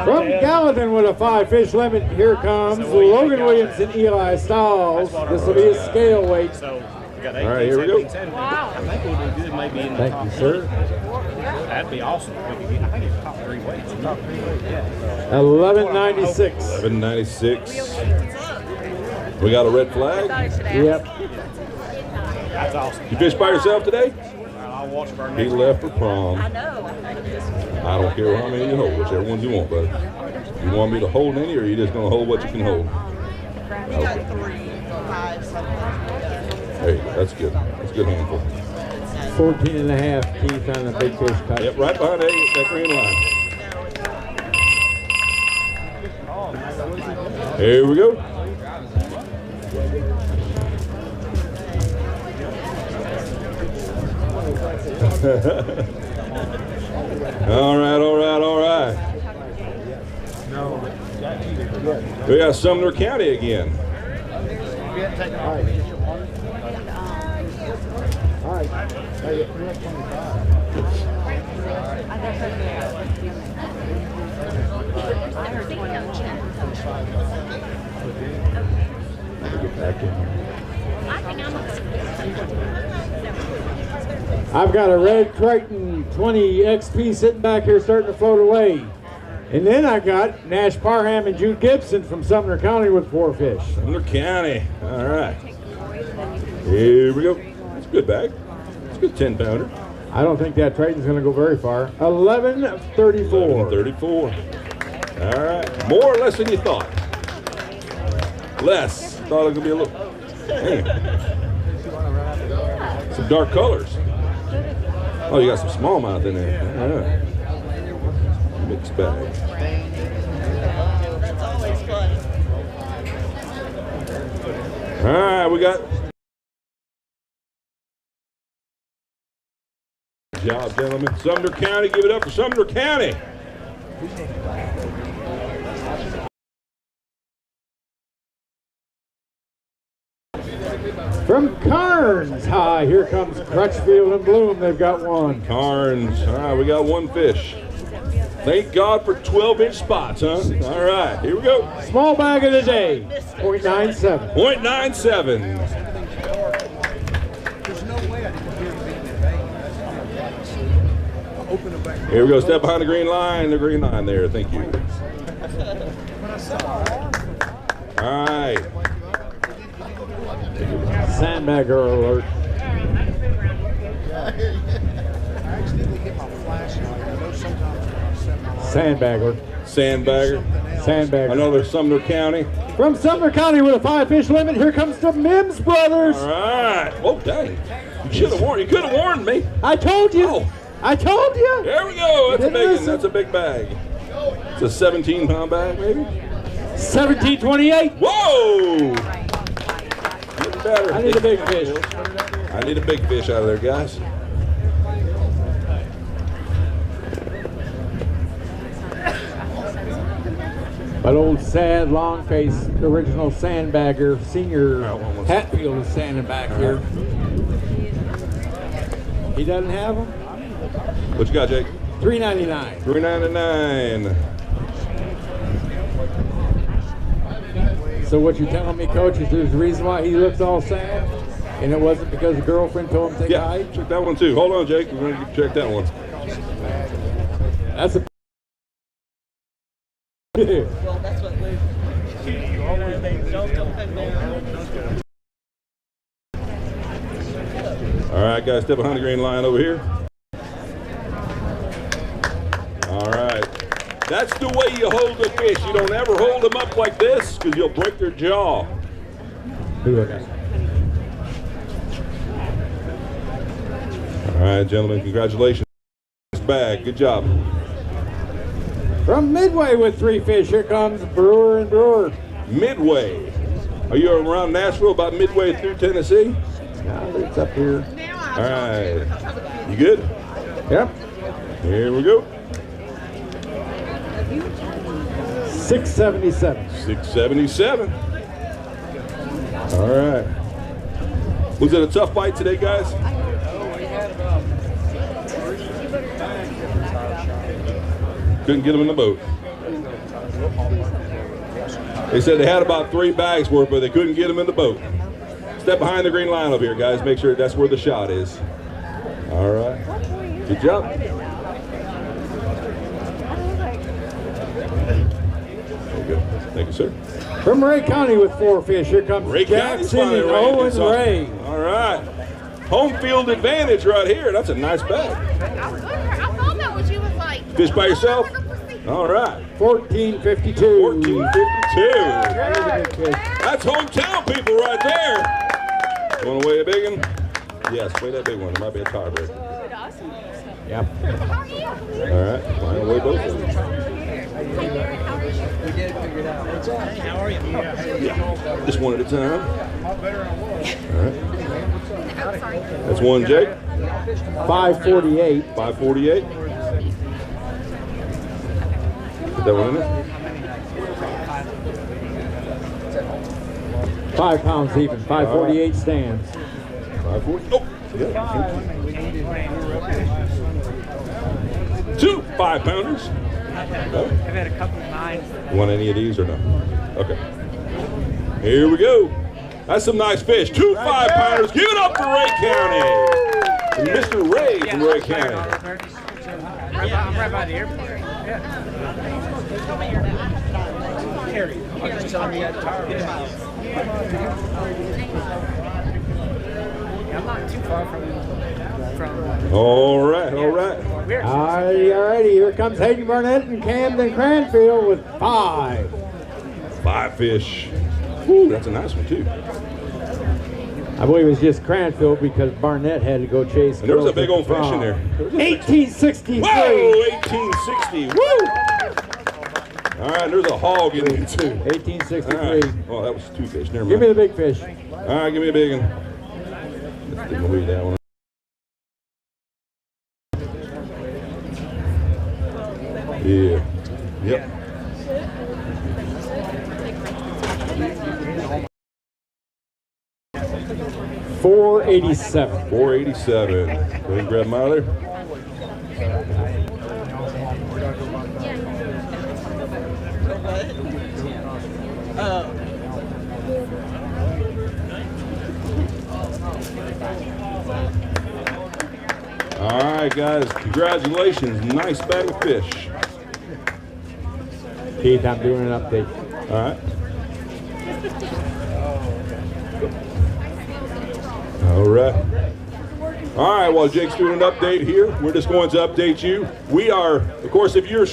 From Gallatin with a 5-fish limit, here comes Logan Williams and Eli Stiles. This will be a scale weight. So, we got All right, here we go. Wow. I think we'll do good maybe in the Thank top you, sir. That'd be awesome. We could get, I think it's top 3 weights. Top 3 weights, yeah. 1196. 1196. We got a red flag. Yep. That's awesome. You fish by yourself today? I'll watch for our He next left for prom. I know. I don't care how many you hold, whichever ones you want, buddy. You want me to hold any, or are you just going to hold what you can hold? Okay. There you go. That's good. That's a good handful. 14 and a half teeth on the big fish cut. Yep, right behind that green line. Here we go. All right, all right, all right. We got Sumner County again. All right. Get back in. I've got a red Triton 20 XP sitting back here starting to float away. And then I got Nash Parham and Jude Gibson from Sumner County with 4 fish. Sumner County. All right. Here we go. That's a good bag. It's a good 10-pounder. I don't think that Triton's going to go very far. 1134. 1134. All right. More or less than you thought? Less. Thought it was going to be a little. Damn. Some dark colors. Oh, you got some smallmouth in there. Yeah. Mixed bag. That's always fun. All right, we got. Good job, gentlemen. Sumner County, give it up for Sumner County. From Carnes High, here comes Crutchfield and Bloom. They've got one. Carnes, all right, we got one fish. Thank God for 12-inch spots, huh? All right, here we go. Small bag of the day, 0.97. 0.97. Here we go, step behind the green line there, thank you. All right. Sandbagger alert. Sandbagger. Sandbagger. Sandbagger. Another Sumner County. From Sumner County with a 5-fish limit, here comes the Mims brothers. All right. Oh, dang. You should have warned. You could have warned me. I told you. Oh. I told you. There we go. That's a big one. That's a big bag. It's a 17-pound bag, maybe? 1728. Whoa! Getting better. I need a big fish. I need a big fish out of there, guys. But old sad, long face, original sandbagger, senior Hatfield is standing back here. He doesn't have them? What you got, Jake? $3.99. $3.99. So what you're telling me, Coach, is there's a reason why he looks all sad? And it wasn't because the girlfriend told him to take a hike? Check that one too. Hold on, Jake. We're going to check that one. That's a... Well, that's what Luke. You always don't come down. All right, guys, step behind the green line over here. All right. That's the way you hold the fish. You don't ever hold them up like this because you'll break their jaw. All right, gentlemen, congratulations. Bag. Good job. From Midway with 3 fish, here comes Brewer and Brewer. Midway. Are you around Nashville, about midway through Tennessee? No, it's up here. All right. You good? Yep. Here we go. 677. 677. All right. Was it a tough bite today, guys? Couldn't get them in the boat. They said they had about 3 bags worth, but they couldn't get them in the boat. Step behind the green line over here, guys. Make sure that's where the shot is. All right. Good job. There you go. Thank you, sir. From Ray County with 4 fish, here comes Ray Jackson and Owen Ray. All right. Home field advantage right here. That's a nice bag. I thought that was you was like. Fish by yourself? All right. 1452. 1452. That's hometown people right there. You want to weigh a big one? Yes, weigh that big one. It might be a tiebreaker. Yep. All right. Well, I'm going to weigh both of them. We did figure it out. How are you? Yeah. Just one at a time. All right. That's one, Jake. 548. 548. Put that one in there. 5 pounds even. 548 stands. 540. Oh, yeah. 2 5-pounders. I've had a couple of mine. You want any of these or no? Okay. Here we go. That's some nice fish. 2 5-pounders. Give it up for Ray County. And Mr. Ray from Ray County. I'm right by the airport. Yeah. Harry, I'll just tell him you had a tire. I'm not too far from. All right, all right. Alrighty, here comes Hayden Barnett and Camden Cranfield with 5. 5 fish. Ooh, that's a nice one too. I believe it was just Cranfield because Barnett had to go chase. And there was a big old fish in there. 1863. Whoa, 1860. Woo! All right, there's a hog in there too. 1863. Right. Oh, that was 2 fish. Never mind. Give me the big fish. All right, give me a big one. Didn't read that one. Yeah. Yep. $4.87. $4.87. Go ahead and grab them out of there. All right, guys, congratulations. Nice bag of fish. Keith, I'm doing an update. All right. All right. All right, while Jake's doing an update here, we're just going to update you. We are, of course, if you're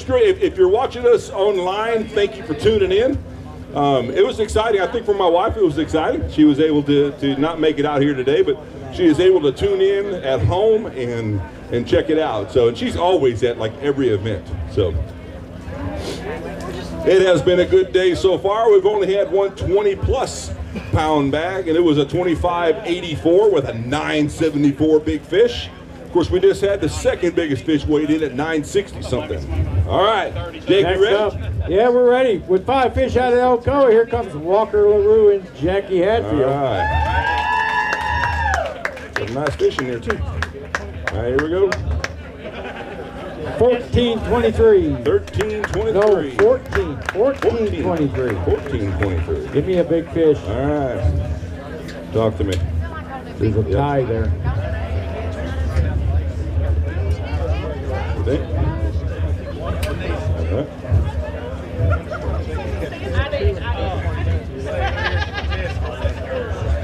watching us online, thank you for tuning in. It was exciting. I think for my wife, it was exciting. She was able to not make it out here today, but she is able to tune in at home and check it out. So, and she's always at like every event. So it has been a good day so far. We've only had one 20-plus pound bag, and it was a 25.84 with a 9.74 big fish. Of course, we just had the second biggest fish weighed in at 960 something. All right, Jake, you ready? Up. Yeah, we're ready. With 5 fish out of Elko, here comes Walker LaRue and Jackie Hadfield. All right. Some nice fish in there too. All right, here we go. 14.23. 13.23. No, 14.23. 14.23. Give me a big fish. All right. Talk to me. There's a tie there. You think? All right.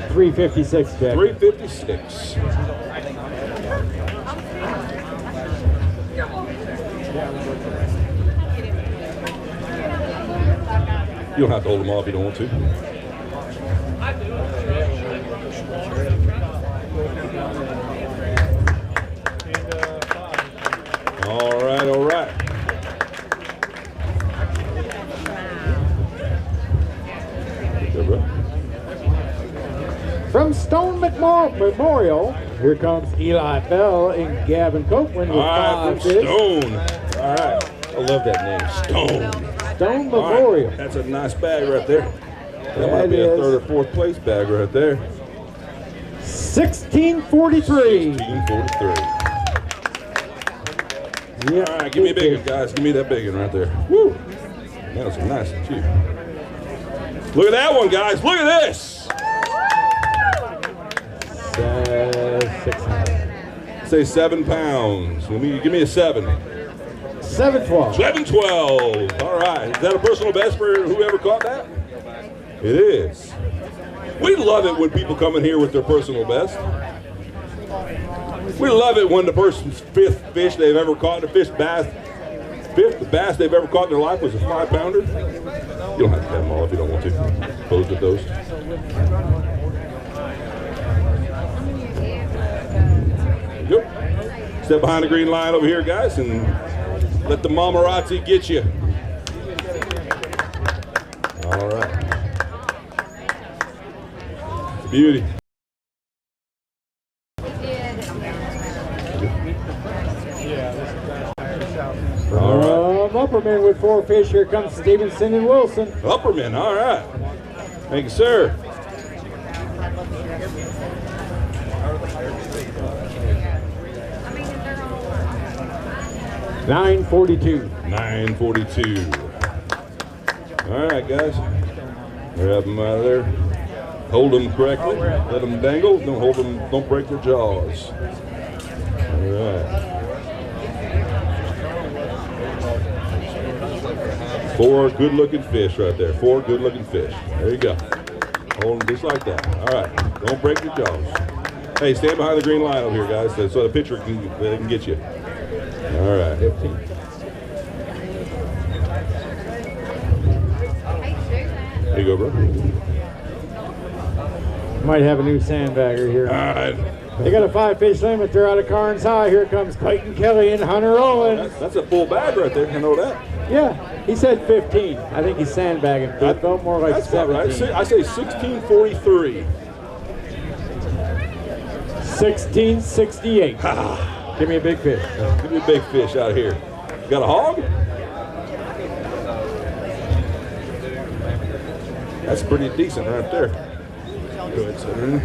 $3.56, Jack. $3.56. You don't have to hold them off if you don't want to. All right, all right. From Stone Memorial, here comes Eli Bell and Gavin Copeland with 5 fish. Stone. All right. I love that name, Stone. Stone Memorial. Right. That's a nice bag right there. That might be a 3rd or 4th place bag right there. 16.43. 16.43. Yeah. All right, give me a big one, guys. Give me that big one right there. Woo. That was nice and cheap. Look at that one, guys. Look at this. 600. Say 7 pounds. Give me a 7. 712. 712. All right. Is that a personal best for whoever caught that? It is. We love it when people come in here with their personal best. We love it when the person's 5th fish they've ever caught, the 5th bass they've ever caught in their life was a 5-pounder. You don't have to have them all if you don't want to. Close with those. Yep. Step behind the green line over here, guys, and let the mamarazzi get you. All right. It's a beauty. All right. Upperman with 4 fish. Here comes Stevenson and Wilson. Upperman, all right. Thank you, sir. $9.42. $9.42. All right, guys. Grab them out of there. Hold them correctly. Let them dangle. Don't hold them. Don't break their jaws. All right. 4 good-looking fish right there. 4 good-looking fish. There you go. Hold them just like that. All right. Don't break your jaws. Hey, stand behind the green line over here, guys, so the pitcher can get you. All right. 15. There you go, bro. Might have a new sandbagger here. All right. They got a 5-fish limit. They're out of Carnes High. Here comes Clayton Kelly and Hunter Owens. That's a full bag right there. I know that. Yeah, he said 15. I think he's sandbagging. It felt more like That's 17. right. I say 1643. 1668. Give me a big fish. Give me a big fish out here. You got a hog? That's pretty decent right there. Good, sir.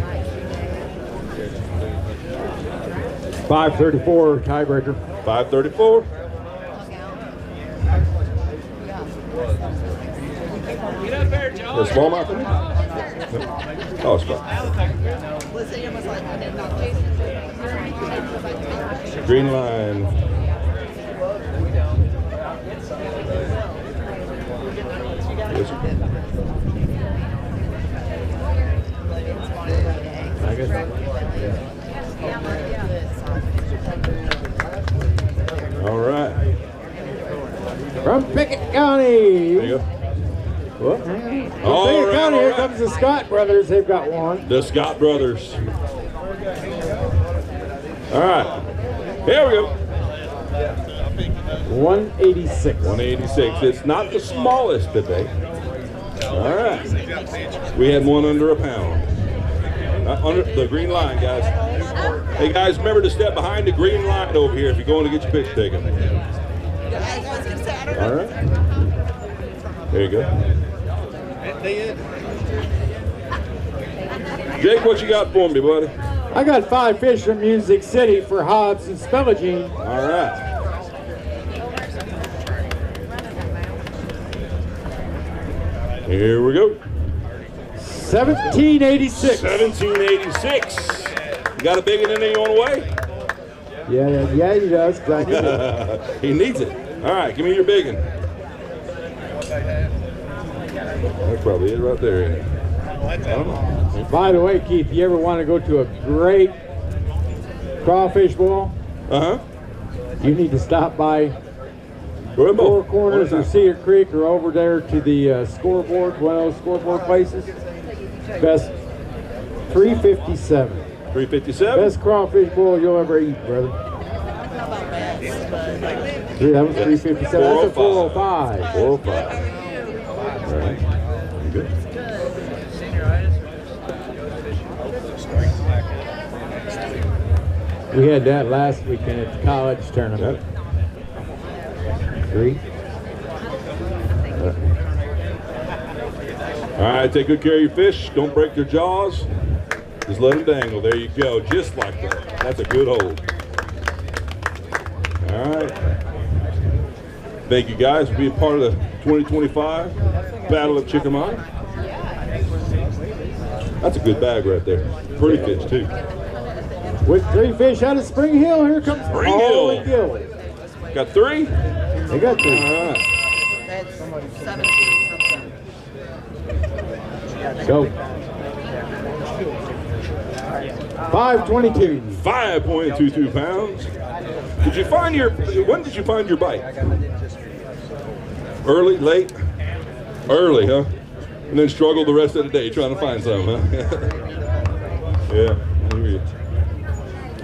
534 tiebreaker. 534. Get up there, John. The smallmouth in it? Oh, it's fine. Green line. Yes, sir. I guess. All right. From Pickett County. There you go. Whoop. All From Pickett right, County, all here right. comes the Scott brothers. They've got one. The Scott brothers. All right. Here we go. 186. 186. It's not the smallest today. All right. We had one under a pound. Under the green line, guys. Hey, guys, remember to step behind the green line over here if you're going to get your picture taken. All right. There you go. Jake, what you got for me, buddy? I got 5 fish from Music City for Hobbs and Spellagine. All right. Here we go. 1786. 1786. You got a big one in there on the way? Yeah, he does. 'Cause I need it. He needs it. All right, give me your big one. That's probably it right there. Ain't it? I don't know. By the way, Keith, you ever want to go to a great crawfish boil? You need to stop by Four Corners or Cedar Creek or over there to the scoreboard, one of those scoreboard places. Best 357. 357? Best crawfish boil you'll ever eat, brother. That was 357. That's a 405. 405. All right. Good. We had that last weekend at the college tournament. 3. All right, take good care of your fish. Don't break their jaws. Just let them dangle. There you go. Just like that. That's a good hold. All right. Thank you guys for being part of the 2025 Battle of Chickamauga. That's a good bag right there. Pretty fish, too. With 3 fish out of Spring Hill, here comes Spring Paul Hill. and Gil. Got 3? They got 3. All right. That's 17 something. Go. 522. 5.22 pounds. Did you find your, when did you find your bite? Early, late? Early, huh? And then struggled the rest of the day trying to find some, huh? Yeah, I hear you.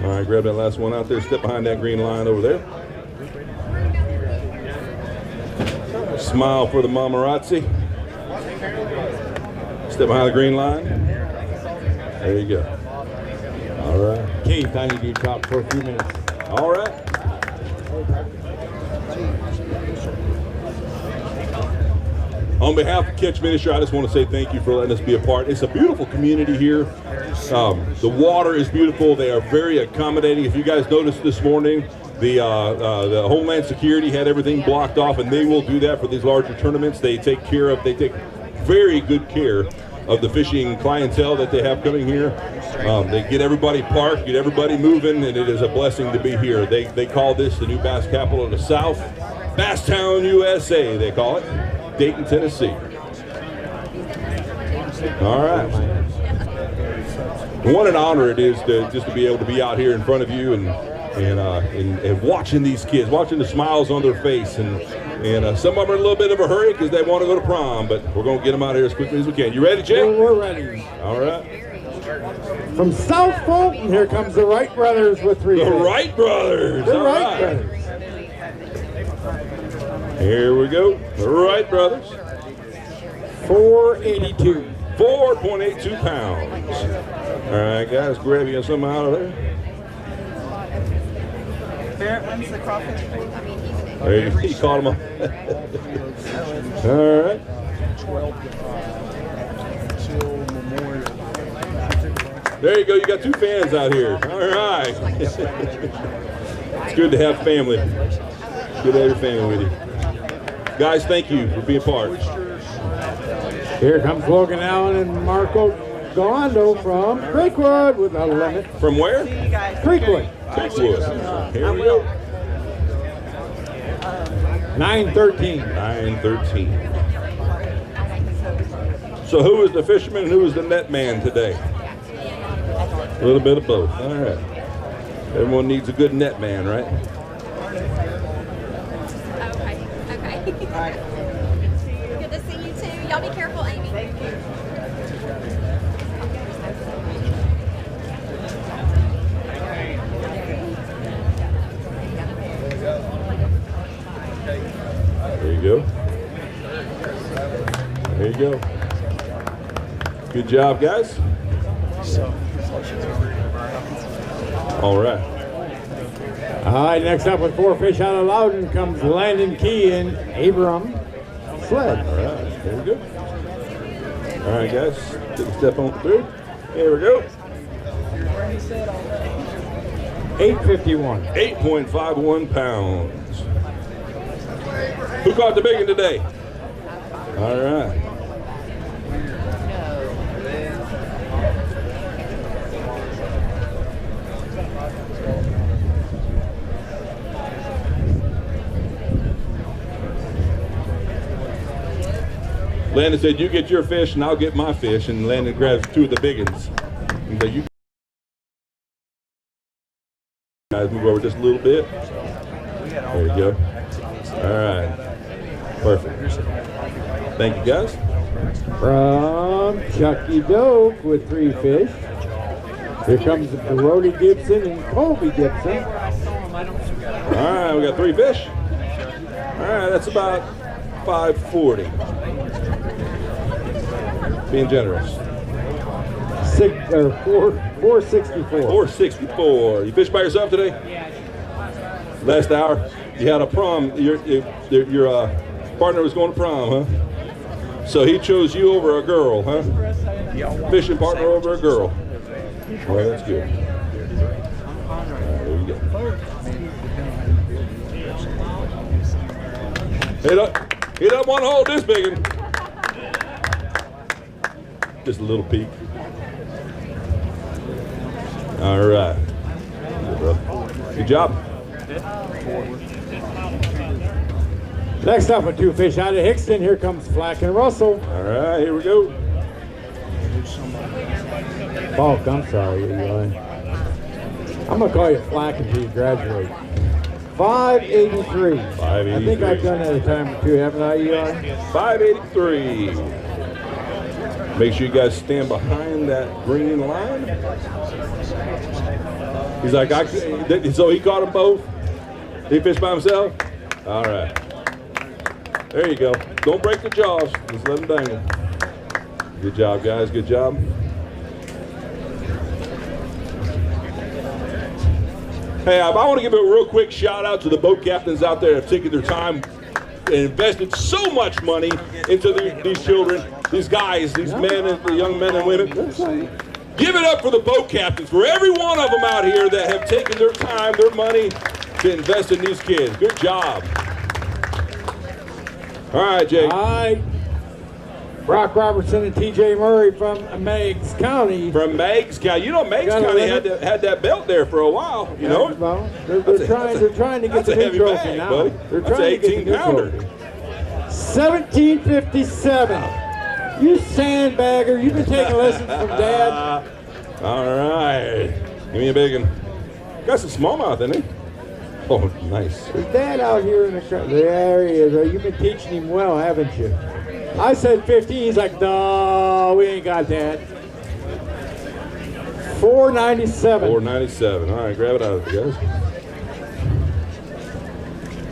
All right, grab that last one out there. Step behind that green line over there. Smile for the mamarazzi. Step behind the green line. There you go. All right. Keith, I need you to talk for a few minutes. All right. On behalf of Catch Ministry, I just want to say thank you for letting us be a part. It's a beautiful community here. The water is beautiful. They are very accommodating. If you guys noticed this morning, the Homeland Security had everything blocked off, and they will do that for these larger tournaments. They take very good care of the fishing clientele that they have coming here. They get everybody parked, get everybody moving, and it is a blessing to be here. They call this the new bass capital of the South. Basstown, USA, they call it. Dayton, Tennessee. All right. What an honor it is just to be able to be out here in front of you and watching these kids, watching the smiles on their face, and some of them are in a little bit of a hurry because they want to go to prom, but we're going to get them out of here as quickly as we can. You ready, Jim? We're ready. All right. From South Fulton, here comes the Wright brothers with 3 The fish. Wright brothers. The All Wright right. brothers. Here we go. The Wright brothers. 482. 4.82 pounds. All right, guys, grab you some out of there. Barrett wins the crawfish. There you go. He caught him up. All right. 12 till Memorial. There you go. You got 2 fans out here. All right. It's good to have family. Good to have your family with you. Guys, thank you for being part. Here comes Logan Allen and Marco Galando from Creekwood with a limit. From where? Creekwood. Creekwood. Here we go. 913. 913. So who is the fisherman and who is the net man today? A little bit of both. All right. Everyone needs a good net man, right? Okay. Good to see you too. Y'all be careful, Amy. Thank you. There you go. There you go. Good job, guys. All right. All right, next up with 4 fish out of Loudon comes Landon Key and Abram Sled. All right, there we go. All right, guys, take a step on through. Here we go. 851. 8.51 pounds. Who caught the big one today? All right. Landon said, "You get your fish and I'll get my fish," and Landon grabs 2 of the big ones. And said, "You guys move over just a little bit." There you go. All right. Perfect. Thank you, guys. From Chucky Doak with 3 fish. Here comes Brody Gibson and Colby Gibson. All right, we got 3 fish. All right, that's about 540. Being generous. 464. 464. You fished by yourself today? Last hour? You had a prom. Your partner was going to prom, huh? So he chose you over a girl, huh? Fishing partner over a girl. Well, that's good. All right, there you go. Hit up one hole this big one. Just a little peek. All right. Good, brother. Good job. Next up with 2 fish out of Hickston, here comes Flack and Russell. All right, here we go. Falk, I'm sorry. I'm going to call you Flack until you graduate. 583. 583. I think I've done that a time or 2, haven't I, Eli? 583. Make sure you guys stand behind that green line. He's like, so he caught them both? He fished by himself? All right. There you go. Don't break the jaws. Just let them dangle. Good job, guys. Good job. Hey, I want to give a real quick shout out to the boat captains out there that have taken their time and invested so much money into these children, these guys, these men, and the young men and women. Give it up for the boat captains, for every one of them out here that have taken their time, their money to invest in these kids. Good job. All right, Jake. All right. Brock Robertson and T.J. Murray from Meigs County. From Meigs County. You know, Meigs County had that belt there for a while. You know it? Well, they're trying to get the new trophy bag, now. Buddy. They're That's trying an to get the new 18-pounder. trophy. 1757. You sandbagger. You've been taking lessons from Dad. All right. Give me a big one. Got some smallmouth in it. Oh, nice. Is Dad out here in the crowd? There he is. You've been teaching him well, haven't you? I said 15. He's like, no, we ain't got that. 497. 497. All right, grab it out of there, guys.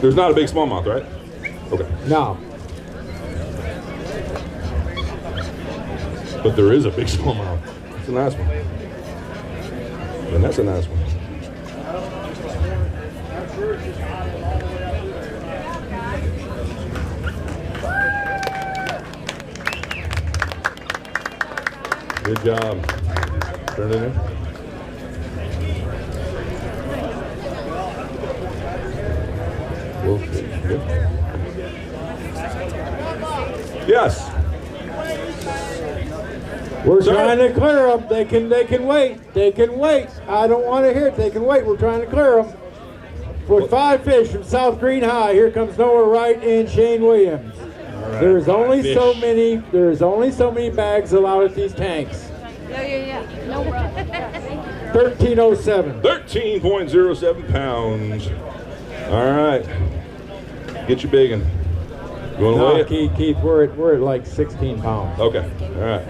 There's not a big smallmouth, right? Okay. No. But there is a big smallmouth. It's a nice one. And that's a nice one. Good job. Turn it in. Yes. We're trying to clear them. They can wait. They can wait. I don't want to hear it. They can wait. We're trying to clear them. With 5 fish from South Green High, here comes Noah Wright and Shane Williams. Right, there's only fish. so many. There's only so many bags allowed at these tanks. Yeah. No. 1307. 13.07 pounds. All right. Get your big one. You want to weigh it? Keith, we're at like 16 pounds. Okay. All right.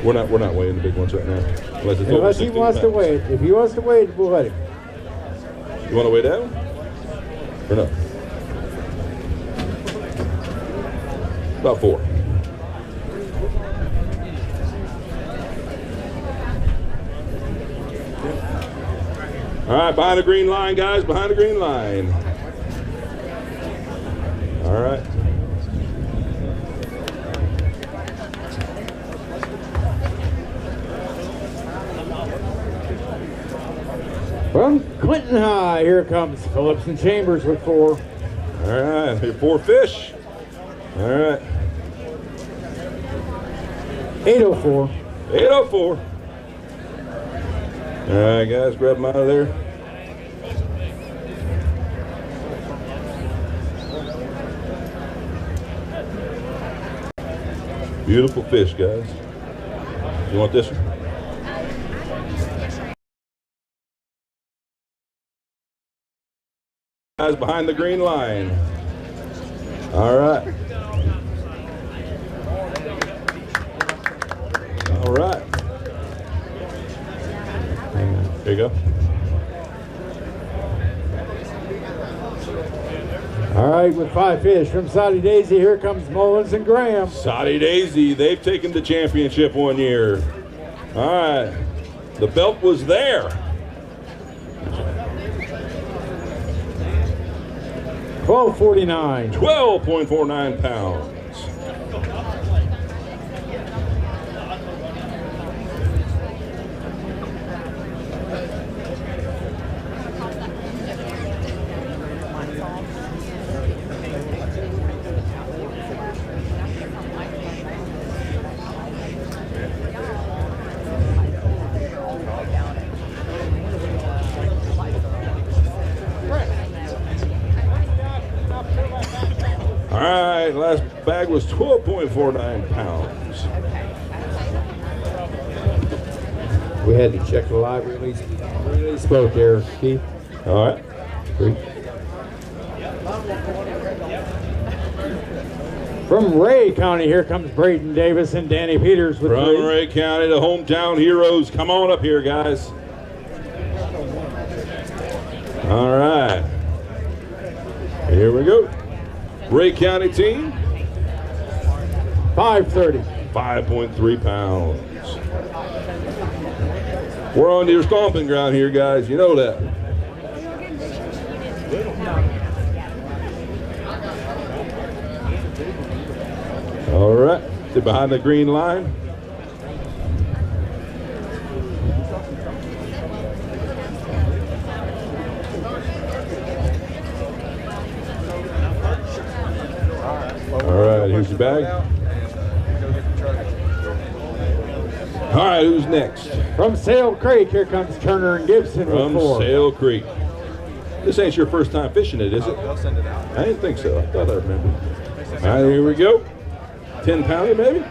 We're not weighing the big ones right now. Unless he wants to weigh it. If he wants to weigh it, we'll let him. You want to weigh that one? Or no? About 4. All right, behind the green line, guys. Behind the green line. All right. From Clinton High, here comes Phillips and Chambers with 4. All right, here 4 fish. All right. 804. 804. All right, guys, grab them out of there. Beautiful fish, guys. You want this one? Guys, behind the green line. All right. All right. There you go. All right, with 5 fish from Soddy Daisy, here comes Mullins and Graham. Soddy Daisy, they've taken the championship one year. All right. The belt was there. 1249. 12.49 pounds. All right, last bag was 12.49 pounds. We had to check the live release boat there, Keith. All right. From Ray County, here comes Braden Davis and Danny Peters with From 3. Ray County, the hometown heroes. Come on up here, guys. All right. Here we go. Ray County team. 530. 5.3 pounds. We're on your stomping ground here, guys. You know that. All right. Sit behind the green line. All right, here's your bag. All right, who's next? From Sail Creek, here comes Turner and Gibson From with 4. Sail Creek. This ain't your first time fishing it, is it? They'll send it out. I didn't think so. I thought I remembered. All right, here we go. 10 pounder, maybe?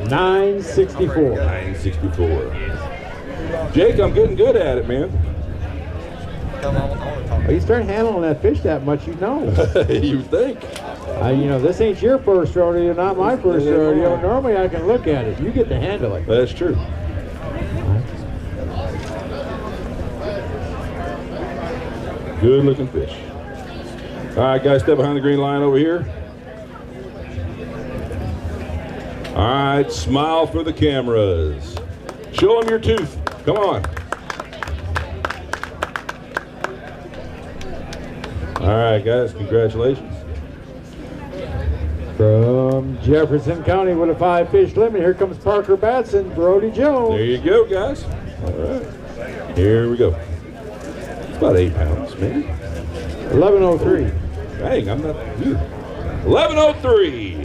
964. 964. Jake, I'm getting good at it, man. Well, you start handling that fish that much, you know. You think? You know, this ain't your first rodeo, not my first rodeo. Normally I can look at it. You get to handle it. That's true. Good looking fish. All right, guys, step behind the green line over here. All right, smile for the cameras. Show them your tooth. Come on. All right, guys, congratulations. From Jefferson County with a 5-fish limit, here comes Parker Batson, Brody Jones. There you go, guys. All right, here we go. It's about 8 pounds, maybe. 1103. Dang, I'm not. 1103.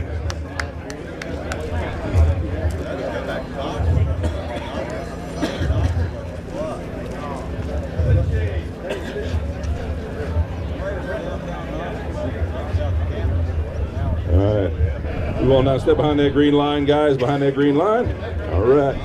All right. We will now step behind that green line, guys. Behind that green line. All right.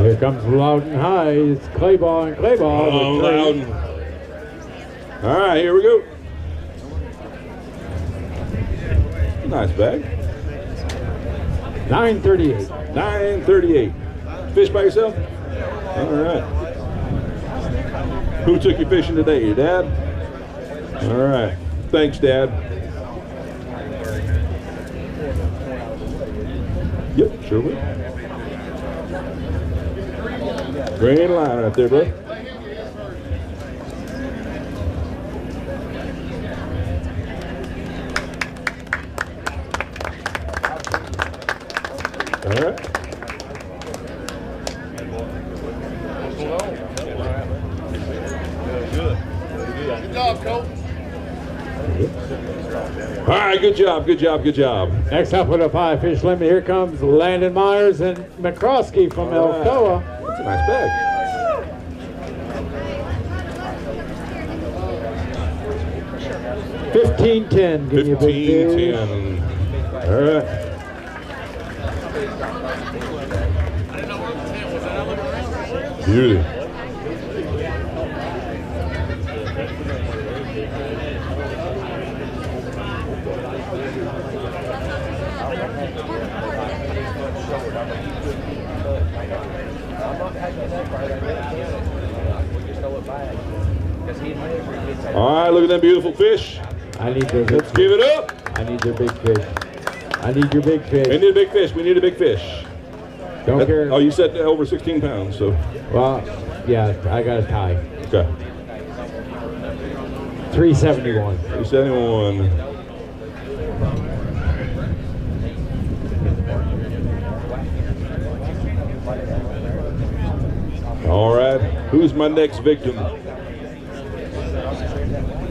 Here comes Loudon High. It's clay ball and clay ball. Oh, Loudon. All right, here we go. Nice bag. 938. 938. Fish by yourself? All right. Who took you fishing today? Your dad? All right. Thanks, Dad. Yep, sure will. Green line right there, bro. All right. Good job, Coach. All right, good job, good job, good job. Next up with a 5-fish limit, here comes Landon Myers and McCroskey from Alcoa. That's a nice bag. $15.10. 15.10. All right. Beauty. All right, look at them beautiful fish. I need their Let's give it up. I need their big fish. I need your big fish. We need a big fish. We need a big fish. Don't care. Oh, you said over 16 pounds, so. Well, yeah, I got a tie. Okay. 371. 371. All right. Who's my next victim?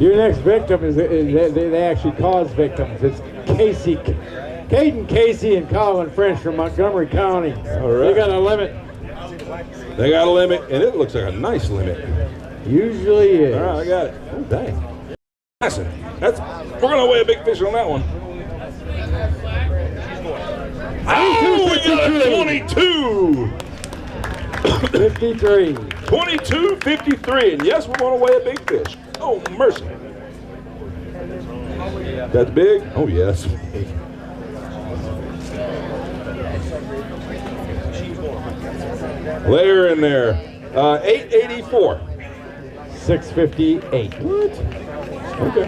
Your next victim is they actually cause victims. It's Caden Casey and Colin French from Montgomery County. All right. They got a limit. They got a limit, and it looks like a nice limit. Usually is. All right, I got it. Oh, dang. Listen, we're gonna weigh a big fish on that one. Oh, we got a 22. 53. 22.53, and yes, we're gonna weigh a big fish. Oh, mercy. That's big? Oh, yes. Layer in there. 884. 658. What? Okay.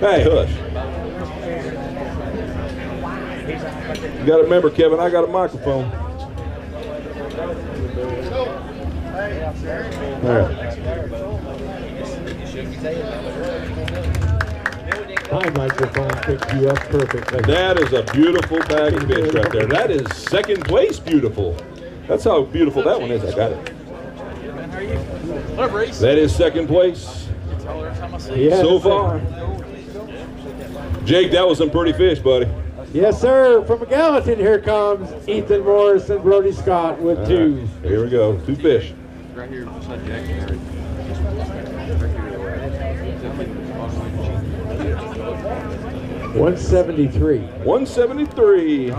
Hey, hush. You got to remember, Kevin, I got a microphone. All right. My microphone picked you up perfectly. That is a beautiful bag of fish right there. That is second place beautiful. That's how beautiful that one is. I got it. That is second place so far. Jake, that was some pretty fish, buddy. Yes, sir. From Gallatin, here comes Ethan Morris and Brody Scott with two. Right. Here we go. Two fish. Right here beside Jack. 173. 173.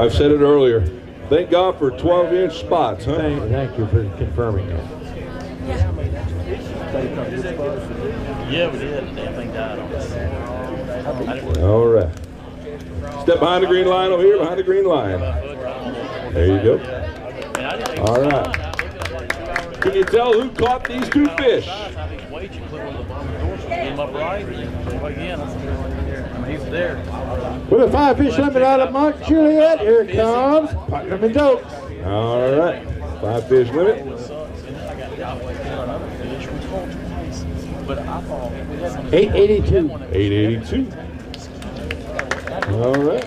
I've said it earlier. Thank God for 12-inch spots, huh? Thank you for confirming that. Yeah, we did. The damn thing died on us. All right. Step behind the green line over here, behind the green line. There you go. All right. Can you tell who caught these two fish? With a 5-fish limit out of Mont Juliet, here it comes. Putnam and Dokes. All right. 5-fish limit. 882. 882. All right.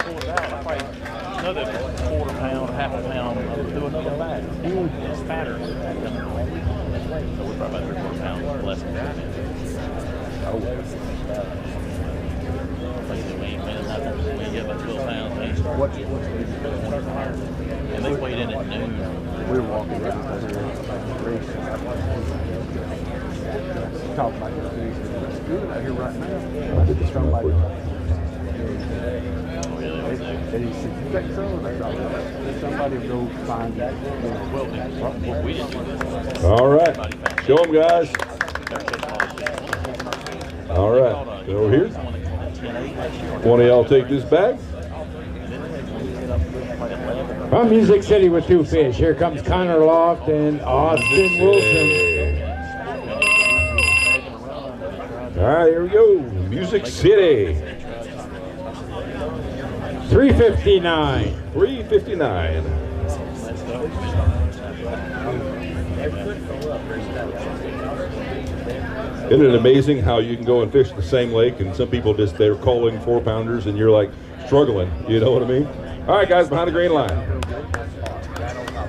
Another quarter pound, half a pound, do another bag. It's fatter. So we're probably about 3/4 pounds less than that. Oh. We get about 12 pounds. And they weighed in at noon. We were walking around there. Talk about this. It's good out here right now. Somebody. And he said, "You think so?" And I thought, somebody will go find that. Well, we didn't do this. All right. Show them, guys. All right. Go over here. One of y'all take this bag. From Music City with 2 fish. Here comes Connor Loft and Austin Wilson. All right, here we go. Music City. 359. 359. Isn't it amazing how you can go and fish the same lake and some people just, they're calling 4-pounders and you're like struggling, you know what I mean? All right, guys, behind the green line.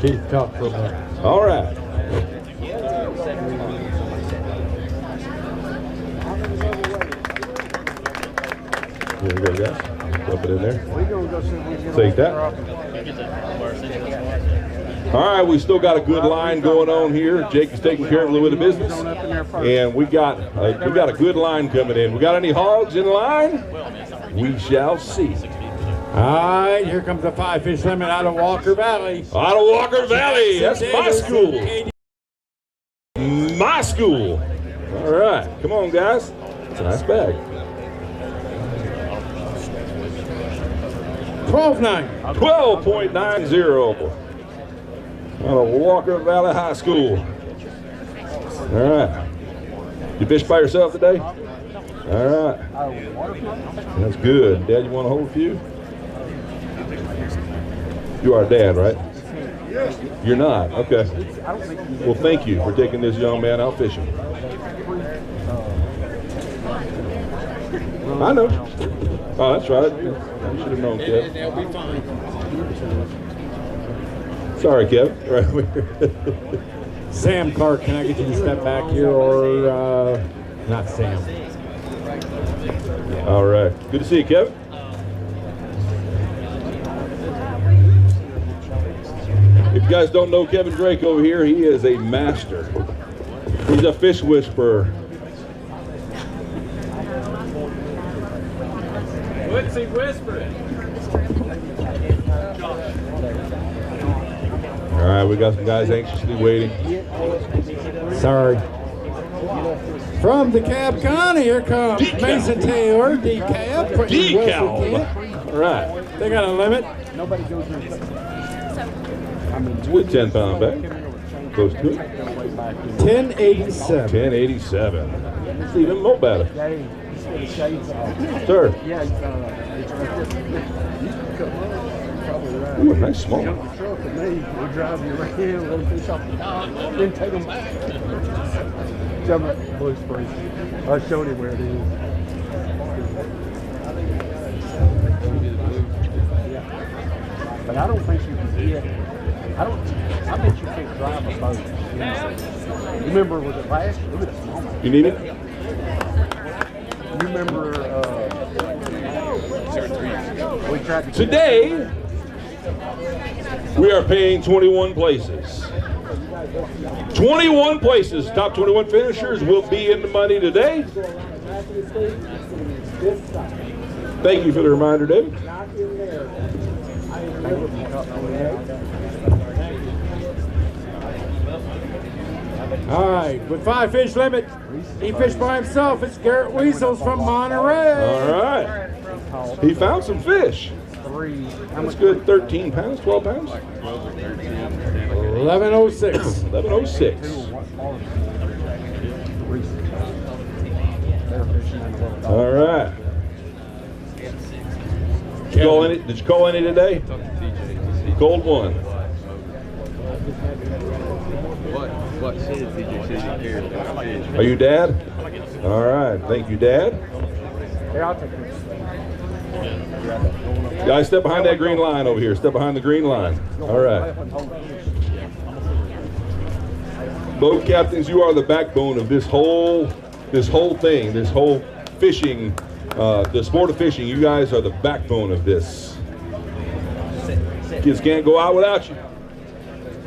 Keith, talk for a minute. All right. Here we go, guys. Dump it in there. Take that. All right, we still got a good line going on here. Jake is taking care of a little bit of business, and we got a good line coming in. We got any hogs in line? We shall see. All right, here comes the 5-fish limit out of Walker Valley. Out of Walker Valley, that's my school. My school. All right, come on, guys. It's a nice bag. 12.9. 12.90. Out of Walker Valley High School. All right. You fish by yourself today? All right. That's good. Dad, you want to hold a few? You are a dad, right? You're not? Okay. Well, thank you for taking this young man out fishing. I know. Oh, that's right. You should have known, Kev. They'll be fine. Sorry, Kev. Right here. Sam Clark, can I get you to step back here, or not Sam? All right. Good to see you, Kevin. If you guys don't know Kevin Drake over here, he is a master. He's a fish whisperer. What's he whispering? All right, we got some guys anxiously waiting. Sorry. From DeKalb County, here comes Mason Taylor, DeKalb. DeKalb. All right. They got a limit. Nobody goes in. It's a good 10-pound bag. Close to it. 1087. 1087. It's even more better. Sir. Ooh, a nice small one. We'll drive you around, let them fish off the dock, then take them back. Jump up Blue Springs. I'll show you where it is. But I don't think you can get, I bet you can't drive a boat. You remember, was it last year? Look at the small one. You need it? You remember, we tried to Today, we are paying 21 places. 21 places. Top 21 finishers will be in the money today. Thank you for the reminder, David. All right, with 5 fish limit, he fished by himself. It's Garrett Weasels from Monterey. All right. He found some fish. That's good. 13 pounds, 12 pounds? 1106. 1106. All right. Did you call any today? Cold one. What says TJ said he cares? Are you Dad? All right. Thank you, Dad. Here, I'll take it. Guys, step behind that green line over here. Step behind the green line. All right. Boat captains, you are the backbone of this whole thing, this whole fishing, the sport of fishing. You guys are the backbone of this. Kids can't go out without you.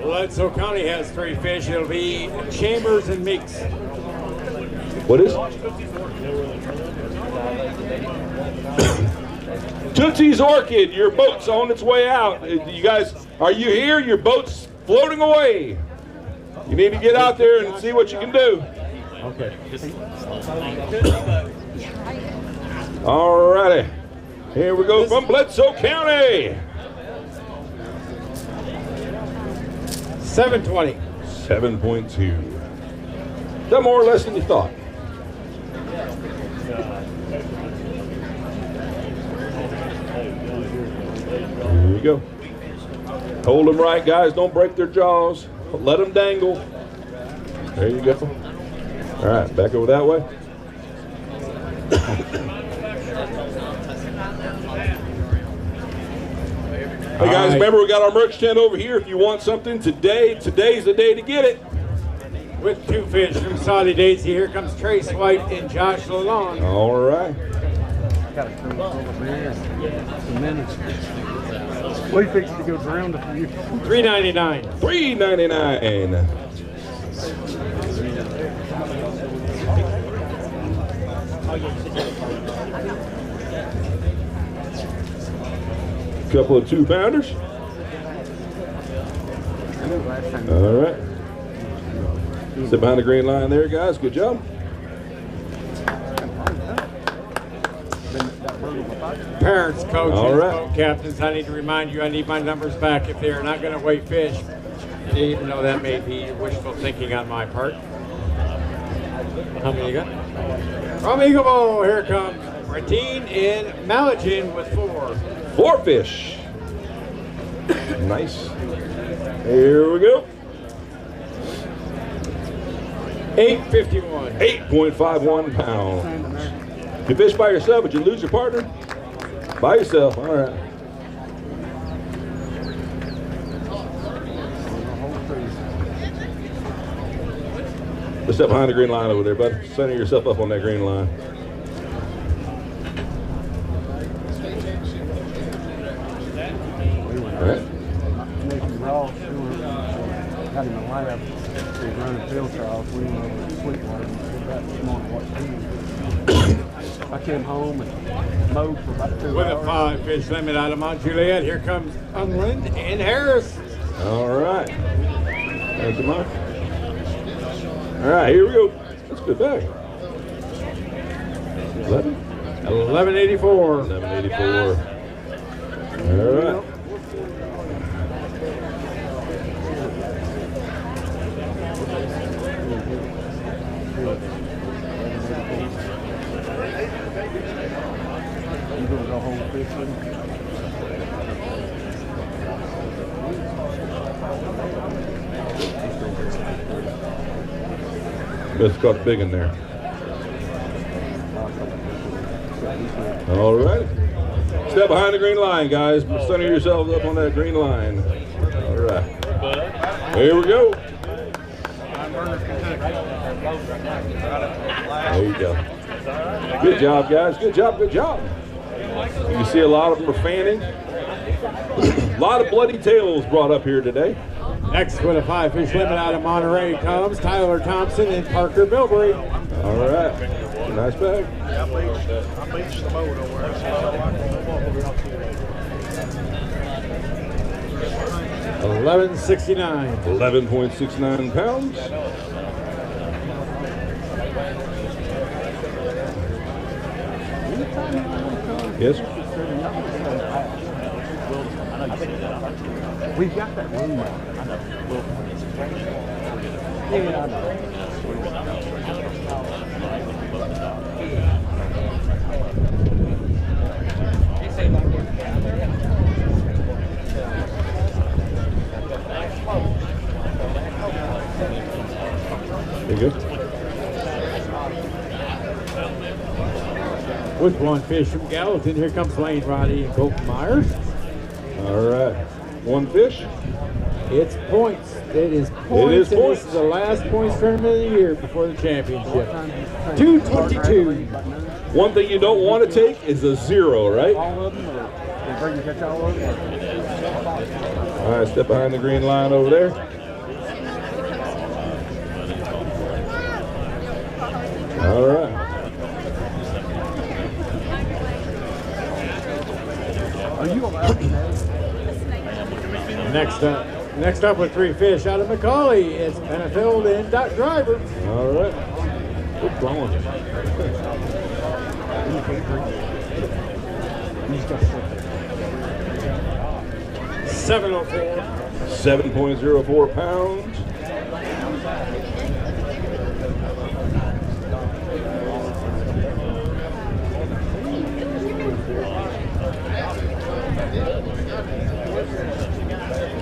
Bledsoe County has 3 fish. It'll be Chambers and Meeks. What is? Tootsie's Orchid, your boat's on its way out. You guys, are you here? Your boat's floating away. You need to get out there and see what you can do. Okay. All righty. Here we go from Bledsoe County. 720. 7.2. Is that more or less than you thought? Here you go. Hold them right, guys. Don't break their jaws. Let them dangle. There you go. All right, back over that way. Hey guys, remember we got our merch tent over here. If you want something today's the day to get it. With 2 fish from Saudi Daisy, here comes Trace White and Josh Lalonde. All right. Got a cruise over there. Some minutes. We fixed to go drown a few. $3.99. $3.99. Couple of 2-pounders. All right. Sit behind the green line there, guys. Good job. Parents, coaches, All right. boat captains, I need to remind you I need my numbers back if they're not going to weigh fish, even though that may be wishful thinking on my part. How many you got? From Eagle Bowl, here comes Ratine and Malagin with 4. 4 fish. Nice. Here we go. 851. 8.51 pounds. You fish by yourself, but you lose your partner? By yourself, all right. Let's step behind the green line over there, bud. Center yourself up on that green line. All right. Nathan Ross, had him in the lab. He's running field trials. We went over to Sweetwater and did that this morning. I came home and mowed for about 2 With hours. a 5 fish limit out of Mount Juliet, here comes Unland and Harris. All right. Thank you, Mark. All right, here we go. That's a good bag. 1184. 1184. All right. You gonna go home fishing? Just got big in there. All right. Step behind the green line, guys. Center yourselves up on that green line. All right. Here we go. There you go. Good job, guys. Good job, good job. You can see a lot of them are fanning. A lot of bloody tails brought up here today. Next with a 5 fish limit out of Monterey comes Tyler Thompson and Parker Bilberry. All right. Nice bag. I beached the boat over there. 1169. 11.69 pounds. Yes. We've got that room now. I know. Yeah, I know. There you go. With one fish from Gallatin, here comes Lane Roddy and Colton Myers. All right. One fish. It's points. It is points. It is and points. This is the last points tournament of the year before the championship. 222. One thing you don't want to take is a 0, right? All of them, or they bring catch all of them? All right, step behind the green line over there. All right. Are you allowed to know? Next up with 3 fish out of McCauley, it's Benefield and Doc Driver. All right. Good blowing. $704. 7.04 pounds.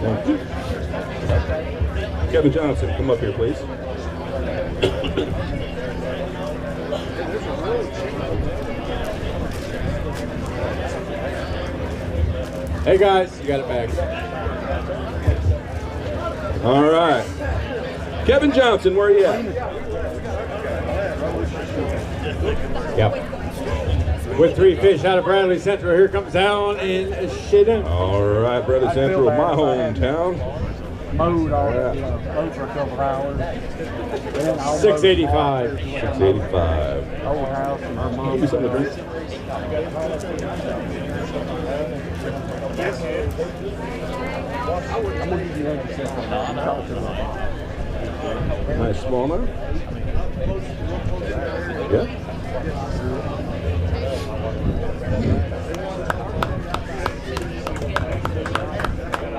Thank you. Kevin Johnson, come up here, please. Hey guys, you got it back. All right. Kevin Johnson, where are you at? Yep. With 3 fish out of Bradley Central, here comes Alan in Shedden. All right, Bradley Central, my hometown. Mowed all mowed for a couple hours. 685. 685. Old house and her mom. Give me something to drink. I'm gonna give you $100. Nice smallmouth. Yeah.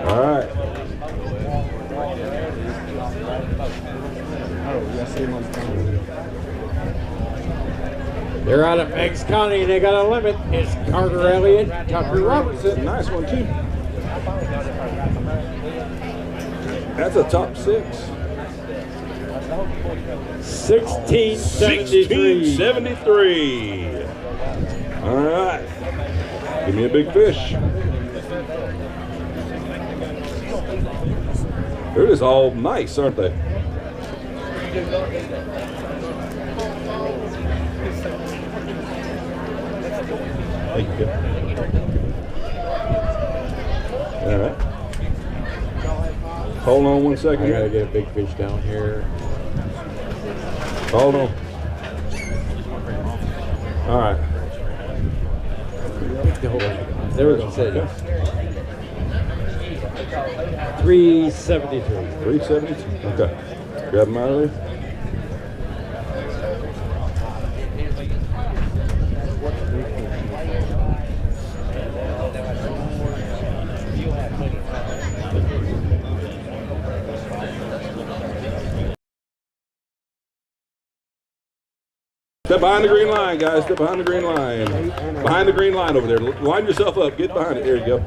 All right. They're out of Meigs County and they got a limit. It's Carter Elliott, Tucker Robertson. Nice one, too. That's a top 6. 1673. 1673. All right. Give me a big fish. They're just all nice, aren't they? Thank you. All right. Hold on one second. I gotta get a big fish down here. Hold on. All right. There was a 373. 372. Okay. Grab them out of there. Step behind the green line, guys. Step behind the green line. Behind the green line over there. Line yourself up. Get behind it. There you go.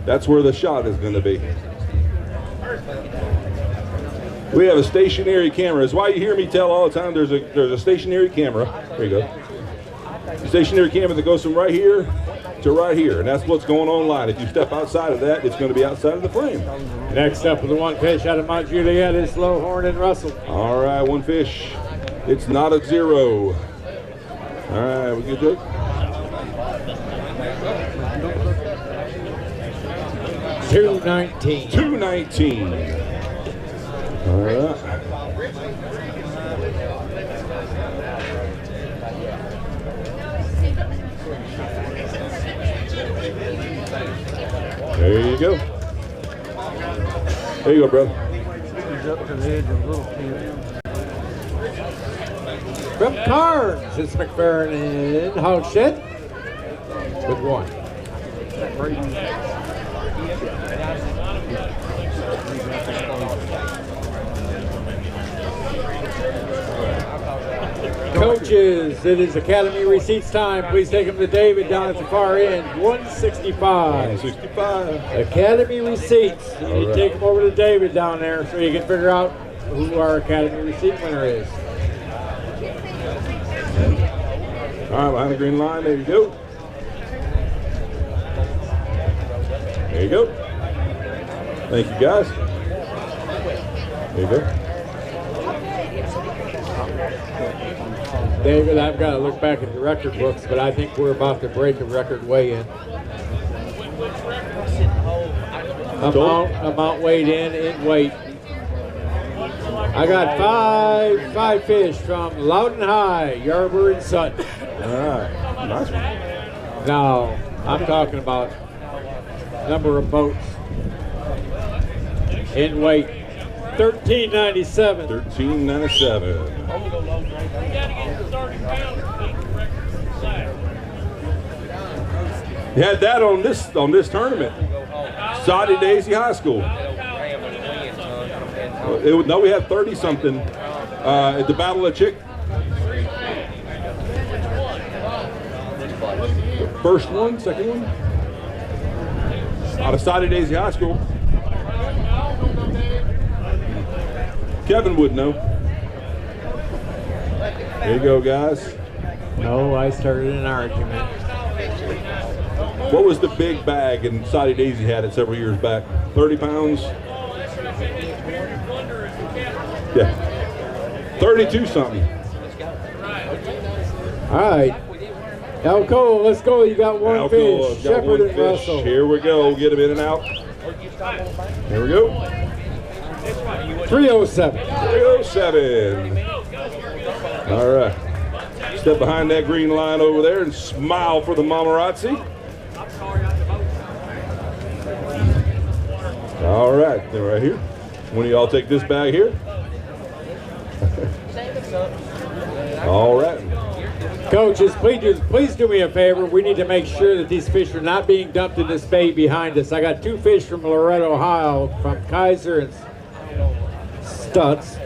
That's where the shot is going to be. We have a stationary camera. That's why you hear me tell all the time there's a stationary camera. There you go. A stationary camera that goes from right here to right here. And that's what's going on line. If you step outside of that, it's going to be outside of the frame. Next up with the 1 fish out of Mount Juliet is Lowhorn and Russell. All right, 1 fish. It's not a 0. All right, we good there? 219. 219. All right. There you go. There you go, brother. He's up to the edge of a little pin. From Carnes, it's McFerrin and Hogshead with 1. Coaches, it is Academy receipts time. Please take them to David down at the far end. 165. 165. Academy receipts. You need to take them over to David down there so you can figure out who our Academy receipt winner is. All right, behind the green line. There you go. There you go. Thank you, guys. There you go. David, I've got to look back at the record books, but I think we're about to break a record weigh-in. Amount weighed in weight. I got five fish from Loudon High, Yarber and Sutton. All right, nice one. Now, I'm talking about number of boats in weight. 1397. 1397. You had that on this tournament. Saudi Daisy High School. No, we had 30 something at the Battle of Chick. First one, second one. Out of Saudi Daisy High School. Kevin would know. There you go, guys. No, I started an argument. What was the big bag in Saudi Daisy had it several years back? 30 pounds? Yeah. 32 something. All right. Alcoa, let's go. You got one fish. Shepherd and Russell. Here we go. Get him in and out. Here we go. 307. 307. All right. Step behind that green line over there and smile for the Mamarazzi. All right. They're right here. One of y'all take this bag here. All right. Coaches, please do me a favor. We need to make sure that these fish are not being dumped in this bay behind us. I got 2 fish from Loretto, Ohio, from Kaiser and Stutz.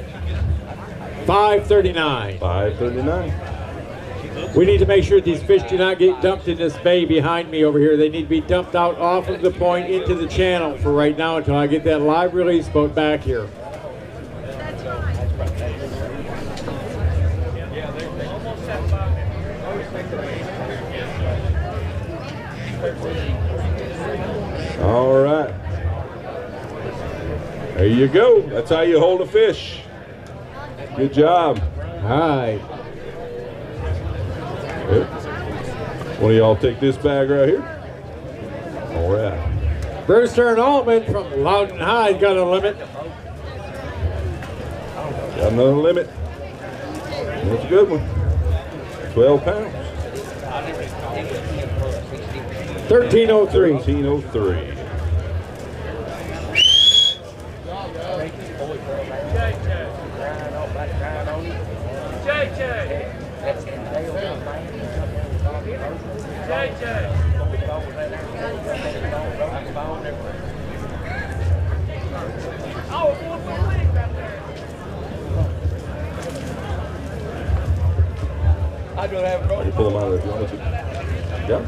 539. 539. We need to make sure these fish do not get dumped in this bay behind me over here. They need to be dumped out off of the point into the channel for right now until I get that live release boat back here. All right. There you go. That's how you hold a fish. Good job. All right. Good. One of y'all take this bag right here. All right. Brewster and Altman from Loudon High got a limit. Got another limit. That's a good one. 12 pounds. 1303. 1303. I'd rather have a You pull them out of there if you want to. Yeah.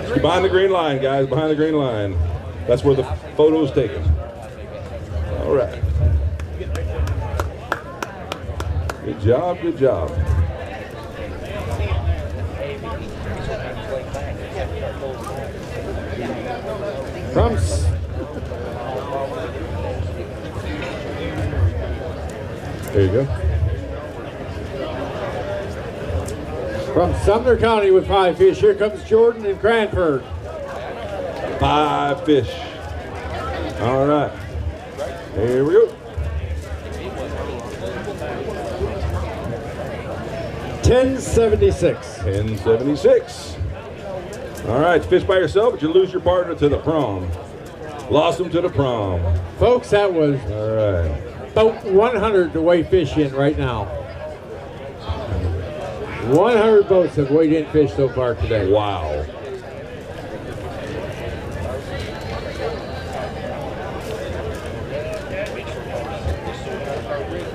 Just behind the green line, guys. Behind the green line. That's where the photo's taken. All right. Good job. Good job. There you go. From Sumner County with 5 fish, here comes Jordan and Cranford. 5 fish. All right. Here we go. 1076. 1076. All right, fish by yourself, but you lose your partner to the prom. Lost them to the prom. Folks, that was All right. about 100 to weigh fish in right now. 100 boats have weighed in fish so far today. Wow.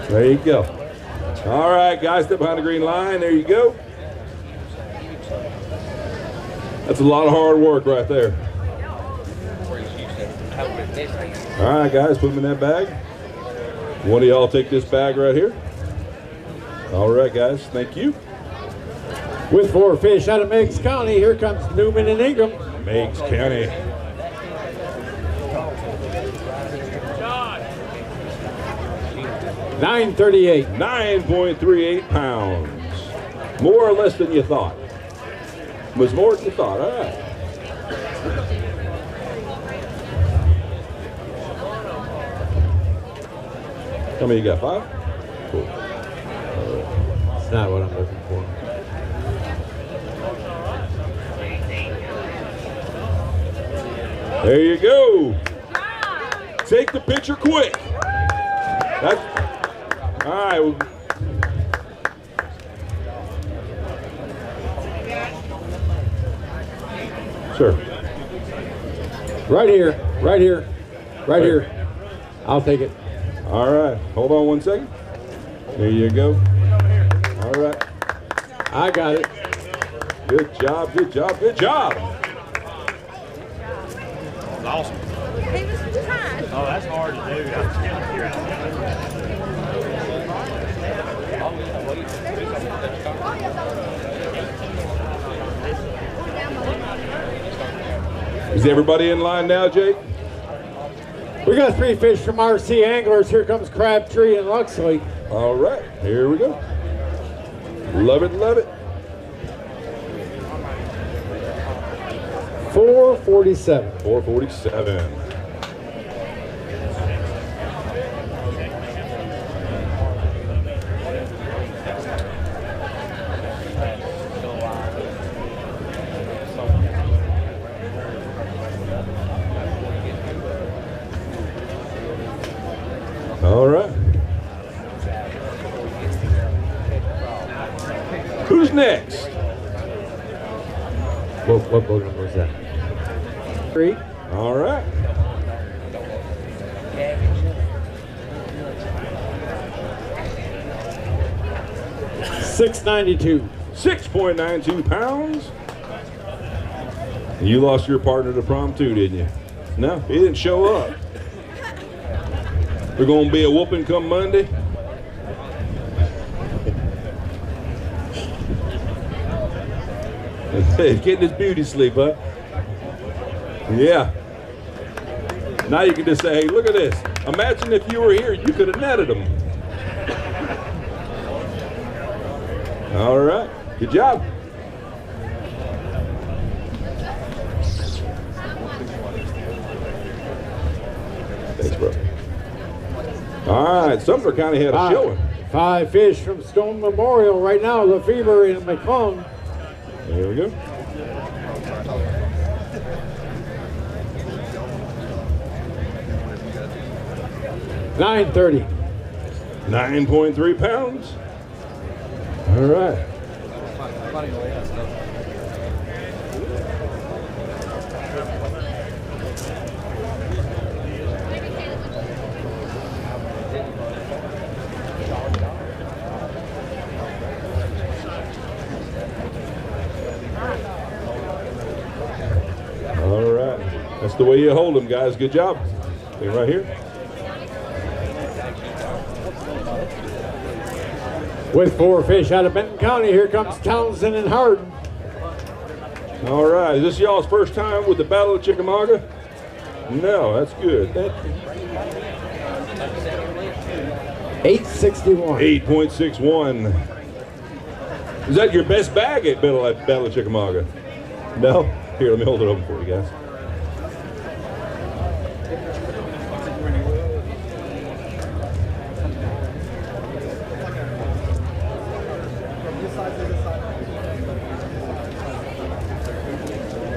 There you go. All right, guys, step behind the green line. There you go. That's a lot of hard work right there. All right, guys, put them in that bag. One of y'all take this bag right here. All right, guys, thank you. With 4 fish out of Meigs County, here comes Newman and Ingram. Meigs County. $9.38. 9.38 pounds. More or less than you thought. Was more than you thought. All right. How many you got? 5? Cool. That's not what I'm looking for. There you go. Take the picture quick. That's, all right. Sure. Right here, right here, right here. I'll take it. All right. Hold on 1 second. There you go. All right. I got it. Good job, good job, good job. That's awesome. Oh, that's hard to do. Is everybody in line now, Jake? We got 3 fish from RC Anglers. Here comes Crabtree and Luxley. All right, here we go. Love it, love it. 447. 447. All right. Who's next? What boat number is that? 3. All right. $6.92. 6.92 pounds. You lost your partner to prom too, didn't you? No, he didn't show up. We're gonna be a whooping come Monday. Getting his beauty sleep, huh? Yeah. Now you can just say, hey, look at this. Imagine if you were here, you could have netted him. All right, good job. Thanks, bro. All right, Sumter County had a showing. 5 fish from Stone Memorial right now. Lefevre and McClung. There we go. $9.30. 9.3 pounds. All right. All right. That's the way you hold them, guys. Good job. Stay right here. With 4 fish out of Benton County, here comes Townsend and Hardin. All right. Is this y'all's first time with the Battle of Chickamauga? No, that's good. 861. 8.61. Is that your best bag at Battle of Chickamauga? No? Here, let me hold it open for you guys.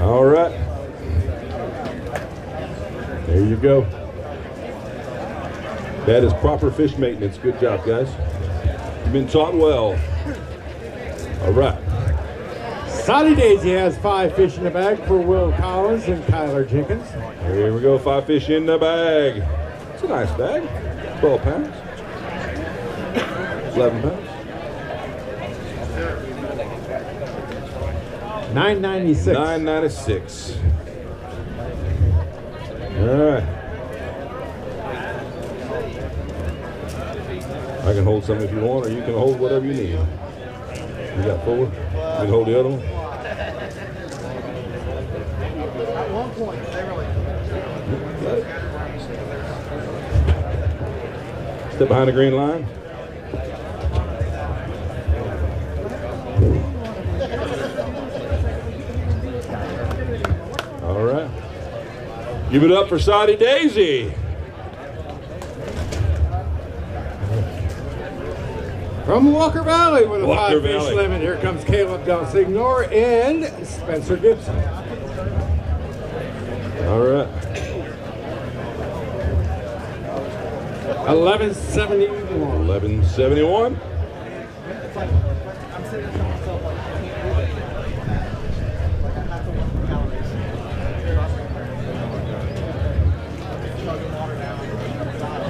All right. There you you go. That is proper fish maintenance. Good job, guys. You've been taught well. All right. Soddy Daisy has 5 fish in the bag for Will Collins and Kyler Jenkins. Here we go, 5 fish in the bag. It's a nice bag. 12 pounds. 11 pounds. $9.96. $9.96. All right. I can hold some if you want, or you can hold whatever you need. You got 4? You can hold the other one? At one point, they were like, Step behind the green line. All right. Give it up for Soddy Daisy. From Walker Valley with a Walker 5 fish Valley. limit. Here comes Caleb Del Signor and Spencer Gibson. All right. 1171. 1171.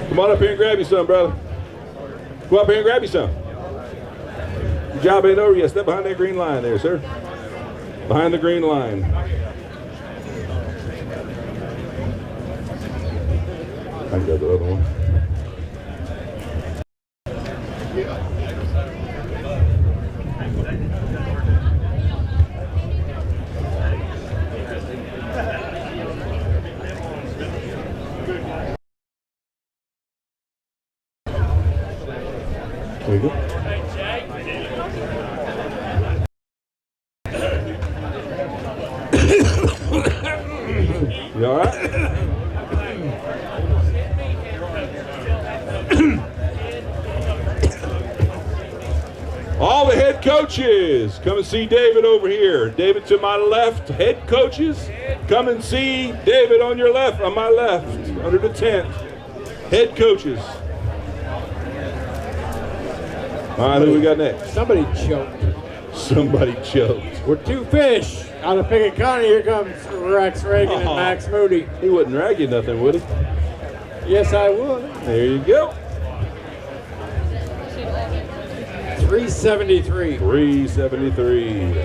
Come on up here and grab you some, brother. Come up here and grab you some. Your job ain't over yet. Step behind that green line there, sir. Behind the green line. I can grab the other one. There you go. You all right? All the head coaches, come and see David over here. David to my left, head coaches, come and see David on your left, on my left, under the tent. Head coaches. All right, who we got next? Somebody choked. Somebody choked. We're 2 fish out of Pickett County. Here comes Rex Reagan and Max Moody. He wouldn't drag you nothing, would he? Yes, I would. There you go. 373. 373.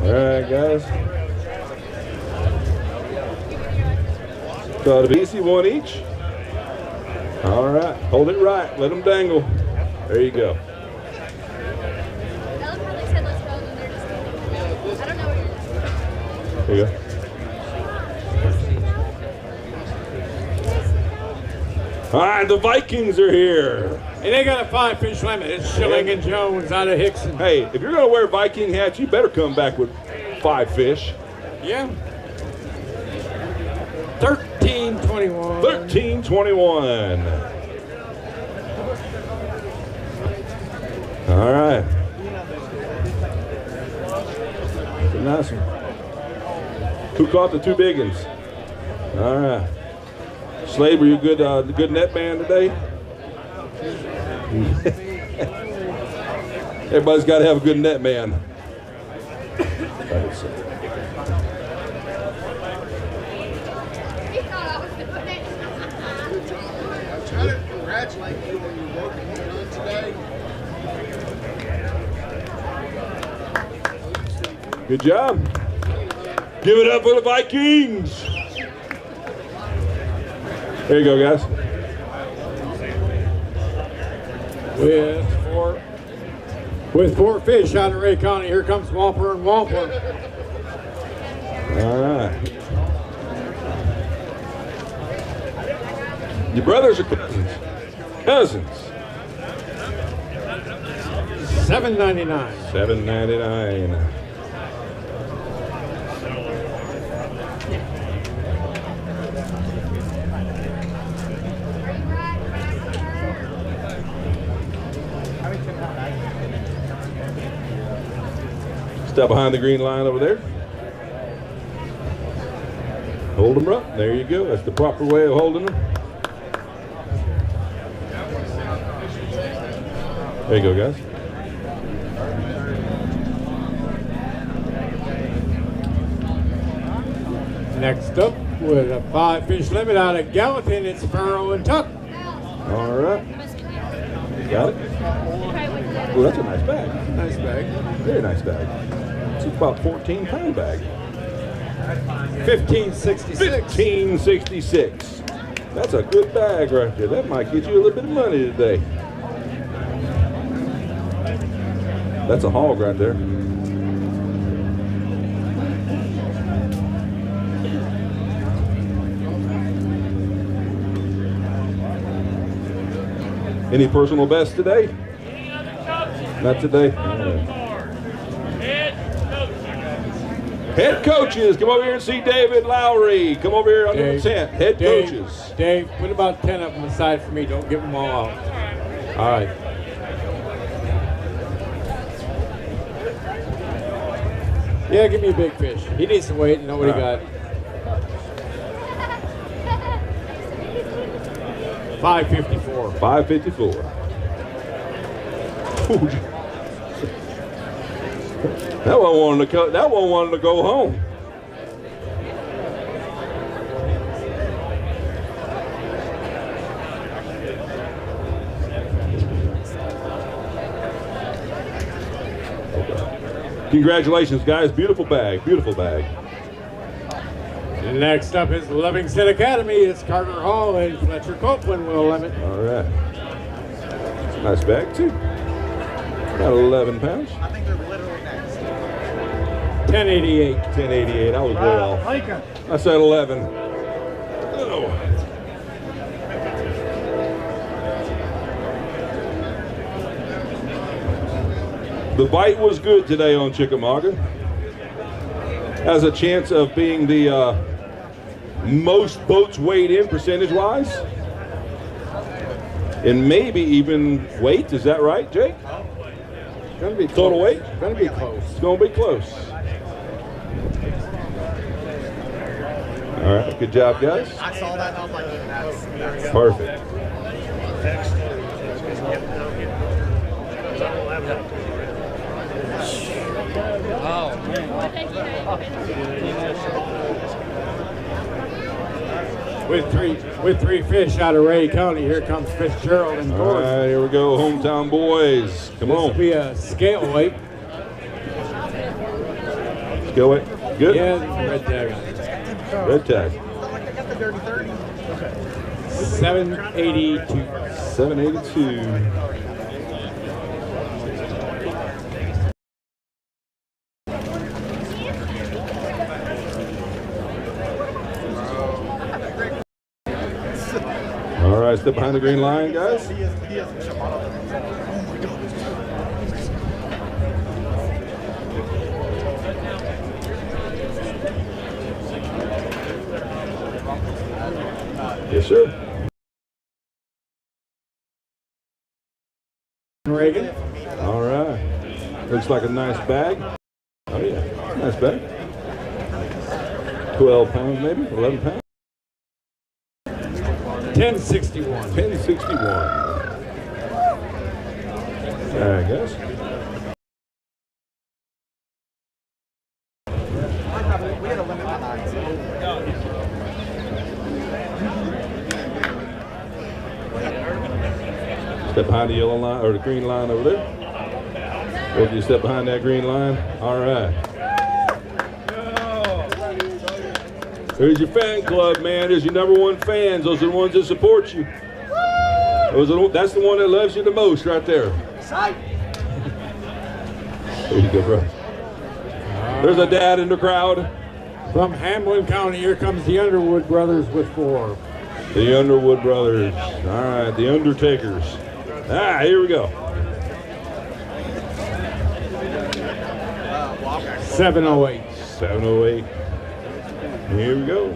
All right, guys. So it'll be easy, 1 each. All right, hold it right. Let them dangle. There you go. I love how they said let's go and they're just I don't know what you're There you go. All right, the Vikings are here. And they got a 5 fish limit. It's Schilling and Jones out of Hickson. Hey, if you're going to wear Viking hats, you better come back with 5 fish. Yeah. 1321. 1321. All right. That's a nice one. Who caught the 2 big ones? All right. Slade, were you good net man today? Everybody's got to have a good net man. Congratulate you on your work that you've done today. Good job. Give it up for the Vikings. There you go, guys. With 4 fish out of Ray County, here comes Walper and Walper. All right. Your brothers are cousins. Cousins. $7.99. $7.99. Step behind the green line over there. Hold them up. There you go. That's the proper way of holding them. There you go, guys. Next up, with a 5-fish limit out of Gallatin, it's Furrow and Tuck. All right. Got it? Oh, that's a nice bag. Nice bag. Very nice bag. It's about 14-pound bag. 1566. 1566. That's a good bag right there. That might get you a little bit of money today. That's a hog right there. Any personal best today? Not today. Head coaches, come over here and see David Lowry. Come over here on number 10. Head coaches. Dave, put about 10 of them aside for me. Don't give them all out. All right. Yeah, give me a big fish. He needs to wait and know what he got. 554. 554. That one wanted to go home. Congratulations, guys. Beautiful bag. Beautiful bag. Next up is Livingston Academy. It's Carter Hall and Fletcher Copeland will limit. All right. It's a nice bag, too. About 11 pounds. I think they're literally next. 1088. 1088. I was way off. I said 11. Oh. The bite was good today on Chickamauga. Has a chance of being the most boats weighed in percentage-wise. And maybe even weight. Is that right, Jake? It's going to be total weight? It's going to be close. It's going to be close. All right. Good job, guys. I saw that and I was like, that's Perfect. Oh, man. With three fish out of Ray County, here comes Fitzgerald and All Gordon. right, here we go, hometown boys. Come This on. will be a scale weight. Scale weight. Good. Yeah, red tag on it. Red tag. 782. 782. All right, step behind the green line, guys. Yes, sir. Reagan. All right. Looks like a nice bag. Oh, yeah. Nice bag. 12 pounds, maybe? 11 pounds? 1061. 1061. All right, guys. We had a limit tonight. Step behind the yellow line or the green line over there. Or if you step behind that green line. All right. There's your fan club, man. There's your #1 fans. Those are the ones that support you. That's the one that loves you the most right there. There you go, bro. There's a dad in the crowd. From Hamlin County, here comes the Underwood brothers with 4. The Underwood brothers. All right, the Undertakers. Ah, here we go. 708. 708. Here we go.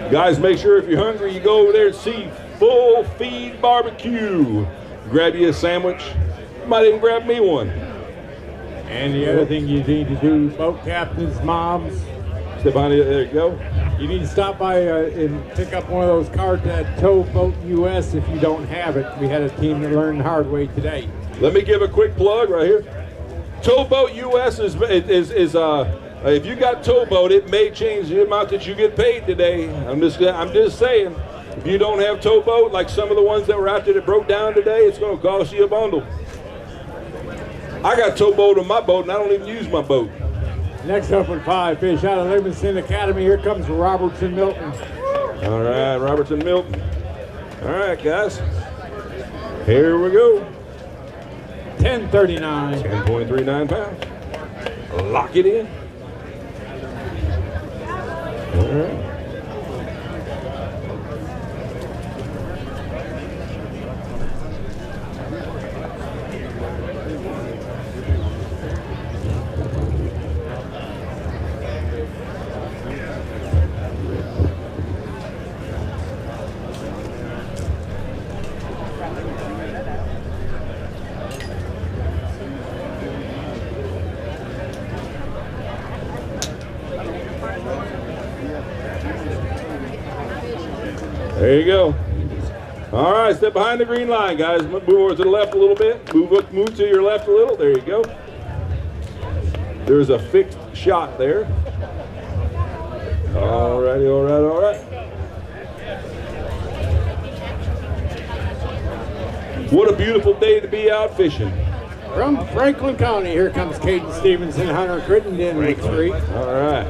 Guys, make sure if you're hungry, you go over there and see Full Feed Barbecue. grab you a sandwich. You might even grab me one. And the other thing you need to do, boat captains, moms. Step behind it, there you go. You need to stop by and pick up one of those cards at Towboat US if you don't have it. We had a team that learned the hard way today. Let me give a quick plug right here. Towboat US is if you got Towboat, it may change the amount that you get paid today. I'm just saying. If you don't have Towboat, like some of the ones that were out there that broke down today, it's going to cost you a bundle. I got Towboat on my boat, and I don't even use my boat. Next up with 5 fish out of Livingston Academy, here comes Robertson Milton. All right, Robertson Milton. All right, guys. Here we go. 10.39. 10.39 pounds. Lock it in. All right. There you go. All right, step behind the green line, guys. Move over to the left a little bit. Move to your left a little. There you go. There's a fixed shot there. All righty, all right, all right. What a beautiful day to be out fishing. From Franklin County, here comes Caden Stevenson, Hunter Crittenden with 3. All right.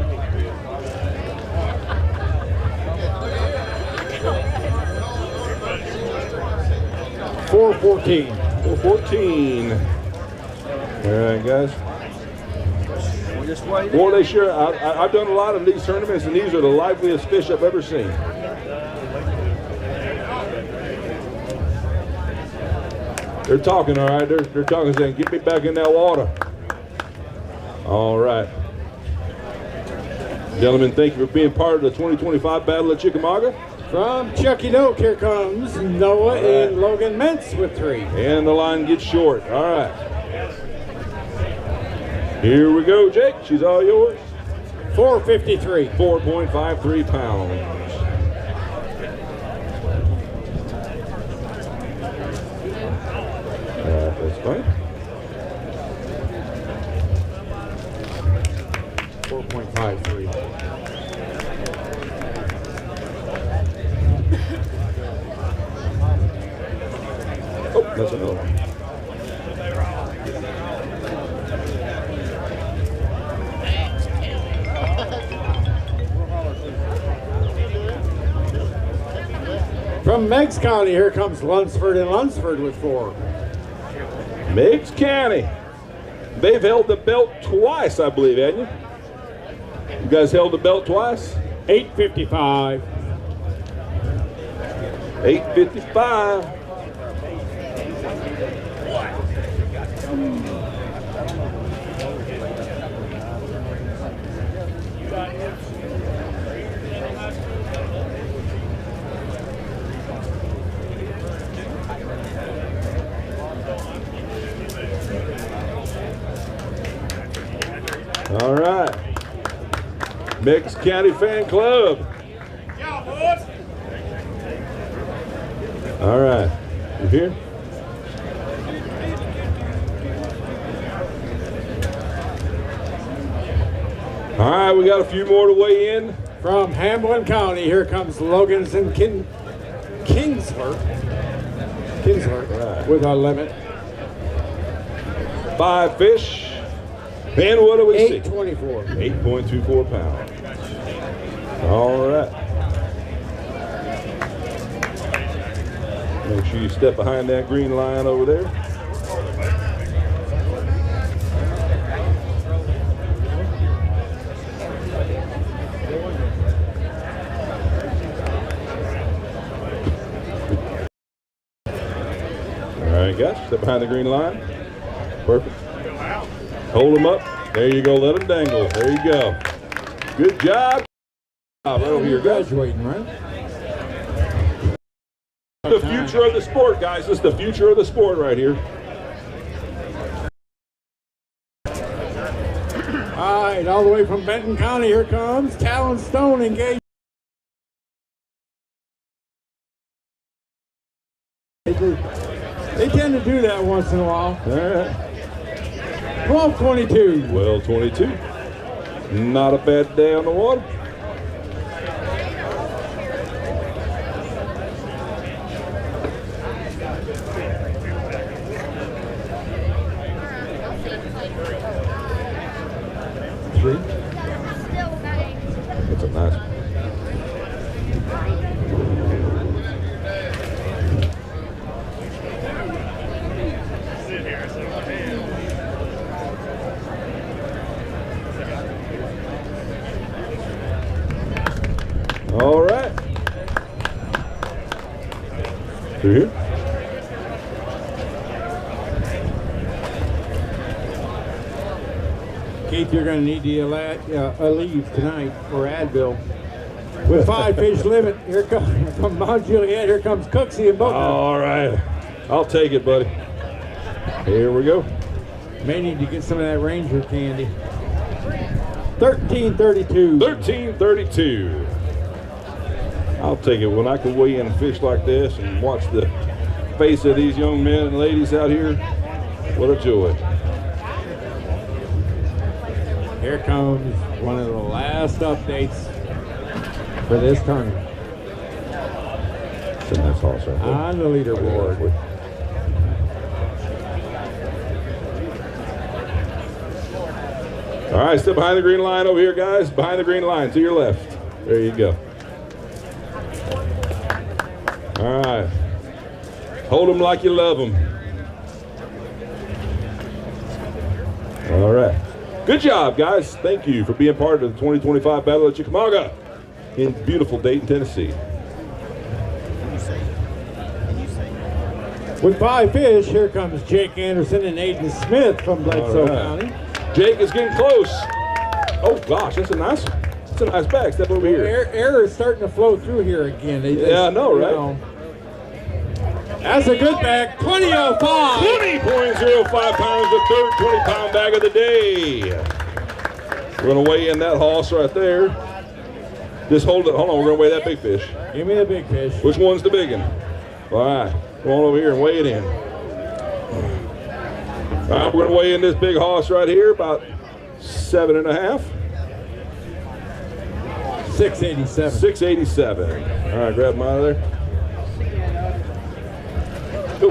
$4.14. $4.14. All right, guys. Boy, they sure. I've done a lot of these tournaments, and these are the liveliest fish I've ever seen. They're talking, all right. They're talking, saying, "Get me back in that water." All right, gentlemen. Thank you for being part of the 2025 Battle of Chickamauga. From Chucky Doak, here comes Noah and Logan Mentz with 3. And the line gets short. All right. Here we go, Jake. She's all yours. 4.53. 4.53 pounds. That's fine. 4.53. Oh, that's another one. From Meigs County, here comes Lunsford and Lunsford with 4. Meigs County. They've held the belt twice, I believe, haven't you? You guys held the belt twice? 8.55. 8.55. All right. Meigs County Fan Club. All right. You here? All right, we got a few more to weigh in. From Hamlin County, here comes Loganson Kinsler right. with a limit. 5 fish. And what do we see? 8.24. 8.24 pounds. All right. Make sure you step behind that green line over there. All right, guys, step behind the green line. Perfect. Hold them up. There you go. Let them dangle. There you go. Good job. Right over here, guys. Graduating, right? The future future of the sport, guys. This is the future of the sport right here. All right, all the way from Benton County, here comes Talon Stone engaged. They tend to do that once in a while. All right. 12:22. 12:22. Not a bad day on the water. Three. That's a nice one. All right. Through here. Keith, you're going to need to leave tonight for Advil. With 5 fish limit, here comes from Mount Juliet, here comes Cooksey and Booker. All right. I'll take it, buddy. Here we go. May need to get some of that Ranger candy. 13:32. 13:32. I'll take it when I can weigh in a fish like this and watch the face of these young men and ladies out here. What a joy. Here comes one of the last updates for this tournament. It's a nice horse right there. On the leaderboard. All right, step behind the green line over here, guys. Behind the green line, to your left. There you go. All right. Hold them like you love them. All right. Good job, guys. Thank you for being part of the 2025 Battle of Chickamauga in beautiful Dayton, Tennessee. With 5 fish, here comes Jake Anderson and Aiden Smith from Bledsoe County. Jake is getting close. Oh gosh, that's a nice bag. Step over here. Air is starting to flow through here again. Yeah, I know, right? That's a good bag. 20.05. 20.05 pounds, the third 20-pound bag of the day. We're gonna weigh in that hoss right there. Just hold it. Hold on. We're gonna weigh that big fish. Give me the big fish. Which one's the big one? All right. Come on over here and weigh it in. All right, we're gonna weigh in this big hoss right here, about 7.5. 687. 687. All right, grab them out of there. Go.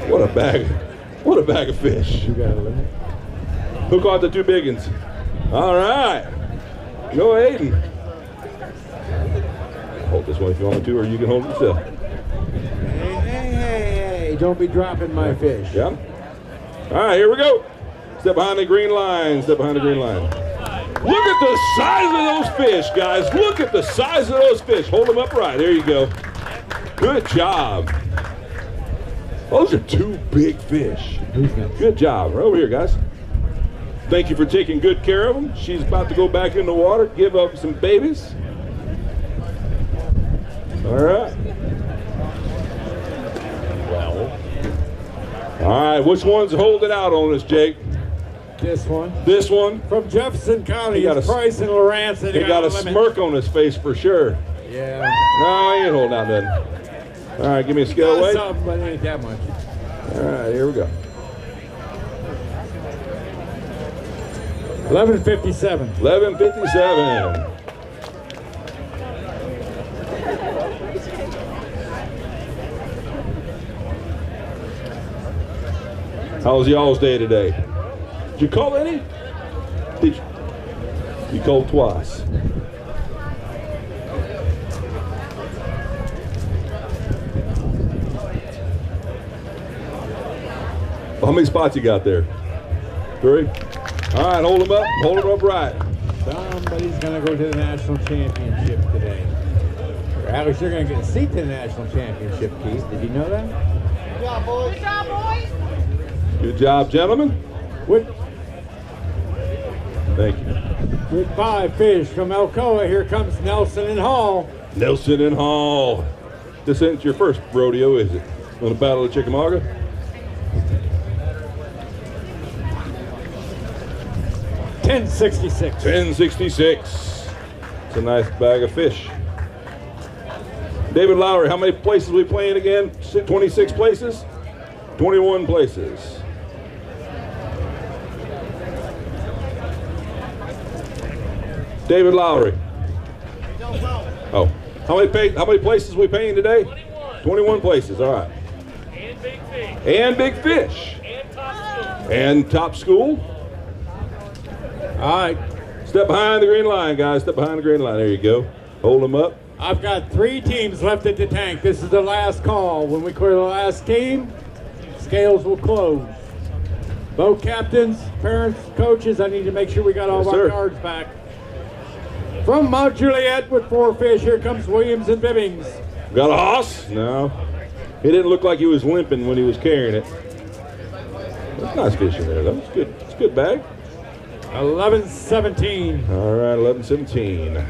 What a bag! What a bag of fish. You got a limit. Who caught the 2 big ones? All right. Go, Aiden. Hold this one if you want me to, or you can hold it yourself. Hey, don't be dropping my fish. Yeah. All right, here we go. Step behind the green line. Step behind the green line. Look at the size of those fish, guys. Look at the size of those fish. Hold them upright. There you go. Good job. Those are 2 big fish. Good job. Right over here, guys. Thank you for taking good care of them. She's about to go back in the water, give up some babies. All right. Well. All right, which one's holding out on us, Jake? This one. This one? From Jefferson County, He got it's a- Price and Lawrence. He got a smirk on his face for sure. Yeah. No, he ain't holding out nothing. All right, give me a scale weight. Something, but it ain't that much. All right, here we go. 11:57. 11:57. How was y'all's day today? Did you call any? Did you? You called twice. How many spots you got there? 3? All right, hold them up. Hold them up right. Somebody's going to go to the national championship today. Or Alex, you're going to get a seat to the national championship, Keith. Did you know that? Good job, boys. Good job, boys. Good job, gentlemen. Thank you. With 5 fish from Alcoa, here comes Nelson and Hall. Nelson and Hall. This isn't your first rodeo, is it? On the Battle of Chickamauga? $10.66. $10.66. It's a nice bag of fish. David Lowry, how many places we playing again? 26 places? 21 places. David Lowry. Oh, how many places we paying today? 21 places. All right. And big fish. And big fish. And top school. And top school. All right. Step behind the green line, guys. Step behind the green line. There you go. Hold them up. I've got 3 teams left at the tank. This is the last call. When we clear the last team, scales will close. Boat captains, parents, coaches, I need to make sure we got all of our cards back. From Mount Juliet with 4 fish, here comes Williams and Bibbings. Got a hoss? No. He didn't look like he was limping when he was carrying it. That's nice fish in there, though. It's good. It's a good bag. 11-17. All right, 11-17.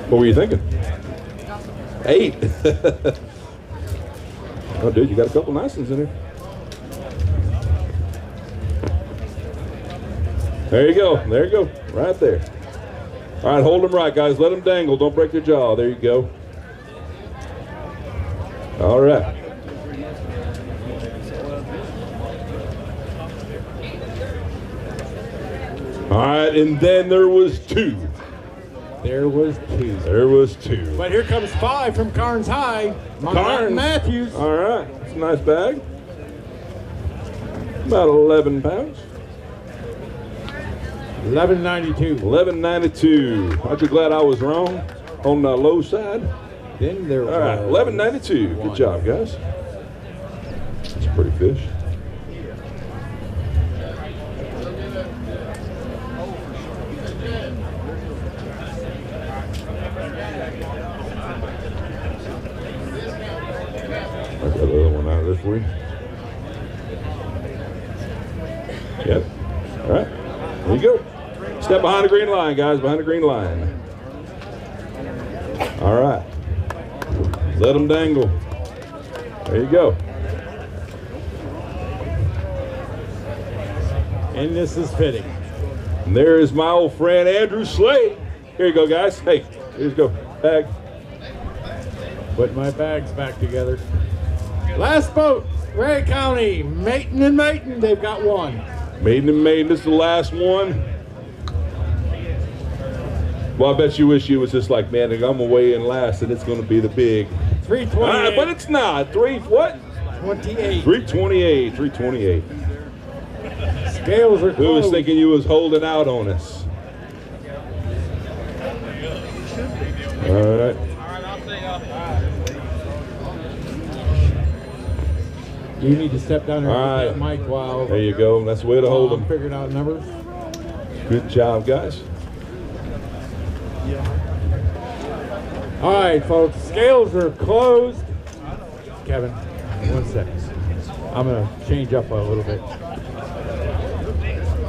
What were you thinking? 8. Oh, dude, you got a couple nice ones in there. There you go. There you go. Right there. All right, hold them right, guys. Let them dangle. Don't break their jaw. There you go. All right. All right, and then there was 2. There was 2. There was 2. But here comes 5 from Carnes High. Carnes Matthews. All right. It's a nice bag. About 11 pounds. 11.92. 11.92. Aren't you glad I was wrong on the low side? Then there was. All right, 11.92. Good job, guys. That's a pretty fish. I got the other one out of this for you. Yep. All right. There you go. Step behind the green line, guys. Behind the green line. All right. Let them dangle. There you go. And this is fitting. And there is my old friend Andrew Slade. Here you go, guys. Hey, here's go. Bag. Put my bags back together. Last boat, Ray County, Maton and Maton. They've got 1. Maiden and Maiden. This is the last one. Well, I bet you wish you was just like, man, I'm gonna weigh in last, and it's gonna be the big 328. But it's not. 328. 328. 328. Scales are closed. Who was thinking you was holding out on us? All right. You need to step down there and get that mic while. There you go. That's the way to hold them. Figuring out numbers. Good job, guys. All right, folks. Scales are closed. Kevin, 1 second. I'm going to change up a little bit.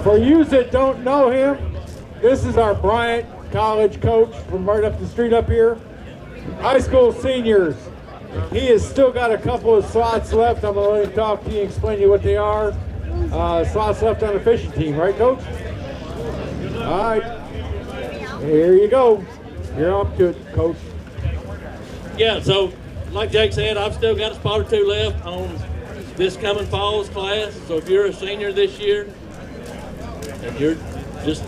For you that don't know him, this is our Bryant College coach from right up the street up here. High school seniors. He has still got a couple of slots left. I'm going to let him talk to you and explain to you what they are. Slots left on the fishing team, right, Coach? All right. Here you go. You're up to it, Coach. Yeah, so like Jake said, I've still got a spot or 2 left on this coming fall's class. So if you're a senior this year, if you're just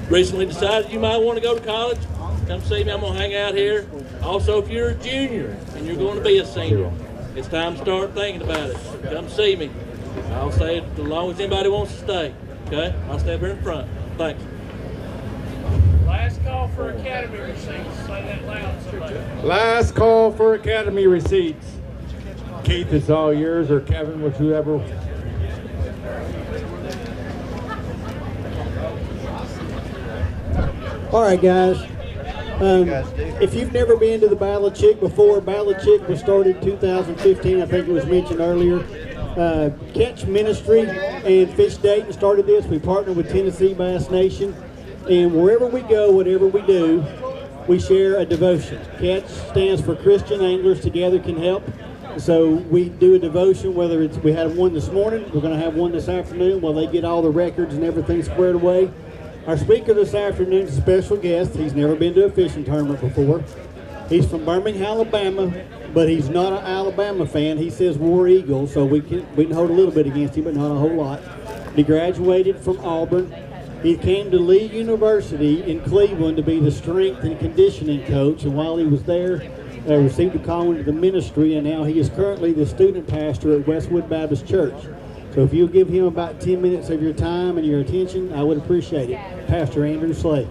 recently decided you might want to go to college, come see me. I'm going to hang out here. Also, if you're a junior and you're going to be a senior, it's time to start thinking about it. Come see me. I'll stay as long as anybody wants to stay. Okay? I'll stay up here in front. Thanks. Last call for academy receipts. Say that loud, somebody. Last call for academy receipts. Keith, it's all yours, or Kevin, whichever. All right, guys. If you've never been to the Battle of Chick before, Battle of Chick was started in 2015. I think it was mentioned earlier. Catch Ministry and Fish Dayton started this. We partnered with Tennessee Bass Nation. And wherever we go, whatever we do, we share a devotion. CATCH stands for Christian Anglers Together Can Help. So we do a devotion, whether it's, we had one this morning, we're going to have one this afternoon while they get all the records and everything squared away. Our speaker this afternoon is a special guest. He's never been to a fishing tournament before. He's from Birmingham, Alabama, but he's not an Alabama fan. He says War Eagle, so we can hold a little bit against him, but not a whole lot. He graduated from Auburn. He came to Lee University in Cleveland to be the strength and conditioning coach, and while he was there, received a call into the ministry, and now he is currently the student pastor at Westwood Baptist Church. So if you'll give him about 10 minutes of your time and your attention, I would appreciate it. Pastor Andrew Slade.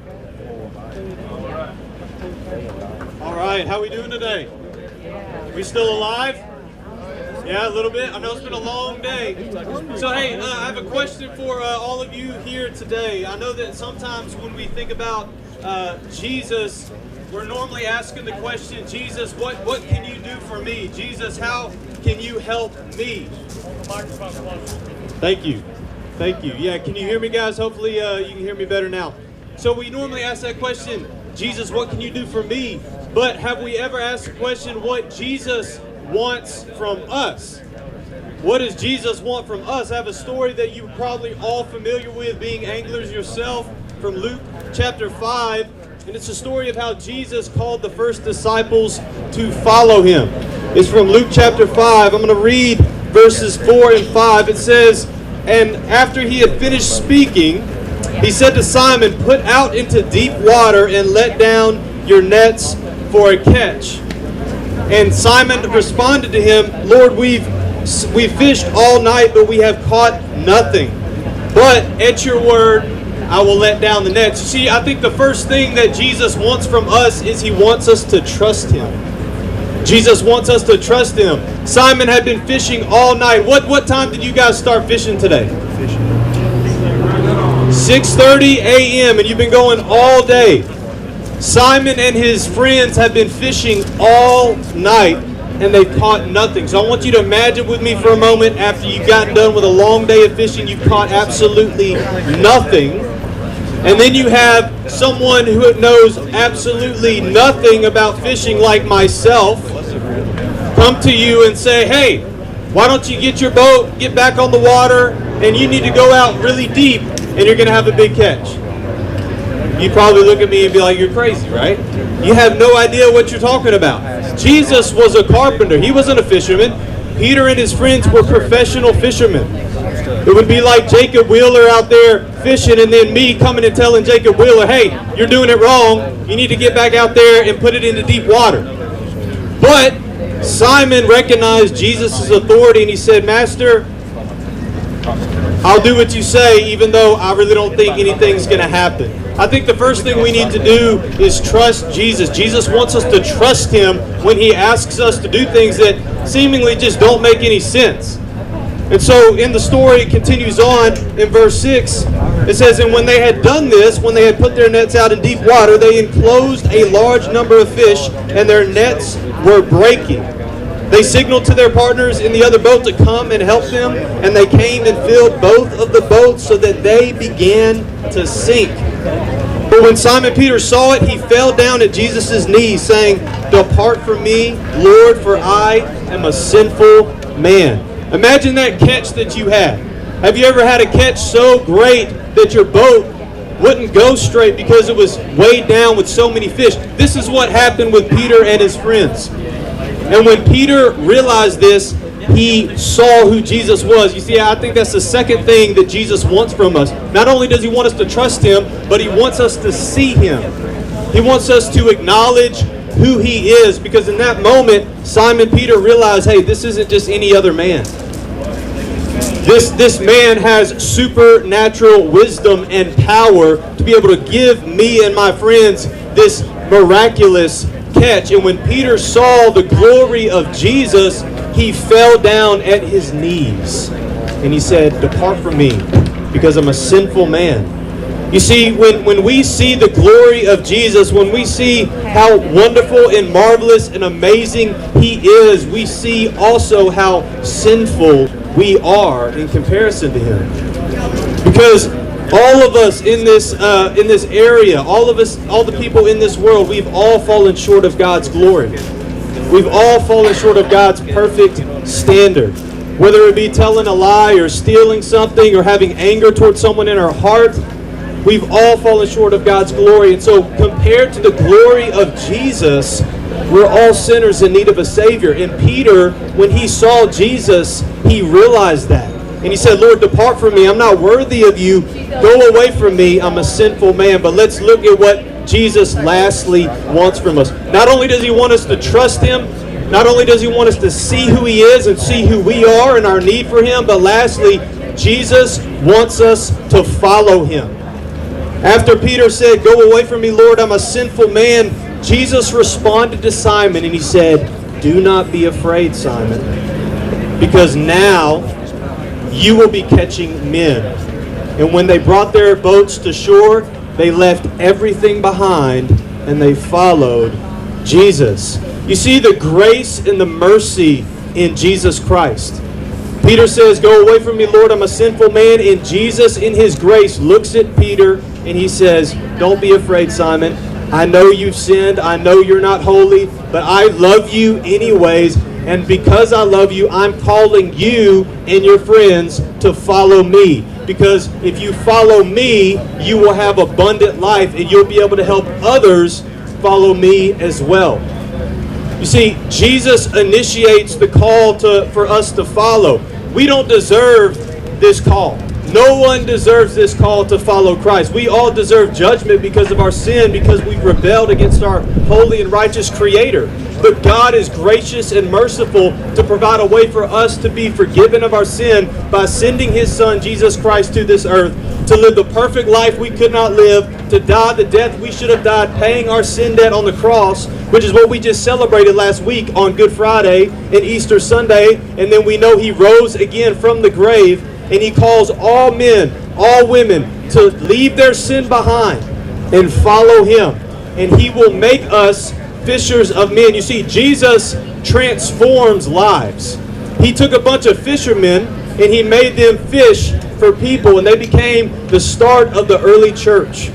All right, how we doing today? We still alive? Yeah, a little bit. I know it's been a long day. So hey, I have a question for all of you here today. I know that sometimes when we think about Jesus, we're normally asking the question, Jesus, what can you do for me? Jesus, how can you help me? Thank you. Thank you. Yeah, can you hear me, guys? Hopefully you can hear me better now. So we normally ask that question, Jesus, what can you do for me? But have we ever asked the question, what Jesus wants from us? What does Jesus want from us? I have a story that you're probably all familiar with, being anglers yourself, from Luke chapter 5. And it's a story of how Jesus called the first disciples to follow him. It's from Luke chapter 5. I'm going to read verses 4 and 5. It says, and after he had finished speaking, he said to Simon, put out into deep water and let down your nets for a catch. And Simon responded to him, Lord, we've fished all night, but we have caught nothing. But at your word, I will let down the nets. You see, I think the first thing that Jesus wants from us is he wants us to trust him. Jesus wants us to trust him. Simon had been fishing all night. What time did you guys start fishing today? 6:30 a.m. and you've been going all day. Simon and his friends have been fishing all night and they've caught nothing. So I want you to imagine with me for a moment, after you've gotten done with a long day of fishing, you've caught absolutely nothing. And then you have someone who knows absolutely nothing about fishing like myself come to you and say, hey, why don't you get your boat, get back on the water, and you need to go out really deep and you're going to have a big catch. You probably look at me and be like, you're crazy, right? You have no idea what you're talking about. Jesus was a carpenter. He wasn't a fisherman. Peter and his friends were professional fishermen. It would be like Jacob Wheeler out there fishing and then me coming and telling Jacob Wheeler, hey, you're doing it wrong. You need to get back out there and put it into deep water. But Simon recognized Jesus' authority and he said, Master, I'll do what you say, even though I really don't think anything's going to happen. I think the first thing we need to do is trust Jesus. Jesus wants us to trust him when he asks us to do things that seemingly just don't make any sense. And so in the story, it continues on in verse 6. It says, and when they had done this, when they had put their nets out in deep water, they enclosed a large number of fish, and their nets were breaking. They signaled to their partners in the other boat to come and help them, and they came and filled both of the boats so that they began to sink. But when Simon Peter saw it, he fell down at Jesus' knees, saying, depart from me, Lord, for I am a sinful man. Imagine that catch that you had. Have you ever had a catch so great that your boat wouldn't go straight because it was weighed down with so many fish? This is what happened with Peter and his friends. And when Peter realized this, he saw who Jesus was. You see, I think that's the second thing that Jesus wants from us. Not only does he want us to trust him, but he wants us to see him. He wants us to acknowledge who he is, because in that moment, Simon Peter realized, hey, this isn't just any other man. This man has supernatural wisdom and power to be able to give me and my friends this miraculous catch. And when Peter saw the glory of Jesus, he fell down at his knees and he said, depart from me, because I'm a sinful man. You see, when we see the glory of Jesus, when we see how wonderful and marvelous and amazing he is, we see also how sinful we are in comparison to him. Because All of us in this area, all of us, all the people in this world, we've all fallen short of God's glory. We've all fallen short of God's perfect standard. Whether it be telling a lie or stealing something or having anger towards someone in our heart, we've all fallen short of God's glory. And so compared to the glory of Jesus, we're all sinners in need of a Savior. And Peter, when he saw Jesus, he realized that. And he said, Lord, depart from me. I'm not worthy of you. Go away from me. I'm a sinful man. But let's look at what Jesus lastly wants from us. Not only does he want us to trust him, not only does he want us to see who he is and see who we are and our need for him, but lastly, Jesus wants us to follow him. After Peter said, go away from me, Lord, I'm a sinful man, Jesus responded to Simon and he said, do not be afraid, Simon, because now you will be catching men. And when they brought their boats to shore, they left everything behind and they followed Jesus. You see the grace and the mercy in Jesus Christ. Peter says, go away from me, Lord, I'm a sinful man. And Jesus, in his grace, looks at Peter and he says, don't be afraid, Simon. I know you've sinned. I know you're not holy, but I love you anyways. And because I love you, I'm calling you and your friends to follow me. Because if you follow me, you will have abundant life and you'll be able to help others follow me as well. You see, Jesus initiates the call for us to follow. We don't deserve this call. No one deserves this call to follow Christ. We all deserve judgment because of our sin, because we've rebelled against our holy and righteous Creator. But God is gracious and merciful to provide a way for us to be forgiven of our sin by sending his Son, Jesus Christ, to this earth to live the perfect life we could not live, to die the death we should have died, paying our sin debt on the cross, which is what we just celebrated last week on Good Friday and Easter Sunday. And then we know he rose again from the grave, and he calls all men, all women to leave their sin behind and follow him. And he will make us fishers of men. You see, Jesus transforms lives. He took a bunch of fishermen and he made them fish for people, and they became the start of the early church.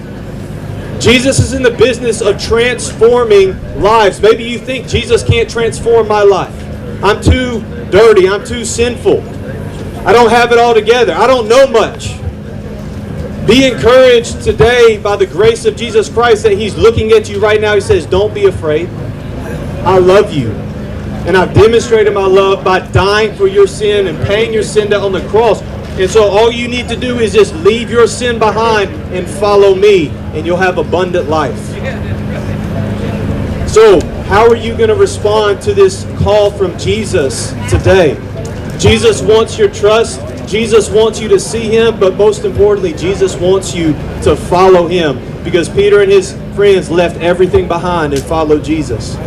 Jesus is in the business of transforming lives. Maybe you think Jesus can't transform my life. I'm too dirty. I'm too sinful. I don't have it all together. I don't know much. Be encouraged today by the grace of Jesus Christ that he's looking at you right now. He says, don't be afraid. I love you. And I've demonstrated my love by dying for your sin and paying your sin debt on the cross. And so all you need to do is just leave your sin behind and follow me, and you'll have abundant life. So how are you going to respond to this call from Jesus today? Jesus wants your trust. Jesus wants you to see him, but most importantly, Jesus wants you to follow him, because Peter and his friends left everything behind and followed Jesus.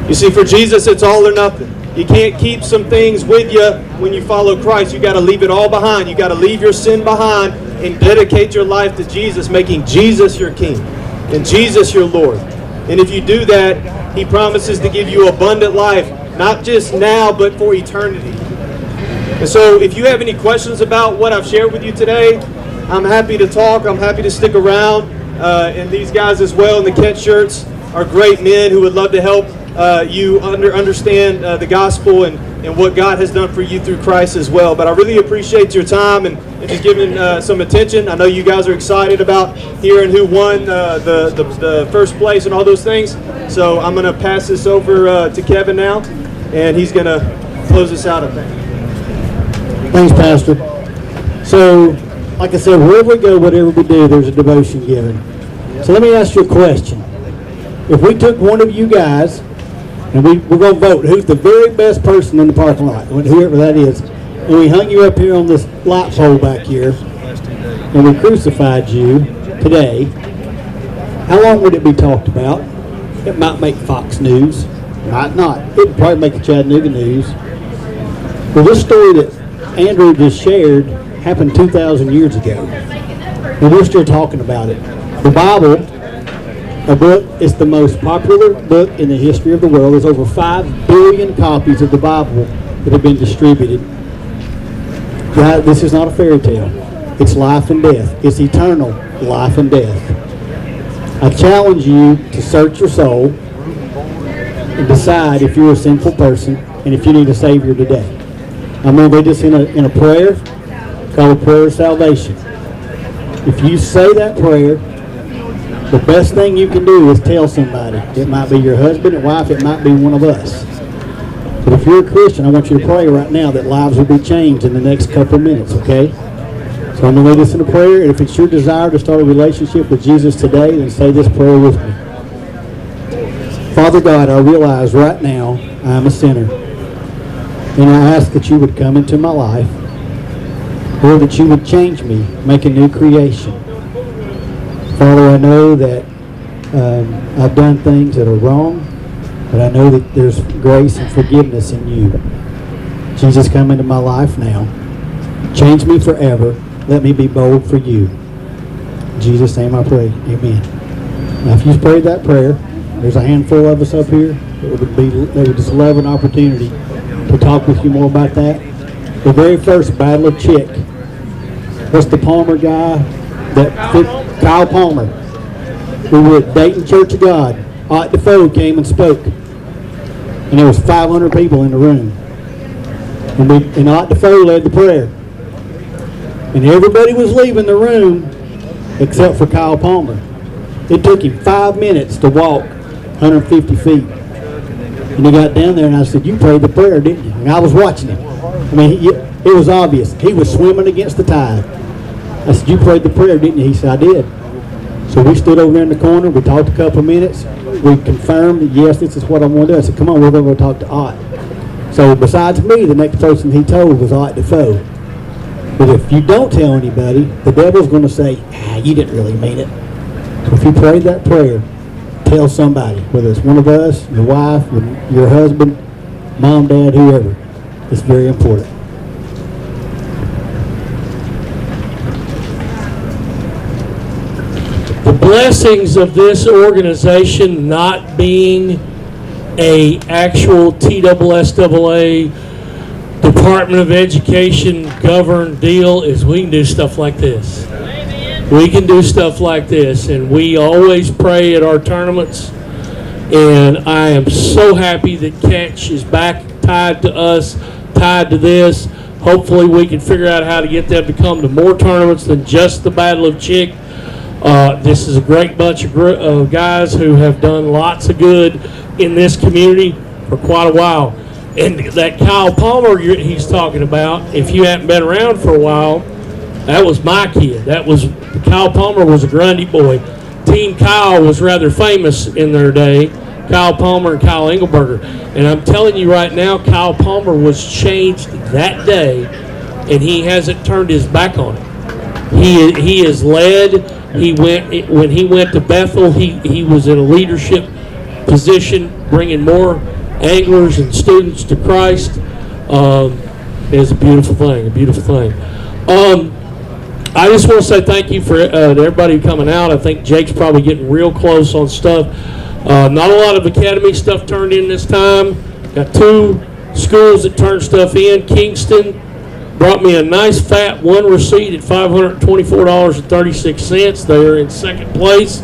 You see, for Jesus, it's all or nothing. You can't keep some things with you when you follow Christ. You got to leave it all behind. You got to leave your sin behind and dedicate your life to Jesus, making Jesus your King and Jesus your Lord. And if you do that, he promises to give you abundant life, not just now, but for eternity. And so if you have any questions about what I've shared with you today, I'm happy to talk. I'm happy to stick around. And these guys as well in the Kent shirts are great men who would love to help you understand the gospel and what God has done for you through Christ as well. But I really appreciate your time and just giving some attention. I know you guys are excited about hearing who won the first place and all those things. So I'm going to pass this over to Kevin now, and he's going to close us out, I think. Thanks, Pastor. So, like I said, wherever we go, whatever we do, there's a devotion given. So let me ask you a question. If we took one of you guys, and we're going to vote who's the very best person in the parking lot, whoever that is, and we hung you up here on this light pole back here, and we crucified you today, how long would it be talked about? It might make Fox News, might not. It would probably make the Chattanooga News. Well, this story that Andrew just shared happened 2,000 years ago, and we're still talking about it. The Bible, a book, is the most popular book in the history of the world. There's over 5 billion copies of the Bible that have been distributed. This is not a fairy tale. It's life and death. It's eternal life and death. I challenge you to search your soul and decide if you're a sinful person and if you need a Savior today. I'm going to lead us in a prayer called a prayer of salvation. If you say that prayer, the best thing you can do is tell somebody. It might be your husband or wife. It might be one of us. But if you're a Christian, I want you to pray right now that lives will be changed in the next couple of minutes, okay? So I'm going to lead us in a prayer, and if it's your desire to start a relationship with Jesus today, then say this prayer with me. Father God, I realize right now I'm a sinner, and I ask that you would come into my life, or that you would change me, make a new creation. Father, I know that I've done things that are wrong, but I know that there's grace and forgiveness in you. Jesus, come into my life now. Change me forever. Let me be bold for you. In Jesus' name I pray. Amen. Now, if you prayed that prayer, there's a handful of us up here that would just love an opportunity to talk with you more about that. The very first Battle of Chick. What's the Palmer guy? Kyle Palmer. We were at Dayton Church of God. Ott Defoe came and spoke. And there was 500 people in the room. And Ott Defoe led the prayer. And everybody was leaving the room except for Kyle Palmer. It took him 5 minutes to walk 150 feet. And he got down there and I said, you prayed the prayer, didn't you? And I was watching him. I mean, it was obvious. He was swimming against the tide. I said, you prayed the prayer, didn't you? He said, I did. So we stood over there in the corner. We talked a couple of minutes. We confirmed that, yes, this is what I want to do. I said, come on, we're going to go talk to Ott. So besides me, the next person he told was Ott Defoe. But if you don't tell anybody, the devil's going to say, you didn't really mean it. So if you prayed that prayer, tell somebody, whether it's one of us, your wife, your husband, mom, dad, whoever. It's very important. The blessings of this organization not being a actual TSSAA Department of Education governed deal is we can do stuff like this. We can do stuff like this, and we always pray at our tournaments, and I am so happy that Catch is back tied to us, tied to this. Hopefully we can figure out how to get them to come to more tournaments than just the Battle of Chick. This is a great bunch of guys who have done lots of good in this community for quite a while. And that Kyle Palmer he's talking about, if you haven't been around for a while, that was my kid. Kyle Palmer was a Grundy boy. Team Kyle was rather famous in their day, Kyle Palmer and Kyle Engelberger. And I'm telling you right now, Kyle Palmer was changed that day, and he hasn't turned his back on it. He is led. When he went to Bethel, he was in a leadership position, bringing more anglers and students to Christ. Is a beautiful thing. I just want to say thank you for everybody coming out. I think Jake's probably getting real close on stuff. Not a lot of academy stuff turned in this time. Got 2 schools that turned stuff in. Kingston brought me a nice fat one receipt at $524.36. They are in second place.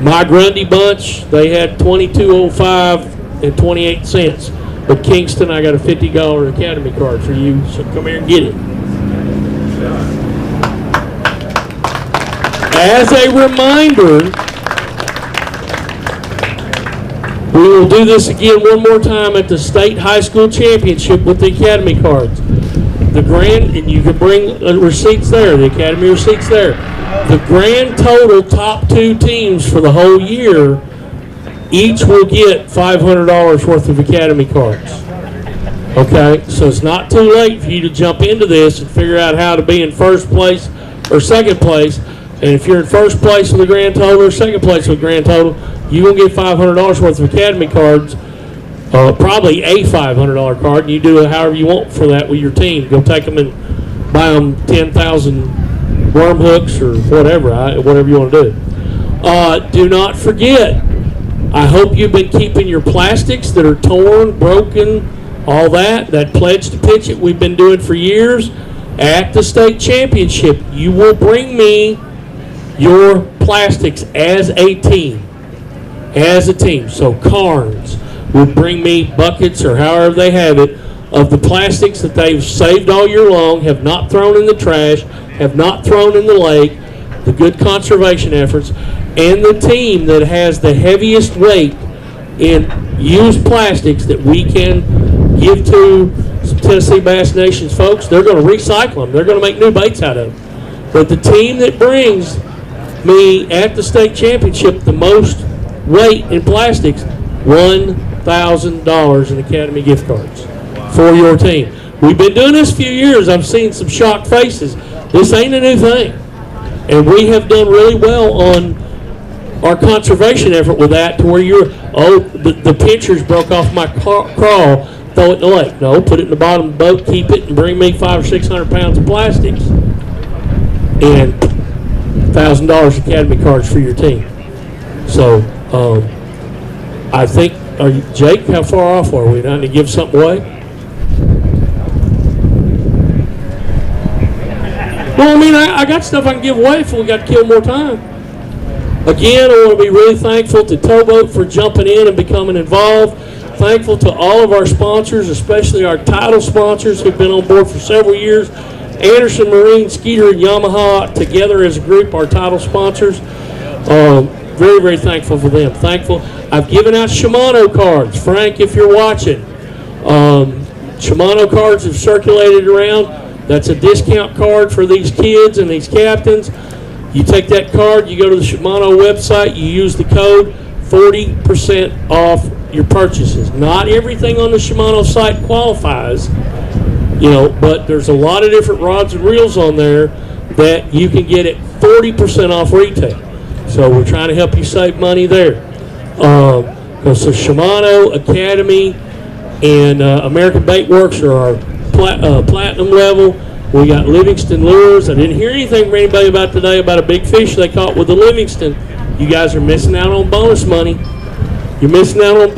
My Grundy bunch, they had $22.05 and 28 cents. But Kingston, I got a $50 Academy card for you, so come here and get it. As a reminder, we will do this again one more time at the State High School Championship with the Academy cards. And you can bring receipts there, the Academy receipts there. The grand total top 2 teams for the whole year, each will get $500 worth of Academy cards. Okay, so it's not too late for you to jump into this and figure out how to be in first place or second place. And if you're in first place with a grand total or second place with a grand total, you're going to get $500 worth of Academy cards, probably a $500 card, and you do it however you want for that with your team. Go take them and buy them 10,000 worm hooks or whatever you want to do. Do not forget, I hope you've been keeping your plastics that are torn, broken, all that pledge to pitch it we've been doing for years. at the state championship, you will bring me your plastics as a team. As a team. So Carnes will bring me buckets or however they have it of the plastics that they've saved all year long, have not thrown in the trash, have not thrown in the lake, the good conservation efforts, and the team that has the heaviest weight in used plastics that we can give to some Tennessee Bass Nations folks. They're going to recycle them. They're going to make new baits out of them. But the team that brings me at the state championship the most weight in plastics, $1,000 in Academy gift cards for your team. We've been doing this a few years. I've seen some shocked faces. This ain't a new thing. And we have done really well on our conservation effort with that, to where you're, the pinchers broke off my crawl, throw it in the lake. No, put it in the bottom of the boat, keep it, and bring me 500 or 600 pounds of plastics. And $1,000 Academy cards for your team. So, I think, Jake, how far off are we? Not to give something away? Well, I mean, I got stuff I can give away if we got to kill more time. Again, I want to be really thankful to Towboat for jumping in and becoming involved. Thankful to all of our sponsors, especially our title sponsors who've been on board for several years. Anderson Marine, Skeeter, and Yamaha together as a group, our title sponsors. Very, very thankful for them. Thankful. I've given out Shimano cards. Frank, if you're watching, Shimano cards have circulated around. That's a discount card for these kids and these captains. You take that card, you go to the Shimano website, you use the code, 40% off your purchases. Not everything on the Shimano site qualifies, but there's a lot of different rods and reels on there that you can get at 40% off retail. So we're trying to help you save money there. So Shimano, Academy, and American Bait Works are our platinum level. We got Livingston lures. I didn't hear anything from anybody about today about a big fish they caught with the Livingston. You guys are missing out on bonus money. You're missing out on.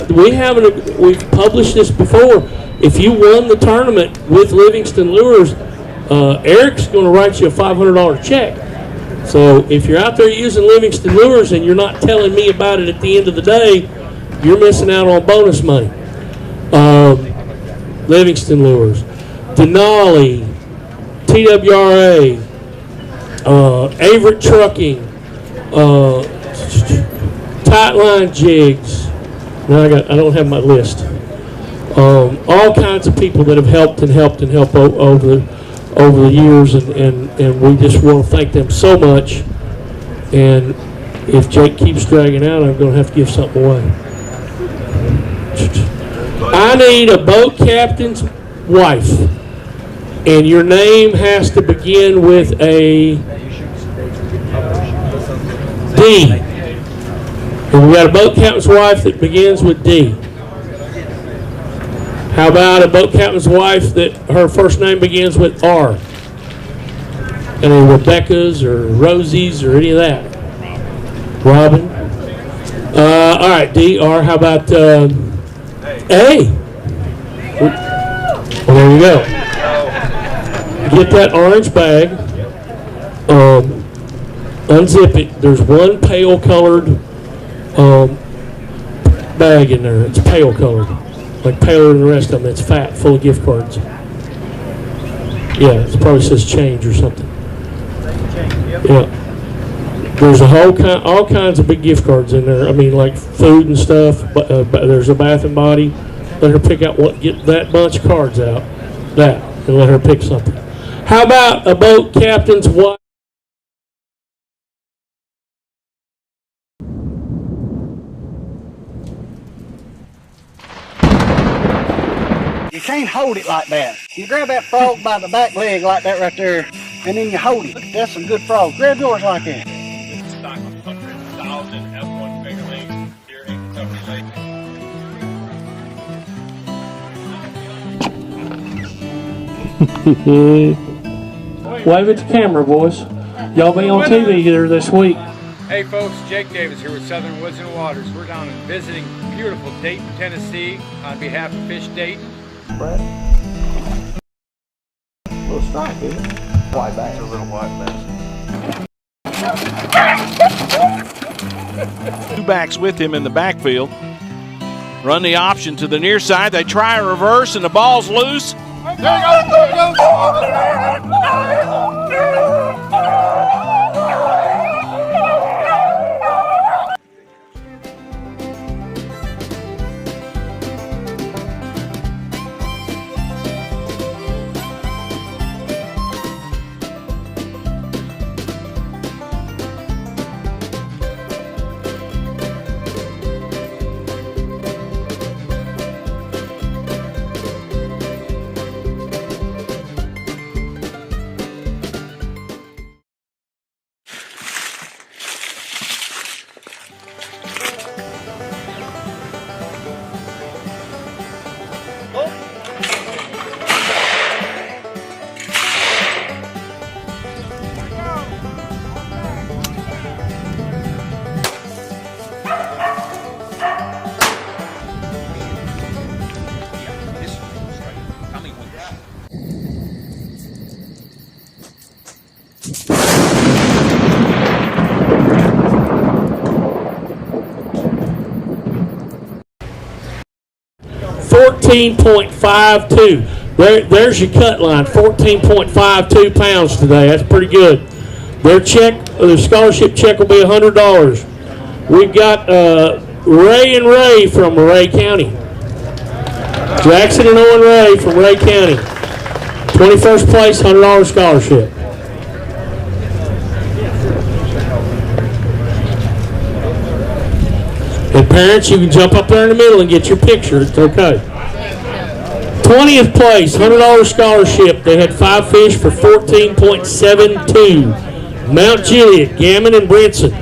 We've published this before. If you won the tournament with Livingston lures, Eric's going to write you a $500 check. So if you're out there using Livingston lures and you're not telling me about it at the end of the day, you're missing out on bonus money. Livingston lures, Denali, TWRA, Averett Trucking, Tightline Jigs. Now I don't have my list. All kinds of people that have helped over the years, and we just want to thank them so much. And if Jake keeps dragging out, I'm going to have to give something away. I need a boat captain's wife, and your name has to begin with a D. And we got a boat captain's wife that begins with D. How about a boat captain's wife that her first name begins with R? Any Rebecca's or Rosie's or any of that? Robin? All right, D, R. How about A? Well, there you go. Get that orange bag. Unzip it. There's one pale colored bag in there. It's pale colored. Like paler than the rest of them. It's fat, full of gift cards. Yeah, it probably says change or something. Yeah. There's all kinds of big gift cards in there. I mean, like food and stuff. But there's a Bath and Body. Let her pick out get that bunch of cards out. And let her pick something. How about a boat captain's wife? You can't hold it like that. You grab that frog by the back leg like that right there, and then you hold it. That's some good frog. Grab yours like that. Stock 100,000 F1 fingerling here in Kentucky Lake. Wave at the camera, boys. Y'all be on TV here this week. Hey folks, Jake Davis here with Southern Woods and Waters. We're down and visiting beautiful Dayton, Tennessee on behalf of Fish Dayton. Brad? Little strike. like it. White bass. It's a little white bass. Two backs with him in the backfield. Run the option to the near side. They try a reverse and the ball's loose. There you go, there you go. 14.52. There's your cut line, 14.52 pounds today. That's pretty good. Their scholarship check will be $100. We've got Ray and Ray from Ray County. Jackson and Owen Ray from Ray County. 21st place, $100 scholarship. And parents, you can jump up there in the middle and get your picture. It's okay. 20th place, $100 scholarship. They had 5 fish for 14.72. Mount Juliet, Gammon and Brinson.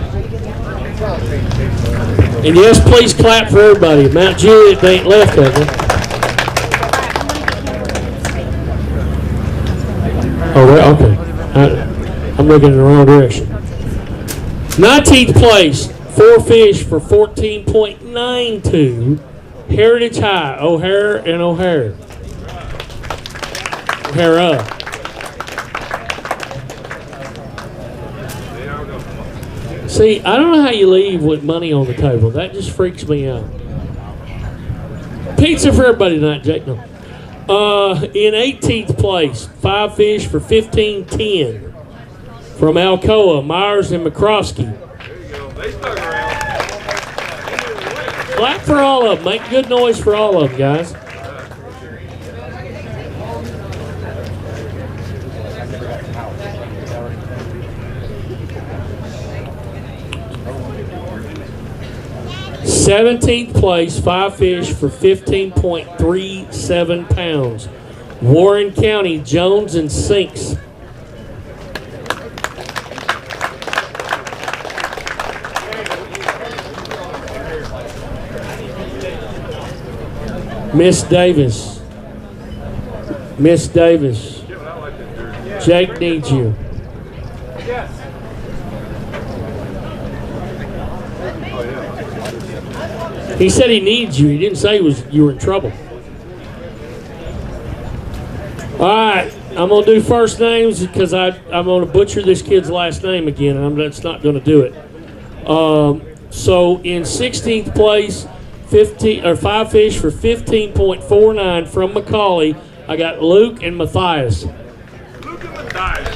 And yes, please clap for everybody. Mount Juliet, they ain't left of them. Oh, okay. I'm looking in the wrong direction. 19th place, 4 fish for 14.92. Heritage High, O'Hare and O'Hare. O'Hara. See, I don't know how you leave with money on the table. That just freaks me out. Pizza for everybody tonight, Jake. No. In 18th place, 5 fish for 15.10 from Alcoa, Myers and McCroskey. Clap for all of them. Make good noise for all of them, guys. th place, 5 fish for 15.37 pounds. Warren County, Jones and Sinks. Miss Davis. Miss Davis. Jake needs you. He said he needs you. He didn't say you were in trouble. All right, I'm going to do first names because I'm going to butcher this kid's last name again, and that's not going to do it. So in 16th place, 5 fish for 15.49 from McCauley, I got Luke and Matthias. Luke and Matthias.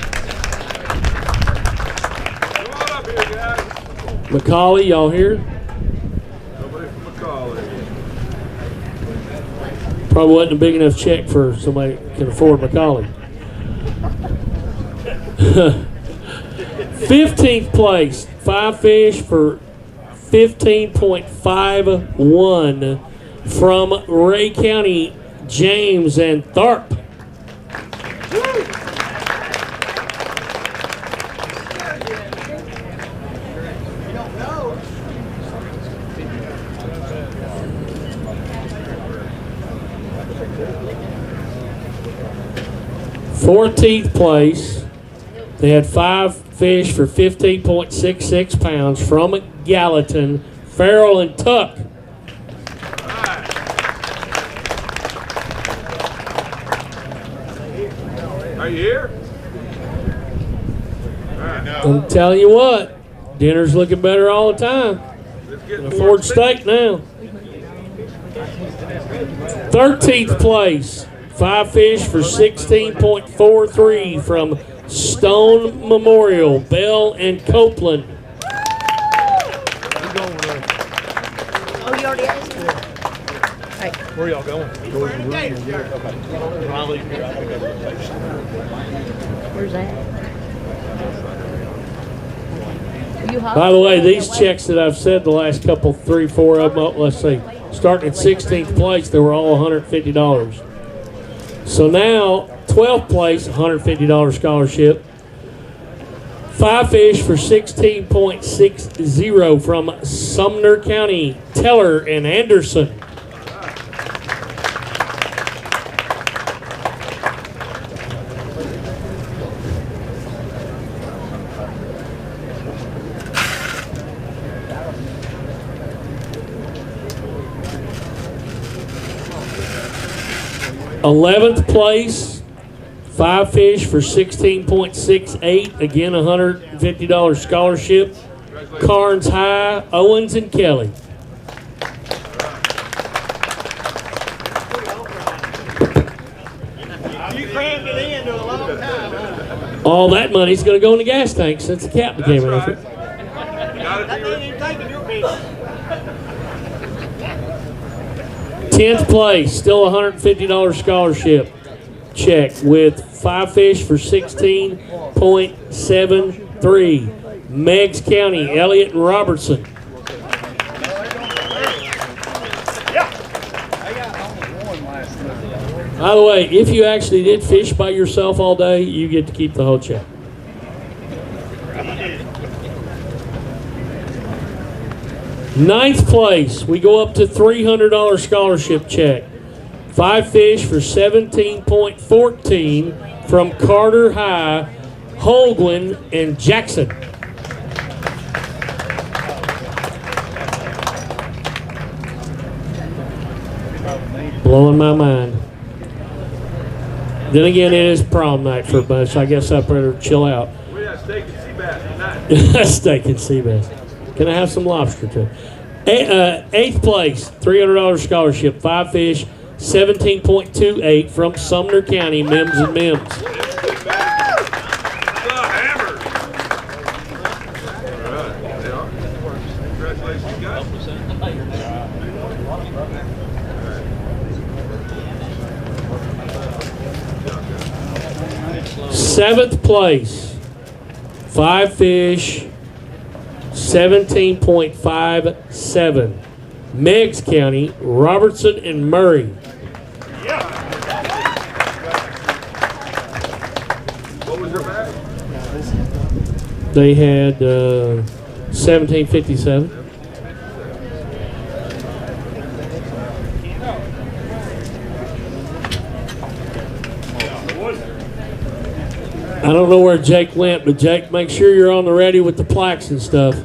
Come on up here, guys. McCauley, y'all here? Nobody from McCauley. Probably wasn't a big enough check for somebody who can afford McCauley. 15th place, 5 fish for 15.51 from Ray County, James and Tharp. Fourteenth place, they had 5 fish for 15.66 pounds from Gallatin, Farrell and Tuck. Are you here? I'm telling you what, dinner's looking better all the time. Can afford steak now. 13th place, 5 fish for 16.43 from Stone Memorial, Bell and Copeland. Oh, you already asked me? Hey. Where y'all going? Where's that? By the way, these checks that I've said the last couple, 3, 4 of them, let's see, starting at 16th place, they were all $150. So now, 12th place, $150 scholarship. 5 fish for 16.60 from Sumner County, Teller and Anderson. Eleventh place, 5 fish for 16.68. Again, $150 scholarship. Carnes High, Owens and Kelly. You crammed it into a long time. All that money's going to go in the gas tank since the captain came after it. That ain't even taking your business. 10th place, still $150 scholarship check with 5 fish for 16.73. Meigs County, Elliott and Robertson. By the way, if you actually did fish by yourself all day, you get to keep the whole check. Ninth place, we go up to $300 scholarship check. 5 fish for 17.14 from Carter High, Holguin and Jackson. Blowing my mind. Then again, it is prom night for a bunch, so I guess I better chill out. We got steak and sea bass tonight. Steak and sea bass. Can I have some lobster too? 8th place, $300 scholarship, 5 fish, 17.28 from Sumner County, Mims and Mims. Congratulations, guys. 7th place, 5 fish, 17.57. Meigs County, Robertson and Murray. What was your bag? They had 1757. I don't know where Jake went, but Jake, make sure you're on the ready with the plaques and stuff.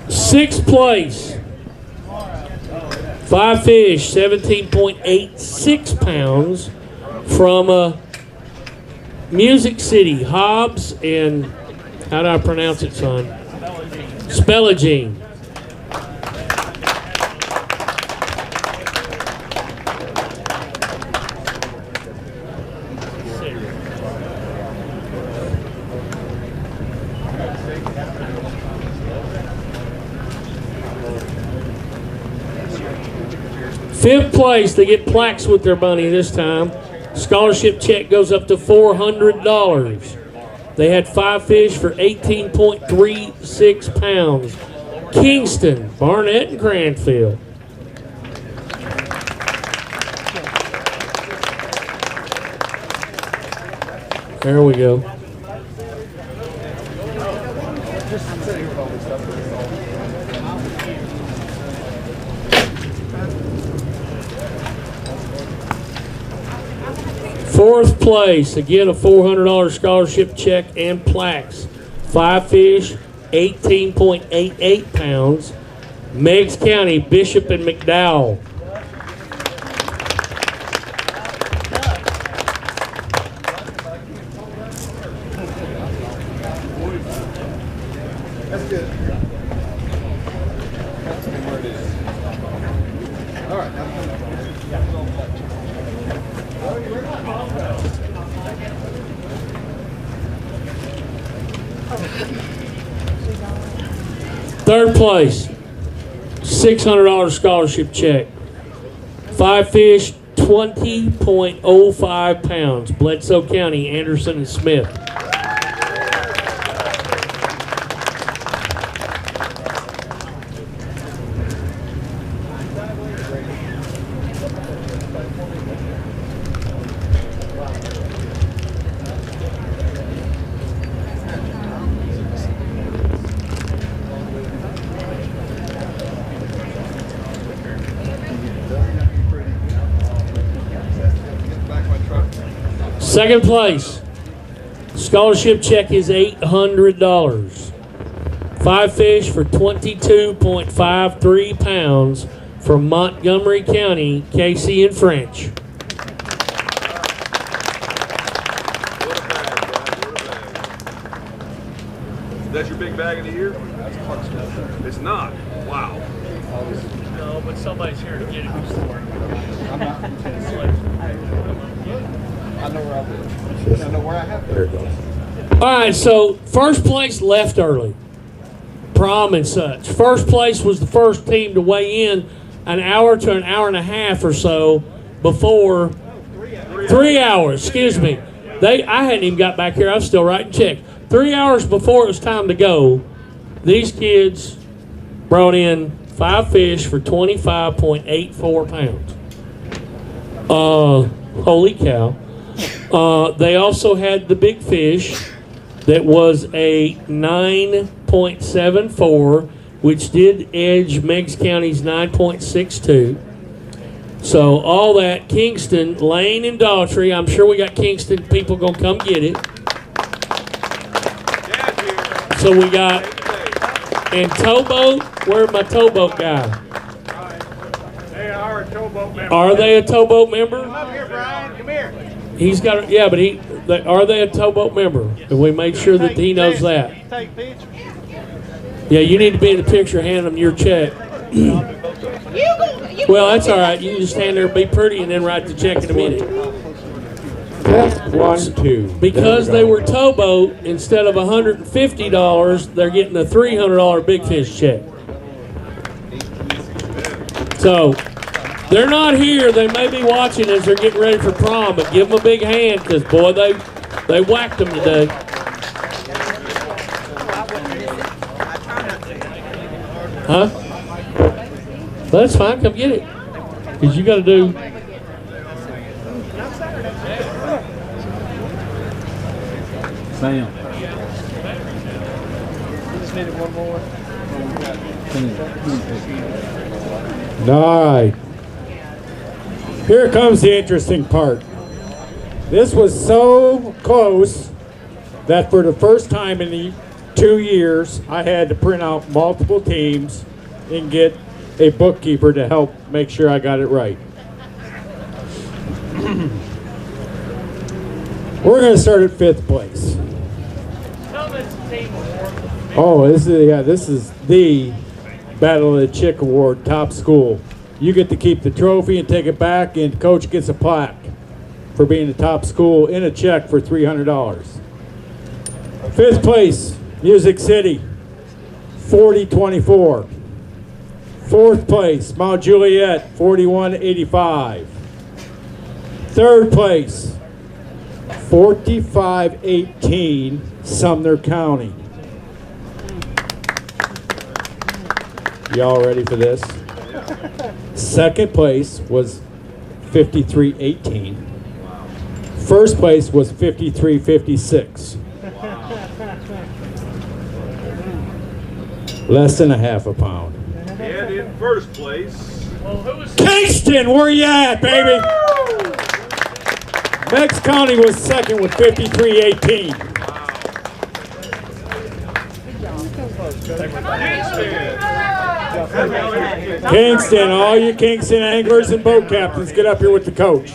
6th place, 5 fish, 17.86 pounds from Music City, Hobbs and, how do I pronounce it, son? Spellagine. Fifth place, they get plaques with their money this time. Scholarship check goes up to $400. They had 5 fish for 18.36 pounds. Kingston, Barnett, and Cranfield. There we go. Fourth place, again a $400 scholarship check and plaques. 5 fish, 18.88 pounds. Meigs County, Bishop and McDowell. Third place, $600 scholarship check. 5 fish, 20.05 pounds. Bledsoe County, Anderson and Smith. Second place, scholarship check is $800. 5 fish for 22.53 pounds from Montgomery County, Casey and French. Is that your big bag of the year? It's not. Wow. No, but somebody's here to get it. I'm not from Tennessee. I know where I live. I know where I have to. There it goes. All right, so first place left early. Prom and such. First place was the first team to weigh in an hour to an hour and a half or so before 3 hours, excuse me. I hadn't even got back here. I was still writing checks. 3 hours before it was time to go, these kids brought in 5 fish for 25.84 pounds. Holy cow. They also had the big fish that was a 9.74, which did edge Meigs County's 9.62. So all that, Kingston, Lane, and Daughtry. I'm sure we got Kingston people going to come get it. So we got, and towboat, where's my towboat guy? They are a towboat member. Are they a towboat member? Come up here, Brian. Come here. He's got, yeah, but are they a towboat member? And we made sure that he knows that. You take pictures. Yeah, you need to be in the picture, hand them your check. Well, that's all right. You can just stand there and be pretty and then write the check in a minute. Test 1, 2. Because they were towboat, instead of $150, they're getting a $300 big fish check. So, they're not here. They may be watching as they're getting ready for prom, but give them a big hand because, boy, they whacked them today. Huh? That's fine. Come get it. Because you got to do... Sam. Just needed one more. All right. Here comes the interesting part. This was so close that for the first time in the 2 years, I had to print out multiple teams and get a bookkeeper to help make sure I got it right. We're going to start at 5th place. Oh, this is the Battle of the Chick Award, top school. You get to keep the trophy and take it back, and coach gets a plaque for being the top school in a check for $300. 5th place, Music City, 40-24. 4th place, Mount Juliet, 41-85. 3rd place, 45-18, Sumner County. Y'all ready for this? 2nd place was 53-18. 1st place was 53-56. Less than a half a pound. And in 1st place, Kingston, where you at, baby? Meigs County was 2nd with 53-18. Kingston, all you Kingston anglers and boat captains, get up here with the coach.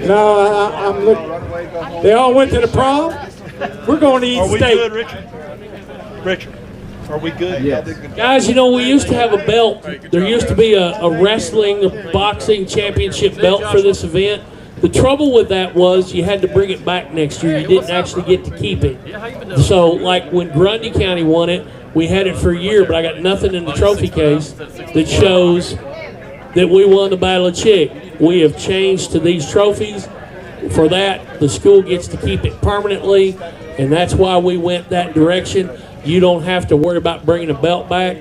No, I'm looking. They all went to the prom? We're going to eat steak. Are we good, Richard? Richard, are we good? Yes. Guys, you know, we used to have a belt. There used to be a wrestling, a boxing championship belt for this event. The trouble with that was you had to bring it back next year. You didn't actually get to keep it. So, like when Grundy County won it, we had it for a year, but I got nothing in the trophy case that shows that we won the Battle of Chick. We have changed to these trophies. For that, the school gets to keep it permanently, and that's why we went that direction. You don't have to worry about bringing a belt back.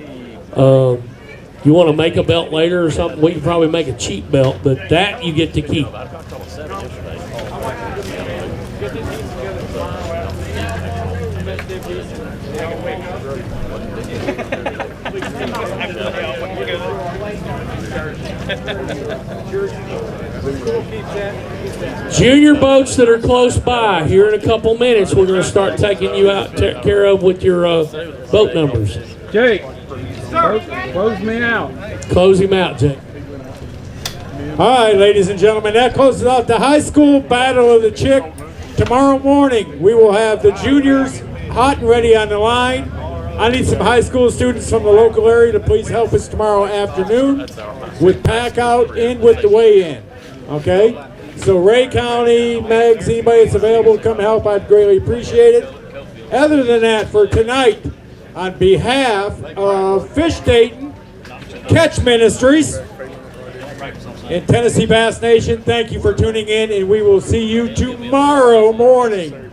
You want to make a belt later or something, we can probably make a cheap belt, but that you get to keep. Junior boats that are close by, here in a couple minutes, we're going to start taking you out care of with your boat numbers. Jake, close me out. Close him out, Jake. All right, ladies and gentlemen, that closes out the high school Battle of the Chick. Tomorrow morning, we will have the juniors hot and ready on the line. I need some high school students from the local area to please help us tomorrow afternoon with pack out and with the weigh-in. Okay? So Ray County, Megs, anybody that's available to come help, I'd greatly appreciate it. Other than that, for tonight, on behalf of Fish Dayton, Catch Ministries, and Tennessee Bass Nation, thank you for tuning in, and we will see you tomorrow morning.